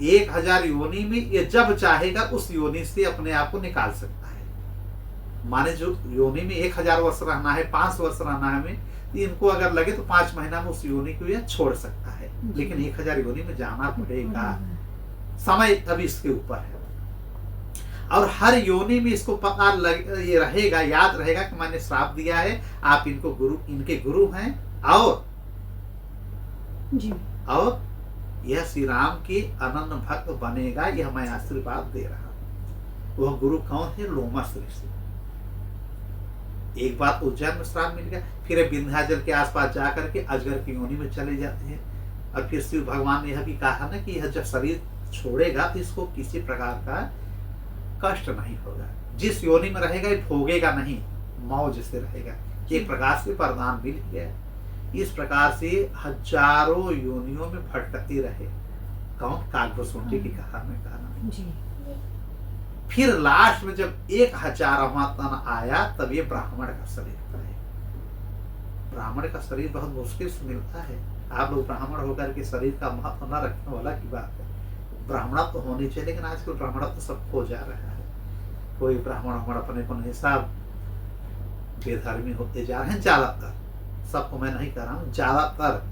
[SPEAKER 2] 1000 योनि में ये जब चाहेगा उस योनि से अपने आप को निकाल सकता है। माने जो योनि में 1000 वर्ष रहना है, 5 वर्ष रहना है, तो इनको अगर लगे तो 5 महीना में उस योनि को यह छोड़ सकता है, लेकिन 1000 योनि में जाना पड़ेगा। समय अभी इसके ऊपर है। और हर योनि में इसको पता ये रहेगा, याद रहेगा कि मैंने श्राप दिया है, आप इनके गुरु हैं, और
[SPEAKER 3] जी
[SPEAKER 2] और यह श्री राम के अनन्य भक्त बनेगा, यह मैं आशीर्वाद दे रहा हूं। वह गुरु कौन है? लोमस ऋषि। एक बार उज्जैन में श्राप मिल गया, फिर विंध्याचल के आसपास जाकर के अजगर की योनि में चले जाते हैं। और फिर शिव भगवान ने यह भी कहा ना कि यह जब शरीर छोड़ेगा तो इसको किसी प्रकार का कष्ट नहीं होगा, जिस योनि में रहेगा ये भोगेगा नहीं, मौज से रहेगा। एक प्रकार से वरदान मिल गया। इस प्रकार से हजारों योनियों में भटकते रहे। कौन? काकभुसुंडी की कहा में कहा।
[SPEAKER 3] जी
[SPEAKER 2] फिर लास्ट में जब 1000वां तन आया तब ये ब्राह्मण का शरीर पाए। ब्राह्मण का शरीर बहुत मुश्किल से मिलता है। आप लोग ब्राह्मण होकर के शरीर का महत्व न रखने वाला की बात है। ब्राह्मण तो होनी चाहिए, लेकिन आजकल ब्राह्मण तो सब खो जा रहा है। कोई ब्राह्मण अपने को नहीं, सब बेधर्मी होते जा रहे हैं। ज्यादातर, सबको मैं नहीं कह रहा हूँ, ज्यादातर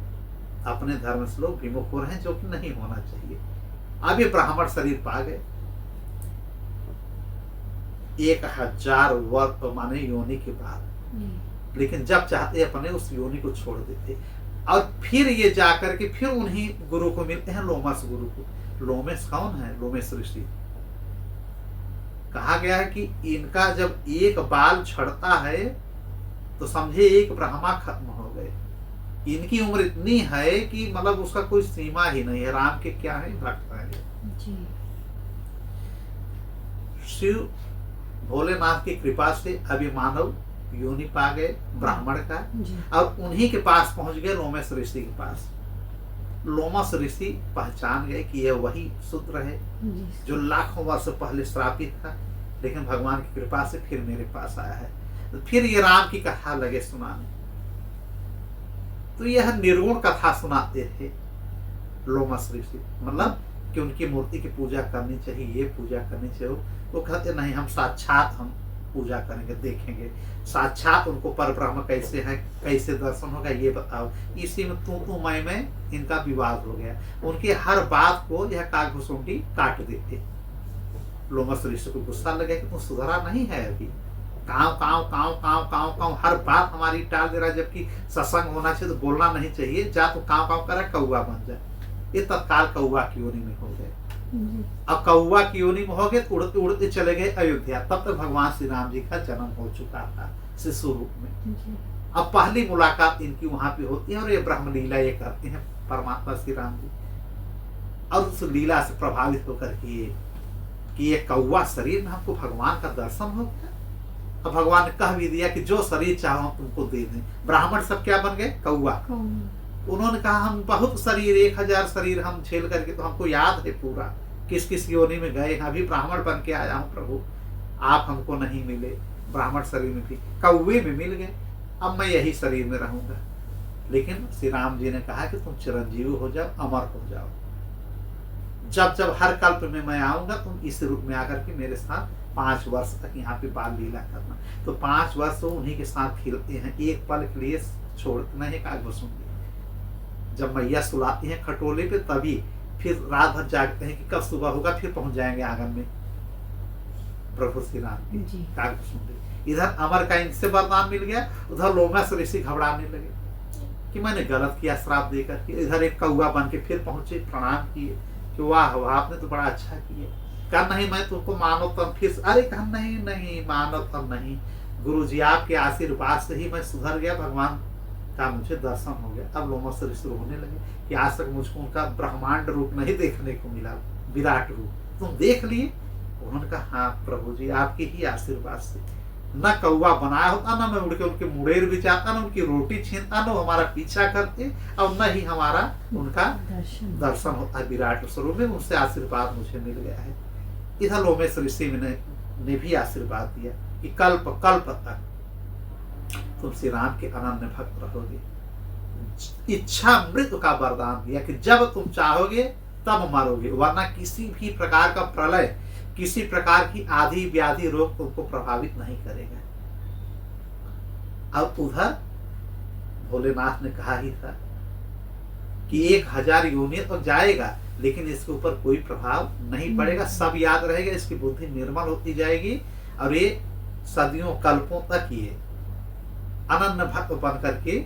[SPEAKER 2] अपने धर्म से लोग विमुख हो रहे हैं, जो कि नहीं होना चाहिए। अब ये ब्राह्मण शरीर पा गए। 1000 वर्ष माने योनि के बाद, लेकिन जब चाहते अपने उस योनि को छोड़ देते। और फिर ये जाकर के फिर उन्हीं गुरु को मिलते हैं, लोमस गुरु को। लोमस कौन है? लोमस ऋषि। कहा गया है कि इनका जब एक बाल झड़ता है तो समझे एक ब्रह्मा खत्म हो गए। इनकी उम्र इतनी है कि मतलब उसका कोई सीमा ही नहीं है। राम के क्या है? भक्त है।
[SPEAKER 3] जी
[SPEAKER 2] शिव भोलेनाथ की कृपा से अभी मानव योनि पा गए ब्राह्मण का,
[SPEAKER 3] जी
[SPEAKER 2] और उन्हीं के पास पहुंच गए, लोमस ऋषि के पास। लोमस ऋषि पहचान गए कि यह वही शूद्र है
[SPEAKER 3] जी
[SPEAKER 2] जो लाखों वर्ष पहले श्रापित था, लेकिन भगवान की कृपा से फिर मेरे पास आया है। तो फिर ये राम की कथा लगे सुनाने। तो यह निर्गुण कथा सुनाते थे लोमस ऋषि, मतलब कि उनकी मूर्ति की पूजा करनी चाहिए, ये पूजा करनी चाहिए। वो कहते नहीं, हम साक्षात हम पूजा करेंगे, देखेंगे साक्षात उनको पर ब्रह्म कैसे है, कैसे दर्शन होगा, ये बताओ। इसी में तू मैं इनका विवाद हो गया। उनके हर बात को यह काकभुसुंडी काट देते। लोमस ऋषि को गुस्सा लगा कि तू सुधरा नहीं है अभी, काव काव काव काव काव काव हर बात हमारी टाल दे रहा है, जबकि सत्संग होना चाहिए तो बोलना नहीं चाहिए। जा तो काव काव करा, कौआ बन जाए। ये तत्काल कौआ की योनि में हो गए। अब कौआ की योनि में हो गए तो उड़ते उड़ते चले गए अयोध्या। तब तक भगवान श्री राम जी का जन्म हो चुका था शिशु रूप में। अब पहली मुलाकात इनकी वहां पे होती है और ये ब्रह्म लीला ये करते हैं परमात्मा श्री राम जी। और उस लीला से प्रभावित होकर के कि ये कौआ शरीर में हमको भगवान का दर्शन हो गया। अब भगवान ने कह भी दिया कि जो शरीर चाहो तुमको दे दें। ब्राह्मण सब क्या बन गए? कौआ। उन्होंने कहा हम बहुत शरीर, 1000 शरीर हम झेल करके, तो हमको याद है पूरा किस किस योनि में गए। अभी ब्राह्मण बन के आया हूँ प्रभु, आप हमको नहीं मिले। ब्राह्मण शरीर में भी कौवे में मिल गए, अब मैं यही शरीर में रहूंगा। लेकिन श्री राम जी ने कहा कि तुम चिरंजीवी हो जाओ, अमर हो जाओ। जब जब हर कल्प में मैं आऊंगा तुम इस रूप में आकर के मेरे साथ 5 वर्ष तक यहाँ पे बाल लीला करना। तो 5 वर्ष तो उन्हीं के साथ खेलते हैं, एक पल के लिए छोड़ते नहीं। काकभुसुंडी जब मैया सुलाती हैं खटोले पे, तभी फिर रात भर जागते हैं कि कब सुबह होगा, फिर पहुंच जाएंगे आंगन में प्रभु श्री राम की। काकभुसुंडी इधर अमर का इनसे वरदान मिल गया, उधर लोमस ऋषि घबराने लगे कि मैंने गलत किया श्राप देकर के। इधर एक कौआ बन के फिर पहुंचे, प्रणाम किए कि वाह वाह आपने तो बड़ा अच्छा किया। कहा नहीं मैं तुमको मानो तब फिर। अरे कहा नहीं नहीं मानो तब नहीं, गुरु जी आपके आशीर्वाद से ही मैं सुधर गया, भगवान का मुझे दर्शन हो गया। अब लोमस ऋषि रोने लगे कि आज तक मुझको उनका ब्रह्मांड रूप नहीं देखने को मिला, विराट रूप तुम देख लिए। उन्होंने कहा हाँ प्रभु जी आपके ही आशीर्वाद से, न कौवा बनाया होता, न मैं उड़ के उनके मुड़ेर भी जाता, न उनकी रोटी छीनता, न हमारा पीछा करते, और न ही हमारा उनका दर्शन होता है विराट स्वरूप में। उनसे आशीर्वाद मुझे मिल गया है। इधर लोमस ऋषि ने भी आशीर्वाद दिया कि कल्प कल्प तक तुम श्री राम के अनन्य भक्त रहोगे। इच्छा मृत्यु का वरदान दिया कि जब तुम चाहोगे तब मरोगे, वरना किसी भी प्रकार का प्रलय, किसी प्रकार की आदि व्याधि रोग तुमको प्रभावित नहीं करेगा। अब उधर भोलेनाथ ने कहा ही था कि 1000 योनि तो जाएगा, लेकिन इसके ऊपर कोई प्रभाव नहीं पड़ेगा, सब याद रहेगा, इसकी बुद्धि निर्मल होती जाएगी और ये सदियों कल्पों तक ये अनन्य भक्त बन करके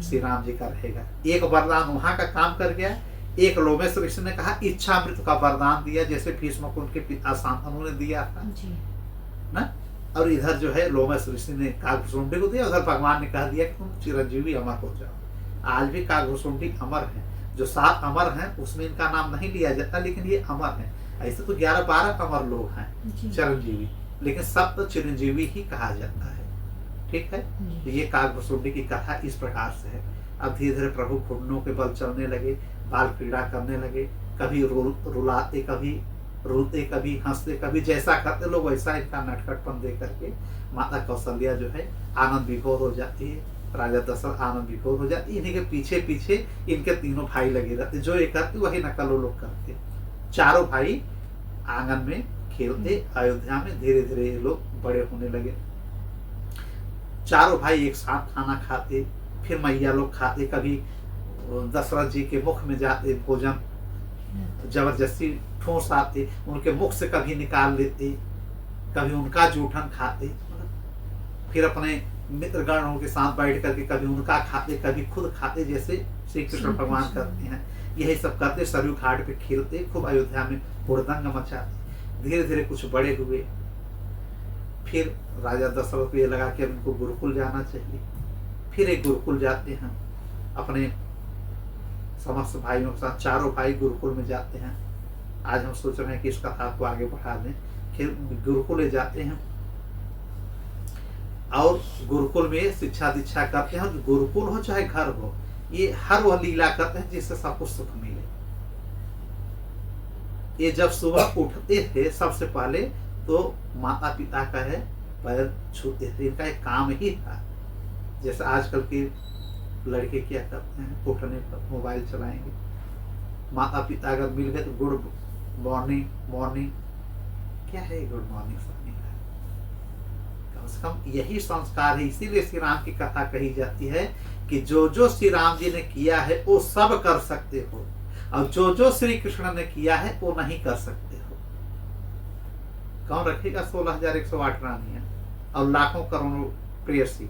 [SPEAKER 2] श्री राम जी का रहेगा। एक वरदान वहां का काम कर गया, एक लोमेश ऋषि ने कहा इच्छा मृत्यु का वरदान दिया, जैसे भीष्म को उनके पिता शांतनु ने दिया था ना, और इधर जो है लोमेश ऋषि ने काकभूषुंडी को दिया, उधर भगवान ने कह दिया कि तुम चिरंजीवी अमर हो जाओ। आज भी काकभूषुंडी अमर है, जो 7 अमर हैं उसमें इनका नाम नहीं लिया जाता, लेकिन ये अमर है। ऐसे तो 11-12 अमर लोग हैं चिरंजीवी, लेकिन सब तो चिरंजीवी ही कहा जाता है। ठीक है, तो ये काकभूषुंडी की कथा इस प्रकार से है। अब धीरे धीरे प्रभु घुटनों के बल चलने लगे, बाल क्रीड़ा करने लगे, कभी रुलाते, कभी रोते, कभी हंसते, कभी जैसा करते लोग वैसा इनका नटखटपन दे करके माता कौशल्या जो है आनंद विभोर हो जाती है, राजा दशरथ आनंद विभोर हो जाती है। इन्हीं के पीछे पीछे इनके तीनों भाई लगे रहते, जो ये करते वही नकल वो लोग करते। चारों भाई आंगन में खेलते, अयोध्या में धीरे धीरे ये लोग बड़े होने लगे। चारों भाई एक साथ खाना खाते, फिर मैया लोग खाते, कभी दशरथ जी के मुख में जाते भोजन, जबरदस्ती ठोस आते, उनके मुख से कभी निकाल लेते, कभी उनका जूठन खाते, फिर अपने मित्रगणों के साथ बैठ करके कभी उनका खाते, कभी खुद खाते, जैसे श्री कृष्ण भगवान करते हैं। यही सब करते, सरयू घाट पे खेलते, खूब अयोध्या में हुड़दंग मचाते। धीरे धीरे कुछ बड़े हुए, फिर राजा दशरथ को ये लगा कि अब इनको गुरुकुल जाना चाहिए। फिर एक गुरुकुल जाते हैं अपने समस्त भाइयों के साथ, चारों भाई गुरुकुल में जाते हैं। आज हम सोच रहे हैं कि इस कथा को आगे बढ़ा दें। फिर गुरुकुल जाते हैं और गुरुकुल में शिक्षा दीक्षा करते हैं। गुरुकुल हो चाहे घर हो, ये हर वह लीला करते हैं जिससे सबको सुख मिले। ये जब सुबह उठते थे सबसे पहले तो माता पिता का है पैर छूते थे, इनका एक काम ही था। जैसे आजकल के लड़के क्या करते हैं, उठने पर मोबाइल चलाएंगे, माता पिता अगर मिल गए तो गुड मॉर्निंग मॉर्निंग, क्या है गुड मॉर्निंग समझने का, कम से कम यही संस्कार है। इसीलिए श्री राम की कथा कही जाती है कि जो जो श्री राम जी ने किया है वो सब कर सकते हो, और जो जो श्री कृष्ण ने किया है वो नहीं कर सकते हो। कौन रखेगा 16,108 रानियां और लाखों करोड़ों प्रेयसी,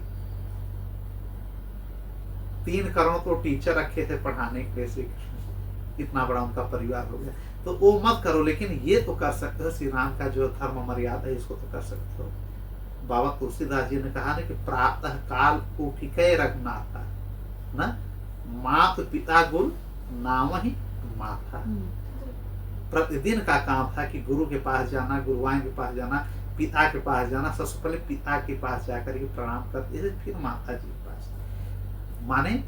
[SPEAKER 2] 3 करोड़ तो टीचर रखे थे पढ़ाने के लिए श्री कृष्ण, इतना बड़ा उनका परिवार हो गया। तो वो मत करो, लेकिन ये तो कर सकते हो, श्री राम का जो धर्म मर्यादा है इसको तो कर सकते हो। बाबा तुलसीदास जी ने कहा ना कि प्रातः काल उठिके रघुनाथा न मात पिता गुरु नाम ही माथा। प्रतिदिन का काम था कि गुरु के पास जाना, गुरुआइन के पास जाना, पिता के पास जाना। सबसे पहले पिता के पास जाकर के प्रणाम करते थे, फिर माता जी के पास। माने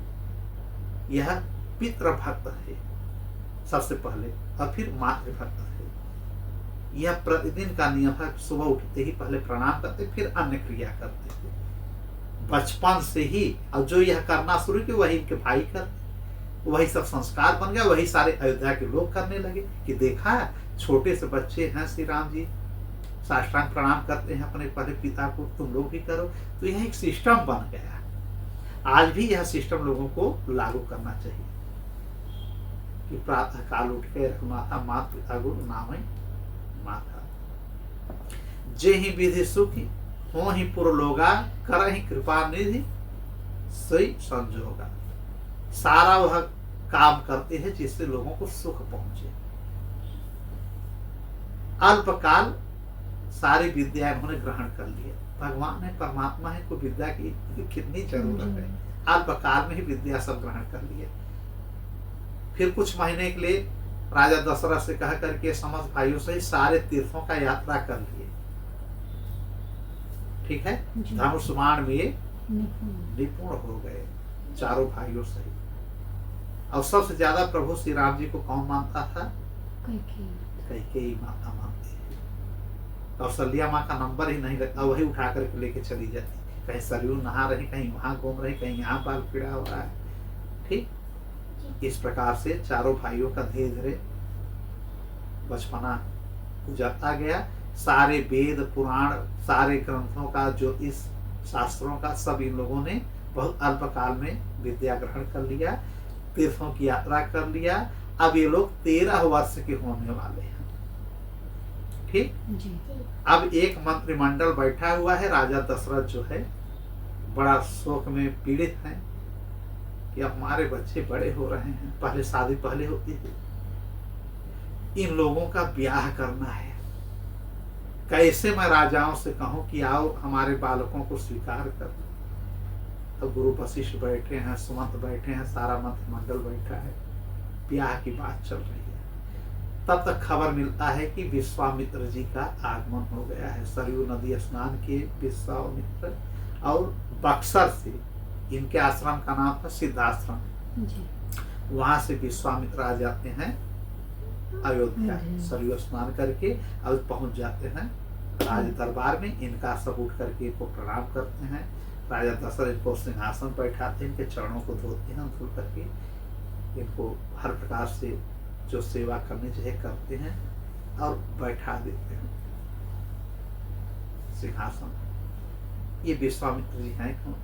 [SPEAKER 2] यह पितृभक्त है सबसे पहले, और फिर मातृभक्त है। यह प्रतिदिन का नियम है। सुबह उठते ही पहले प्रणाम करते, फिर अन्य क्रिया करते थे बचपन से ही। और जो यह करना शुरू किया वही इनके भाई करते, वही सब संस्कार बन गया, वही सारे अयोध्या के लोग करने लगे कि देखा छोटे से बच्चे हैं श्री राम जी साष्टांग प्रणाम करते हैं अपने पहले पिता को, तुम लोग भी करो। तो यह एक सिस्टम बन गया। आज भी यह सिस्टम लोगों को लागू करना चाहिए कि प्रातः काल उठ के रघुनाथा मात पिता गुरु नाम माता। जे ही विधि सुखी हो ही पुरलोगा, कर ही कृपा निधि सही संजोगा। सारा वह काम करते हैं जिससे लोगों को सुख पहुंचे। अल्पकाल सारी विद्या इन्होंने ग्रहण कर लिया। भगवान है, परमात्मा है, को विद्या की कितनी जरूरत है। अल्पकाल में ही विद्या सब ग्रहण कर लिए। फिर कुछ महीने के लिए राजा दशरथ से कह करके समस्त भाइयों से सारे तीर्थों का यात्रा कर लिए। ठीक है, धनुष बाण में निपुण हो गए चारों भाइयों से। और सबसे ज्यादा प्रभु श्री राम जी को कौन मानता था? कैकेयी माता मानते हैं। कौशल्या माँ का नंबर ही नहीं लगता, वही उठा करके लेके चली जाती। कहीं सरयू नहा रही, कहीं वहां घूम रही, कहीं यहाँ बाल पीड़ा हो रहा है। ठीक, इस प्रकार से चारों भाइयों का धीरे धीरे बचपना गुजरता गया। सारे वेद पुराण, सारे ग्रंथों का, ज्योतिष शास्त्रों का सब इन लोगों ने बहुत अल्पकाल में विद्या ग्रहण कर लिया, तीर्थों की यात्रा कर लिया, अब ये लोग 13 वर्ष के होने वाले हैं। ठीक,
[SPEAKER 3] जी
[SPEAKER 2] अब एक मंत्रिमंडल बैठा हुआ है। राजा दशरथ जो है बड़ा शोक में पीड़ित हैं कि अब हमारे बच्चे बड़े हो रहे हैं, पहले शादी पहले होती थी, इन लोगों का ब्याह करना है। कैसे मैं राजाओं से कहूं कि आओ हमारे बालकों को स्वीकार कर। तो गुरु वशिष्ठ बैठे हैं, सुमंत बैठे हैं, सारा मंत्रिमंडल बैठा है, ब्याह की बात चल रही है। तब तक खबर मिलता है कि विश्वामित्र जी का आगमन हो गया है। सरयू नदी स्नान किए विश्वामित्र, और बक्सर से, इनके आश्रम का नाम था सिद्धाश्रम,
[SPEAKER 3] जी
[SPEAKER 2] वहां से विश्वामित्र आ जाते हैं अयोध्या, सरयू स्नान करके अब पहुंच जाते हैं राज दरबार में। इनका सब उठ करके इनको प्रणाम करते हैं। राजा दशरथ इनको सिंहासन बैठाते हैं, इनके चरणों को धोते हैं, धो करके इनको हर प्रकार से जो सेवा करनी चाहिए करते हैं और बैठा देते हैं सिंहासन। ये विश्वामित्र जी हैं कौन?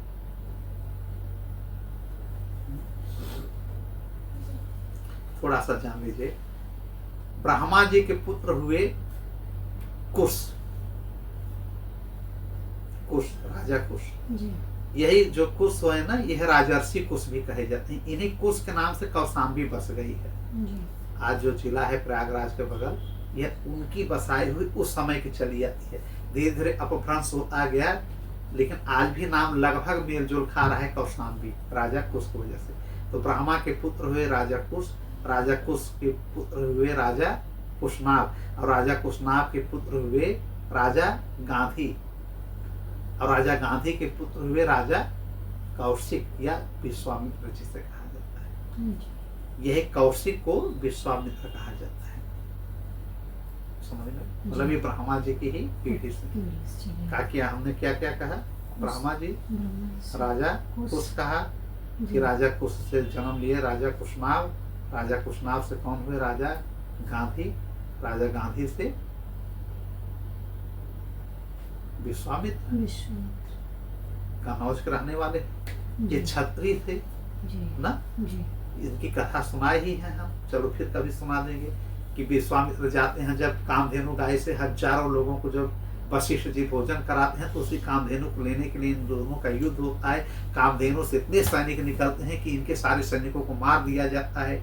[SPEAKER 2] थोड़ा सा जान लीजिए। ब्रह्मा जी के पुत्र हुए कुश, राजा कुश।
[SPEAKER 3] जी
[SPEAKER 2] यही जो कुश हुए ना, यह राजर्षि कुश भी कहे जाते हैं। इन्हीं कुश के नाम से कौशाम्बी बस गई है।
[SPEAKER 3] जी
[SPEAKER 2] आज जो जिला है प्रयागराज के बगल, यह उनकी बसाई हुई उस समय की चली जाती है। धीरे धीरे अपभ्रंश होता गया, लेकिन आज भी नाम लगभग मेलजोल खा रहा है कौशाम्बी, राजा कुश की वजह से। तो ब्रह्मा के पुत्र हुए राजा कुश, राजा कुश के पुत्र हुए राजा कुशनाभ, और राजा कुशनाभ के पुत्र हुए राजा गांधी, और राजा गांधी के पुत्र हुए राजा कौशिक या विश्वामित्र जिसे कहा जाता है। यह कौशिक को विश्वामित्र कहा जाता है। समझ में? मतलब ये ब्रह्मा जी की ही पीढ़ी से का किया। हमने क्या क्या कहा? ब्रह्मा जी, राजा कुश कहा, कि राजा कुश से जन्म लिए राजा कुशनाभ, राजा कुशनाभ से कौन हुए? राजा गांधी, राजा गांधी से विश्वामित्र, कन्नौज के रहने वाले, ये क्षत्रिय थे ना। इनकी कथा सुनाई ही है हम, चलो फिर कभी सुना देंगे कि विश्वामित्र जाते हैं जब कामधेनु गाय से हजारों लोगों को जब वशिष्ठ जी भोजन कराते हैं, तो उसी कामधेनु को लेने के लिए इन दोनों का युद्ध होता है। कामधेनु से इतने सैनिक निकलते हैं कि इनके सारे सैनिकों को मार दिया जाता है।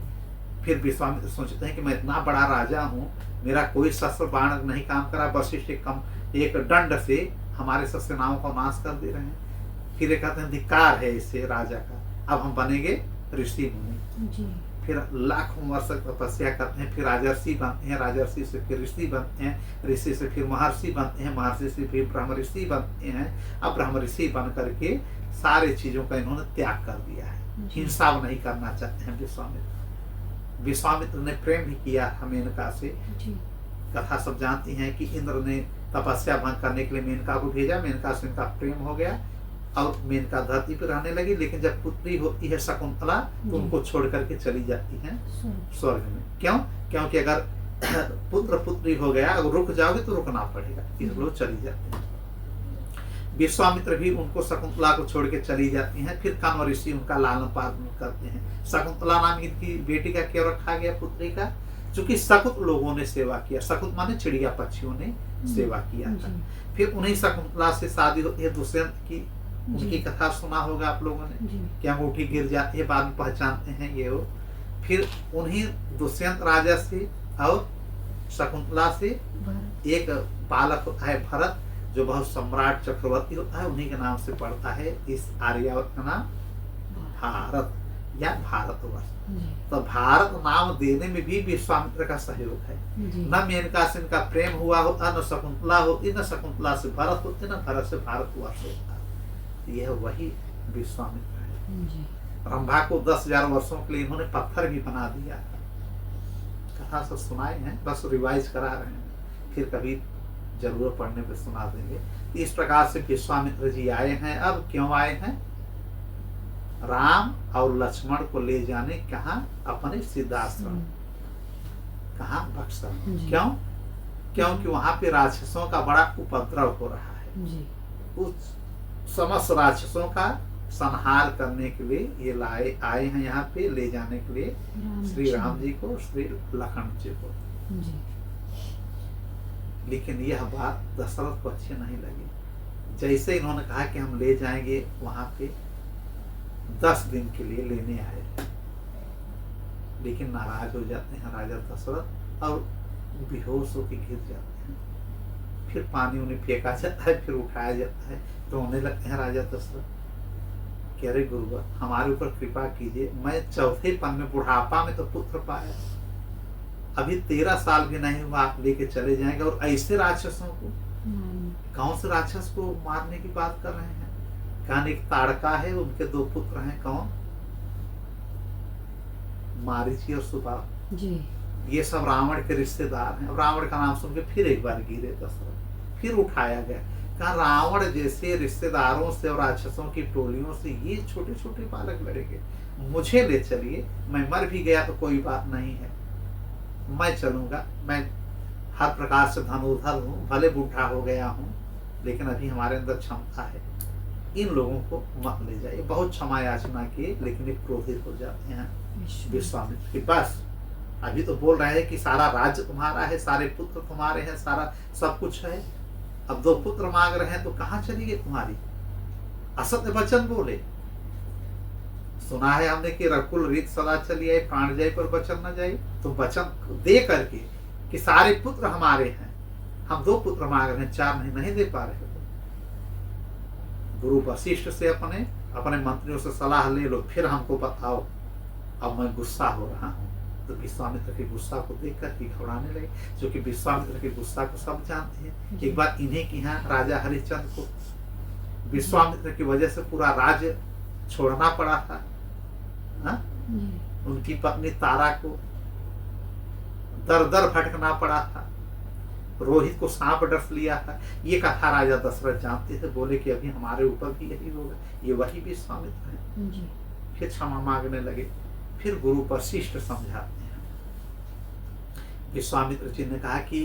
[SPEAKER 2] फिर विश्वामित्र सोचते हैं कि मैं इतना बड़ा राजा हूँ, मेरा कोई शस्त्र बाण नहीं काम करा, वशिष्ठ एक दंड से हमारे सब सेनाओं का नाश कर दे रहे हैं। फिर एक कहते हैं धिक्कार है इससे राजा का, अब हम बनेंगे ऋषि मुनि। फिर लाखों वर्ष तपस्या करते हैं, फिर राजर्षि बनते हैं, राजर्षि से फिर ऋषि बनते हैं, ऋषि से फिर महर्षि बनते हैं, महर्षि से फिर ब्रह्म ऋषि बनते हैं। अब ब्रह्म ऋषि बन करके सारे चीजों का इन्होंने त्याग कर दिया है, हिंसा नहीं करना चाहते हैं विश्वामित्र। विश्वामित्र ने प्रेम भी किया मेनका से। कथा सब जानती हैं कि इंद्र ने तपस्या भंग करने के लिए मेनका को भेजा, मेनका से इनका प्रेम हो गया और मेनका धरती पर रहने लगी। लेकिन जब पुत्री होती है शकुंतला, तो उनको छोड़ करके चली जाती हैं स्वर्ग में। क्यों? क्योंकि अगर पुत्र पुत्री हो गया, अगर रुक जाओगे तो रुकना पड़ेगा, इसलिए चली जाती हैं। विश्वामित्र भी उनको शकुंतला को छोड़ के चली जाती हैं। फिर कण्व ऋषि उनका लालन पालन करते हैं। शकुंतला नाम इनकी बेटी का क्यों रखा गया पुत्री का? चूंकि सकुत लोगों ने सेवा किया, सकुत माने चिड़िया पक्षियों ने सेवा किया था। फिर उन्हीं शकुंतला से शादी होती है दुष्यंत की, उनकी कथा सुना होगा आप लोगों ने, क्या अंगूठी गिर जाती है, बाद में पहचानते हैं ये वो। फिर उन्हीं दुष्यंत राजा से और शकुंतला से एक बालक होता है भरत, जो बहुत सम्राट चक्रवर्ती होता है, उन्हीं के नाम से पड़ता है इस आर्यावर्त का नाम भारत या भारतवर्ष। तो भारत नाम देने में भी विश्वामित्र का सहयोग है। न मेनका से इनका प्रेम हुआ होता, न शकुंतला होती, न शकुंतला से भरत होते, न भरत से भारतवर्ष होता। यह वही विश्वामित्र है। रंभा को 10,000 वर्षों के लिए इन्होंने पत्थर भी बना दिया। कथा सब सुनाए हैं, बस रिवाइज करा रहे हैं, फिर कभी जरूरत पड़ने पर सुना देंगे। इस प्रकार से विश्वामित्र जी आए हैं। अब क्यों आए हैं? राम और लक्ष्मण को ले जाने कहा? अपने सिद्धाश्रम। कहा? बक्सर। क्यों? क्योंकि वहां पे राक्षसों का बड़ा उपद्रव हो रहा है। उस समस्त राक्षसों का संहार करने के लिए ये लाए आए हैं यहाँ पे, ले जाने के लिए श्री राम जी को, श्री लखन जी को।
[SPEAKER 3] जी।
[SPEAKER 2] लेकिन यह बात दशरथ को अच्छी नहीं लगी। जैसे इन्होंने कहा कि हम ले जाएंगे वहां पे 10 दिन के लिए लेने आए, लेकिन नाराज हो जाते हैं राजा दशरथ और बेहोश होकर गिर जाते हैं। फिर पानी उन्हें फेंका जाता है, फिर उठाया जाता है, रोने लगते हैं राजा दशरथ कि अरे गुरुवर हमारे ऊपर कृपा कीजिए, मैं चौथे पन में बुढ़ापा में तो पुत्र पाया, अभी 13 साल भी नहीं हुआ, आप लेके चले जाएंगे और ऐसे राक्षसों को, कौन से राक्षस को मारने की बात कर रहे हैं? कहां एक ताड़का है, उनके 2 पुत्र हैं, कौन? मारीची और सुबाहु
[SPEAKER 3] जी।
[SPEAKER 2] ये सब रावण के रिश्तेदार हैं। रावण का नाम सुन के फिर एक बार गिरे दशरथ, फिर उठाया गया। कहा रावण जैसे रिश्तेदारों से और राक्षसों की टोलियों से ये छोटे छोटे बालक लड़ेंगे, मुझे ले चलिए, मैं मर भी गया तो कोई बात नहीं है, मैं चलूंगा, मैं हर प्रकार से धनुर्धर हूँ, भले बूढ़ा हो गया हूँ, लेकिन अभी हमारे अंदर क्षमता है, इन लोगों को मत ले जाइए। बहुत क्षमा याचना किए, लेकिन ये क्रोधित हो जाते हैं विश्वामित्र की। बस अभी तो बोल रहे हैं कि सारा राज्य तुम्हारा है, सारे पुत्र तुम्हारे हैं, सारा सब कुछ है, अब 2 पुत्र मांग रहे हैं तो कहाँ चली गई तुम्हारी? असत्य वचन बोले। सुना है हमने कि रकुल रीत सदा चली आई, प्राण जाए पर वचन न जाए। तो वचन दे करके कि सारे पुत्र हमारे हैं, हम 2 पुत्र मांग रहे हैं, 4 नहीं दे पा रहे हो। गुरु वशिष्ठ से अपने मंत्रियों से सलाह ले लो, फिर हमको बताओ, अब मैं गुस्सा हो रहा हूँ। तो विश्वामित्र के गुस्सा को देख कर घबराने लगे, जो कि विश्वामित्र के गुस्सा को सब जानते हैं। एक बार इन्हीं के यहाँ राजा हरिश्चंद्र को विश्वामित्र की वजह से पूरा राज्य छोड़ना पड़ा था। उनकी पत्नी तारा को दर दर भटकना पड़ा था, रोहित को सांप डस लिया था। ये कथा राजा दशरथ जानते थे, बोले कि अभी हमारे ऊपर भी यही होगा, ये वही विश्वामित्र है। फिर क्षमा मांगने लगे। फिर गुरु वशिष्ठ समझाते हैं। विश्वामित्र जी ने कहा कि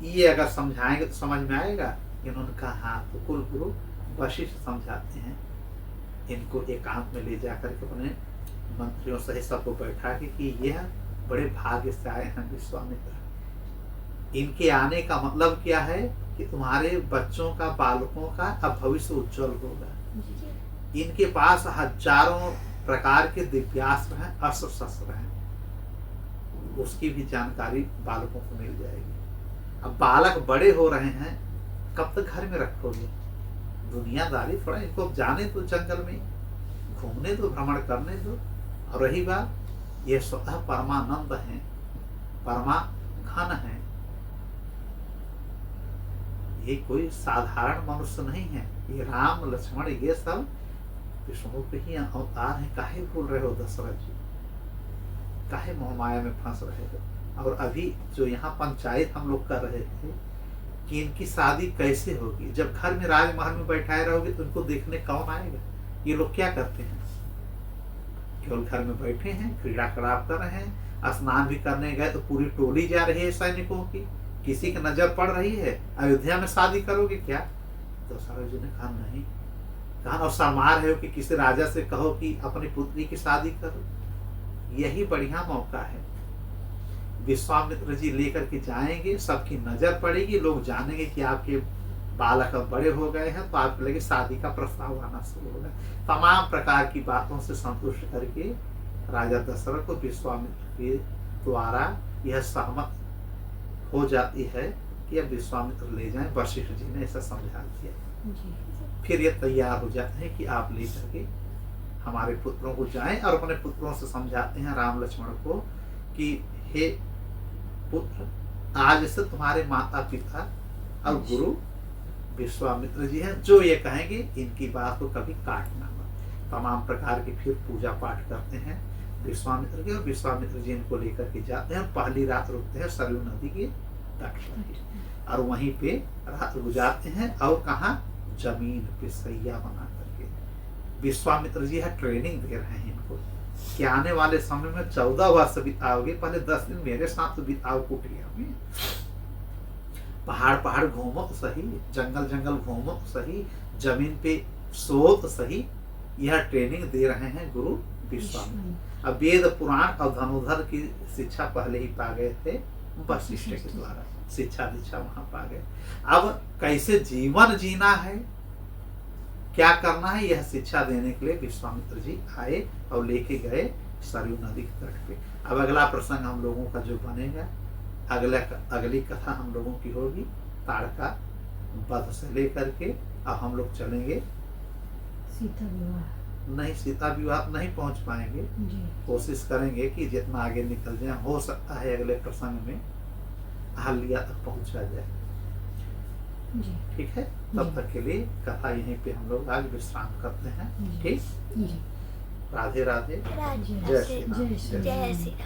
[SPEAKER 2] ये अगर समझाएंगे तो समझ में आएगा। इन्होंने कहा हाँ। तो कुल गुरु वशिष्ठ समझाते हैं, इनको एकांत में ले जाकर के अपने मंत्रियों सहित सबको बैठा के कि यह बड़े भाग्य से आए हैं विश्वामित्र। इनके आने का मतलब क्या है कि तुम्हारे बच्चों का, बालकों का अब भविष्य उज्जवल होगा। इनके पास हजारों प्रकार के दिव्यास्त्र हैं, अस्त्र शस्त्र हैं, उसकी भी जानकारी बालकों को मिल जाएगी। अब बालक बड़े हो रहे हैं, कब तक घर में रखोगे? दुनियादारी थोड़ा इनको जाने दो, जंगल में घूमने दो, भ्रमण करने दो। और रही बात, ये स्वतः परमानंद है, परमा घन है, ये कोई साधारण मनुष्य नहीं है। ये राम लक्ष्मण ये सब विष्णु के ही अवतार हैं। काहे भूल रहे हो दशरथ जी, काहे मोहमाया में फंस रहे हो? और अभी जो यहाँ पंचायत हम लोग कर रहे थे कि इनकी शादी कैसे होगी, जब घर में राजमहल में बैठाए रहोगे तो इनको देखने कौन आएगा? ये लोग क्या करते हैं? केवल घर में बैठे हैं, क्रीड़ा कलाप कर रहे हैं। स्नान भी करने गए तो पूरी टोली जा रही है सैनिकों की, किसी की नजर पड़ रही है। अयोध्या में शादी करोगे क्या? तो दशरथ जी ने कहा नहीं। कहा और शर्मा रहे हो कि किसी राजा से कहो कि अपनी पुत्री की शादी करो, यही बढ़िया मौका है। विश्वामित्र जी लेकर के जाएंगे, सबकी नजर पड़ेगी, लोग जानेंगे कि आपके बालक अब बड़े हो गए हैं, तो आपके लगे शादी का प्रस्ताव आना शुरू होगा। तमाम प्रकार की बातों से संतुष्ट करके राजा दशरथ को विश्वामित्र के द्वारा यह सहमत हो जाती है कि अब विश्वामित्र ले जाएं। वशिष्ठ जी ने ऐसा समझा दिया। फिर ये तैयार हो जाते हैं कि आप ले करके हमारे पुत्रों को जाएं, और अपने पुत्रों से समझाते हैं राम लक्ष्मण को कि हे पुत्र, आज से तुम्हारे माता पिता और गुरु विश्वामित्र जी हैं, जो ये कहेंगे इनकी बात को कभी काटना मत। तमाम प्रकार की फिर पूजा पाठ करते हैं विश्वामित्र के, और विश्वामित्र जी इनको लेकर के जाते हैं। पहली रात रुकते हैं सरयू नदी के तट पर, और वहीं पे रात गुजारते हैं। और कहाँ? जमीन पे सैया बना करके। विश्वामित्र जी है ट्रेनिंग दे रहे हैं इनको कि आने वाले समय में 14 वर्ष बिताओगे, पहले 10 दिन मेरे साथ तो बिताओ कुटिया में। पहाड़ पहाड़ घूमो तो सही, जंगल जंगल घूमो तो सही, जमीन पे सो तो सही, यह ट्रेनिंग दे रहे हैं गुरु विश्वामित्र।
[SPEAKER 3] विश्वामित्र।
[SPEAKER 2] अब वेद पुराण और धनुर्धर की शिक्षा पहले ही पा गए थे वशिष्ठ के द्वारा, शिक्षा दीक्षा वहां पा गए। अब कैसे जीवन जीना है, क्या करना है, यह शिक्षा देने के लिए विश्वामित्र जी आए और लेके गए सरयू नदी के तट पे। अब अगला प्रसंग हम लोगों का जो बनेगा, अगली कथा हम लोगों की होगी ताड़का वध से लेकर के। अब हम लोग चलेंगे,
[SPEAKER 3] सीता विवाह।
[SPEAKER 2] नहीं सीता विवाह नहीं पहुंच पाएंगे,
[SPEAKER 3] जी।
[SPEAKER 2] कोशिश करेंगे कि जितना आगे निकल जाए, हो सकता है अगले प्रसंग में अहल्या तक पहुंचा जाए।
[SPEAKER 3] जी।
[SPEAKER 2] ठीक है, तब
[SPEAKER 3] जी।
[SPEAKER 2] तक के लिए कथा यहीं पे हम लोग आज विश्राम करते हैं।
[SPEAKER 3] जी।
[SPEAKER 2] ठीक,
[SPEAKER 3] जी।
[SPEAKER 2] राधे राधे,
[SPEAKER 4] राधे
[SPEAKER 2] जय श्री राम,
[SPEAKER 3] जय श्री
[SPEAKER 4] जय
[SPEAKER 3] राम।
[SPEAKER 4] श्री राम।